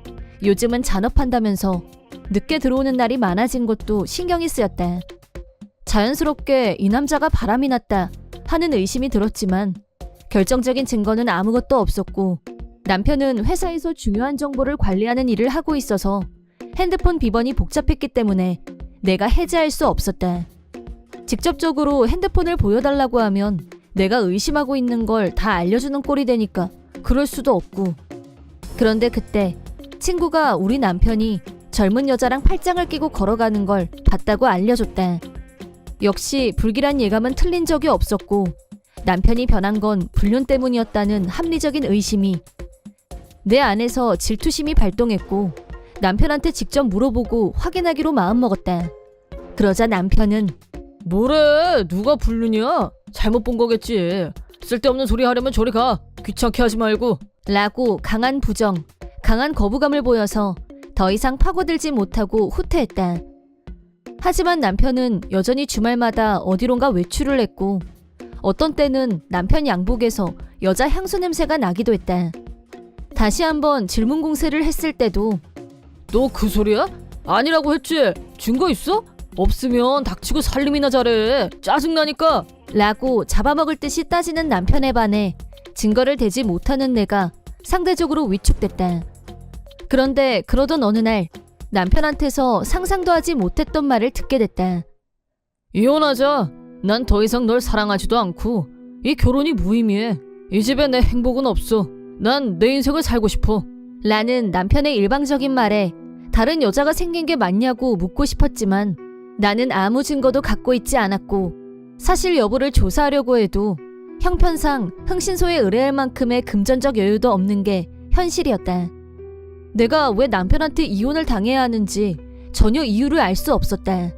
요즘은 잔업한다면서 늦게 들어오는 날이 많아진 것도 신경이 쓰였다. 자연스럽게 이 남자가 바람이 났다 하는 의심이 들었지만 결정적인 증거는 아무것도 없었고 남편은 회사에서 중요한 정보를 관리하는 일을 하고 있어서 핸드폰 비번이 복잡했기 때문에 내가 해제할 수 없었다. 직접적으로 핸드폰을 보여달라고 하면 내가 의심하고 있는 걸 다 알려주는 꼴이 되니까 그럴 수도 없고. 그런데 그때 친구가 우리 남편이 젊은 여자랑 팔짱을 끼고 걸어가는 걸 봤다고 알려줬다. 역시 불길한 예감은 틀린 적이 없었고 남편이 변한 건 불륜 때문이었다는 합리적인 의심이 내 안에서 질투심이 발동했고 남편한테 직접 물어보고 확인하기로 마음먹었다. 그러자 남편은 뭐래? 누가 불륜이야? 잘못 본 거겠지. 쓸데없는 소리 하려면 저리 가. 귀찮게 하지 말고. 라고 강한 부정, 강한 거부감을 보여서 더 이상 파고들지 못하고 후퇴했다. 하지만 남편은 여전히 주말마다 어디론가 외출을 했고 어떤 때는 남편 양복에서 여자 향수 냄새가 나기도 했다. 다시 한번 질문 공세를 했을 때도 너 그 소리야? 아니라고 했지? 증거 있어? 없으면 닥치고 살림이나 잘해. 짜증나니까. 라고 잡아먹을 듯이 따지는 남편에 반해 증거를 대지 못하는 내가 상대적으로 위축됐다. 그런데 그러던 어느 날 남편한테서 상상도 하지 못했던 말을 듣게 됐다. 이혼하자. 난 더 이상 널 사랑하지도 않고 이 결혼이 무의미해. 이 집에 내 행복은 없어. 난 내 인생을 살고 싶어. 라는 남편의 일방적인 말에 다른 여자가 생긴 게 맞냐고 묻고 싶었지만 나는 아무 증거도 갖고 있지 않았고 사실 여부를 조사하려고 해도 형편상 흥신소에 의뢰할 만큼의 금전적 여유도 없는 게 현실이었다. 내가 왜 남편한테 이혼을 당해야 하는지 전혀 이유를 알 수 없었다.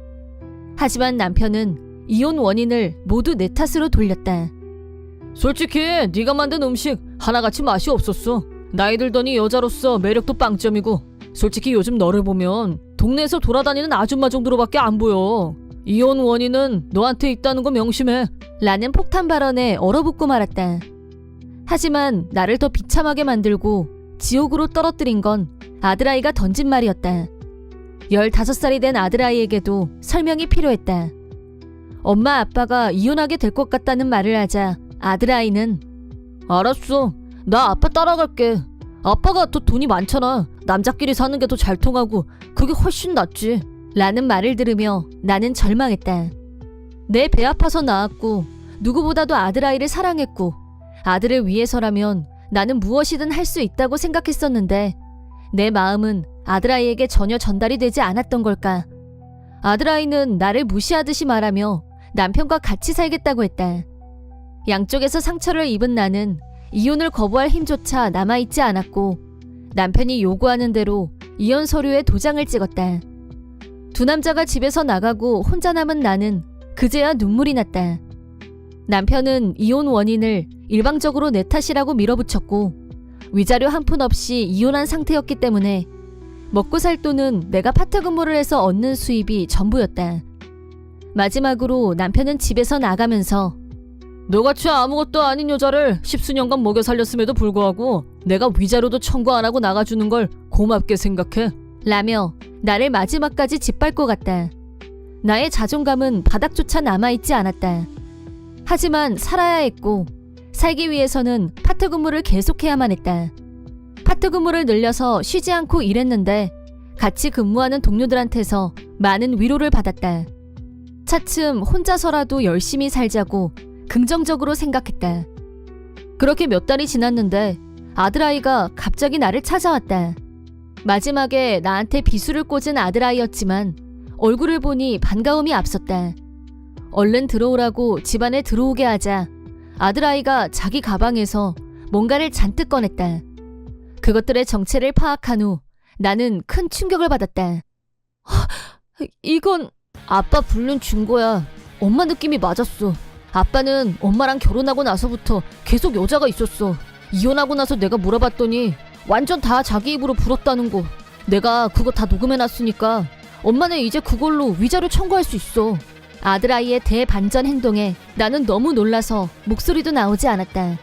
하지만 남편은 이혼 원인을 모두 내 탓으로 돌렸다. 솔직히 네가 만든 음식 하나같이 맛이 없었어. 나이 들더니 여자로서 매력도 빵점이고 솔직히 요즘 너를 보면 동네에서 돌아다니는 아줌마 정도로밖에 안 보여. 이혼 원인은 너한테 있다는 거 명심해. 라는 폭탄 발언에 얼어붙고 말았다. 하지만 나를 더 비참하게 만들고 지옥으로 떨어뜨린 건 아들아이가 던진 말이었다. 15살이 된 아들아이에게도 설명이 필요했다. 엄마 아빠가 이혼하게 될 것 같다는 말을 하자 아들아이는 알았어. 나 아빠 따라갈게. 아빠가 더 돈이 많잖아. 남자끼리 사는 게 더 잘 통하고 그게 훨씬 낫지. 라는 말을 들으며 나는 절망했다. 내 배 아파서 낳았고 누구보다도 아들아이를 사랑했고 아들을 위해서라면 나는 무엇이든 할 수 있다고 생각했었는데 내 마음은 아들아이에게 전혀 전달이 되지 않았던 걸까. 아들아이는 나를 무시하듯이 말하며 남편과 같이 살겠다고 했다. 양쪽에서 상처를 입은 나는 이혼을 거부할 힘조차 남아있지 않았고 남편이 요구하는 대로 이혼 서류에 도장을 찍었다. 두 남자가 집에서 나가고 혼자 남은 나는 그제야 눈물이 났다. 남편은 이혼 원인을 일방적으로 내 탓이라고 밀어붙였고 위자료 한 푼 없이 이혼한 상태였기 때문에 먹고 살 돈은 내가 파트근무를 해서 얻는 수입이 전부였다. 마지막으로 남편은 집에서 나가면서 너같이 아무것도 아닌 여자를 10수년간 먹여 살렸음에도 불구하고 내가 위자료도 청구 안 하고 나가주는 걸 고맙게 생각해. 라며 나를 마지막까지 짓밟고 갔다. 나의 자존감은 바닥조차 남아있지 않았다. 하지만 살아야 했고 살기 위해서는 파트 근무를 계속해야만 했다. 파트 근무를 늘려서 쉬지 않고 일했는데 같이 근무하는 동료들한테서 많은 위로를 받았다. 차츰 혼자서라도 열심히 살자고 긍정적으로 생각했다. 그렇게 몇 달이 지났는데 아들아이가 갑자기 나를 찾아왔다. 마지막에 나한테 비수를 꽂은 아들아이였지만 얼굴을 보니 반가움이 앞섰다. 얼른 들어오라고 집안에 들어오게 하자 아들아이가 자기 가방에서 뭔가를 잔뜩 꺼냈다. 그것들의 정체를 파악한 후 나는 큰 충격을 받았다. 이건 아빠 불륜 준 거야. 엄마 느낌이 맞았어. 아빠는 엄마랑 결혼하고 나서부터 계속 여자가 있었어. 이혼하고 나서 내가 물어봤더니 완전 다 자기 입으로 불었다는 거. 내가 그거 다 녹음해놨으니까 엄마는 이제 그걸로 위자료 청구할 수 있어. 아들아이의 대반전 행동에 나는 너무 놀라서 목소리도 나오지 않았다.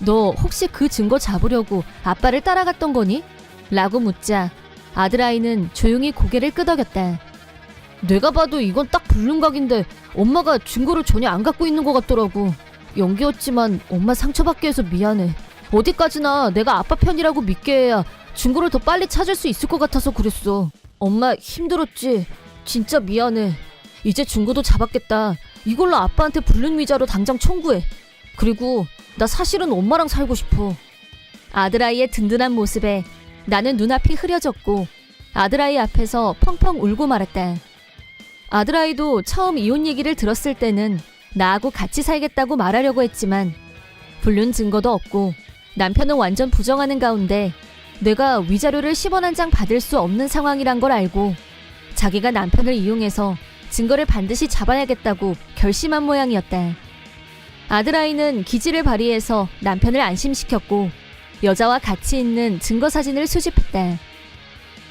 너 혹시 그 증거 잡으려고 아빠를 따라갔던 거니? 라고 묻자 아들아이는 조용히 고개를 끄덕였다. 내가 봐도 이건 딱 불륜각인데 엄마가 증거를 전혀 안 갖고 있는 것 같더라고. 연기였지만 엄마 상처받게 해서 미안해. 어디까지나 내가 아빠 편이라고 믿게 해야 증거를 더 빨리 찾을 수 있을 것 같아서 그랬어. 엄마 힘들었지? 진짜 미안해. 이제 증거도 잡았겠다. 이걸로 아빠한테 불륜 위자료 당장 청구해. 그리고 나 사실은 엄마랑 살고 싶어. 아들아이의 든든한 모습에 나는 눈앞이 흐려졌고 아들아이 앞에서 펑펑 울고 말았다. 아들아이도 처음 이혼 얘기를 들었을 때는 나하고 같이 살겠다고 말하려고 했지만 불륜 증거도 없고 남편은 완전 부정하는 가운데 내가 위자료를 10원 한 장 받을 수 없는 상황이란 걸 알고 자기가 남편을 이용해서 증거를 반드시 잡아야겠다고 결심한 모양이었다. 아들아이는 기지를 발휘해서 남편을 안심시켰고 여자와 같이 있는 증거 사진을 수집했다.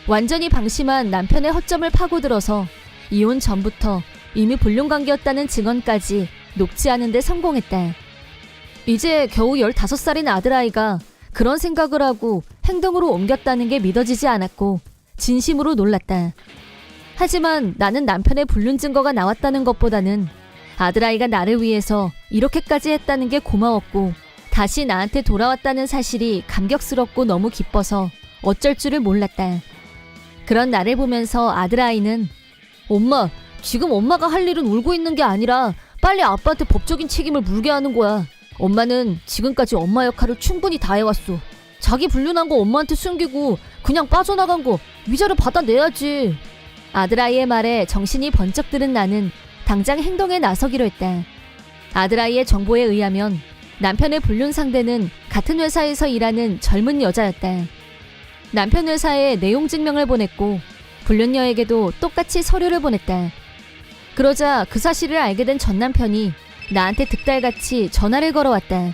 완전히 방심한 남편의 허점을 파고들어서 이혼 전부터 이미 불륜 관계였다는 증언까지 녹지 않은 데 성공했다. 이제 겨우 15살인 아들아이가 그런 생각을 하고 행동으로 옮겼다는 게 믿어지지 않았고 진심으로 놀랐다. 하지만 나는 남편의 불륜 증거가 나왔다는 것보다는 아들아이가 나를 위해서 이렇게까지 했다는 게 고마웠고 다시 나한테 돌아왔다는 사실이 감격스럽고 너무 기뻐서 어쩔 줄을 몰랐다. 그런 나를 보면서 아들아이는 엄마, 지금 엄마가 할 일은 울고 있는 게 아니라 빨리 아빠한테 법적인 책임을 물게 하는 거야. 엄마는 지금까지 엄마 역할을 충분히 다해왔어. 자기 불륜한 거 엄마한테 숨기고 그냥 빠져나간 거 위자료 받아내야지. 아들아이의 말에 정신이 번쩍 들은 나는 당장 행동에 나서기로 했다. 아들아이의 정보에 의하면 남편의 불륜 상대는 같은 회사에서 일하는 젊은 여자였다. 남편 회사에 내용 증명을 보냈고 불륜녀에게도 똑같이 서류를 보냈다. 그러자 그 사실을 알게 된 전 남편이 나한테 득달같이 전화를 걸어왔다.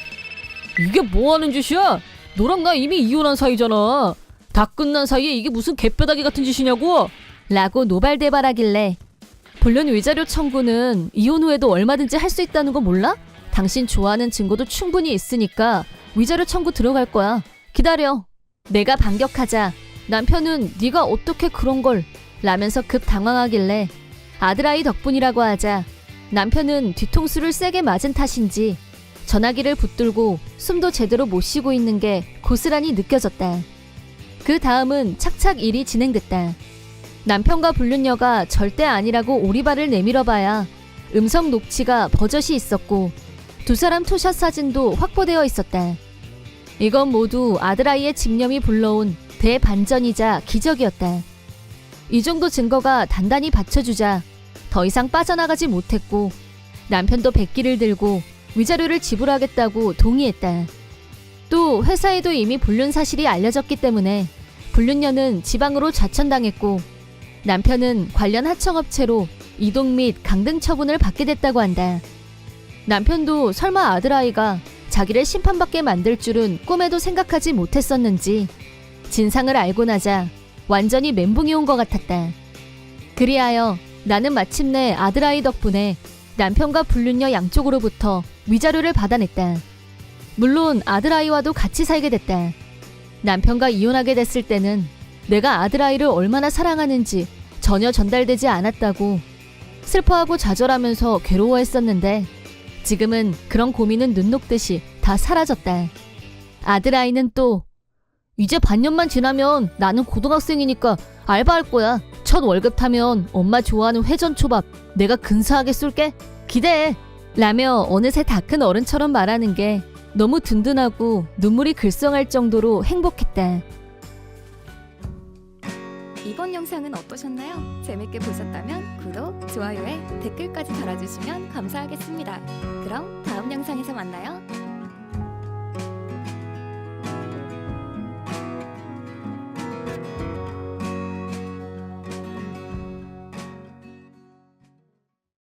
이게 뭐하는 짓이야? 너랑 나 이미 이혼한 사이잖아. 다 끝난 사이에 이게 무슨 개뼈다귀 같은 짓이냐고? 라고 노발대발하길래 불륜 위자료 청구는 이혼 후에도 얼마든지 할 수 있다는 거 몰라? 당신 좋아하는 증거도 충분히 있으니까 위자료 청구 들어갈 거야. 기다려. 내가 반격하자 남편은 네가 어떻게 그런 걸 라면서 급 당황하길래 아들아이 덕분이라고 하자 남편은 뒤통수를 세게 맞은 탓인지 전화기를 붙들고 숨도 제대로 못 쉬고 있는 게 고스란히 느껴졌다. 그 다음은 착착 일이 진행됐다. 남편과 불륜녀가 절대 아니라고 오리발을 내밀어봐야 음성 녹취가 버젓이 있었고 두 사람 투샷 사진도 확보되어 있었다. 이건 모두 아들아이의 집념이 불러온 대반전이자 기적이었다. 이 정도 증거가 단단히 받쳐주자 더 이상 빠져나가지 못했고 남편도 백기를 들고 위자료를 지불하겠다고 동의했다. 또 회사에도 이미 불륜 사실이 알려졌기 때문에 불륜녀는 지방으로 좌천당했고 남편은 관련 하청업체로 이동 및 강등 처분을 받게 됐다고 한다. 남편도 설마 아들아이가 자기를 심판받게 만들 줄은 꿈에도 생각하지 못했었는지 진상을 알고 나자 완전히 멘붕이 온 것 같았다. 그리하여 나는 마침내 아들아이 덕분에 남편과 불륜녀 양쪽으로부터 위자료를 받아냈다. 물론 아들아이와도 같이 살게 됐다. 남편과 이혼하게 됐을 때는 내가 아들아이를 얼마나 사랑하는지 전혀 전달되지 않았다고 슬퍼하고 좌절하면서 괴로워했었는데 지금은 그런 고민은 눈 녹듯이 다 사라졌다. 아들 아이는 또 이제 반년만 지나면 나는 고등학생이니까 알바할 거야. 첫 월급 타면 엄마 좋아하는 회전초밥 내가 근사하게 쏠게. 기대해. 라며 어느새 다 큰 어른처럼 말하는 게 너무 든든하고 눈물이 글썽할 정도로 행복했다. 이번 영상은 어떠셨나요? 재밌게 보셨다면 구독, 좋아요에 댓글까지 달아주시면 감사하겠습니다. 그럼 다음 영상에서 만나요.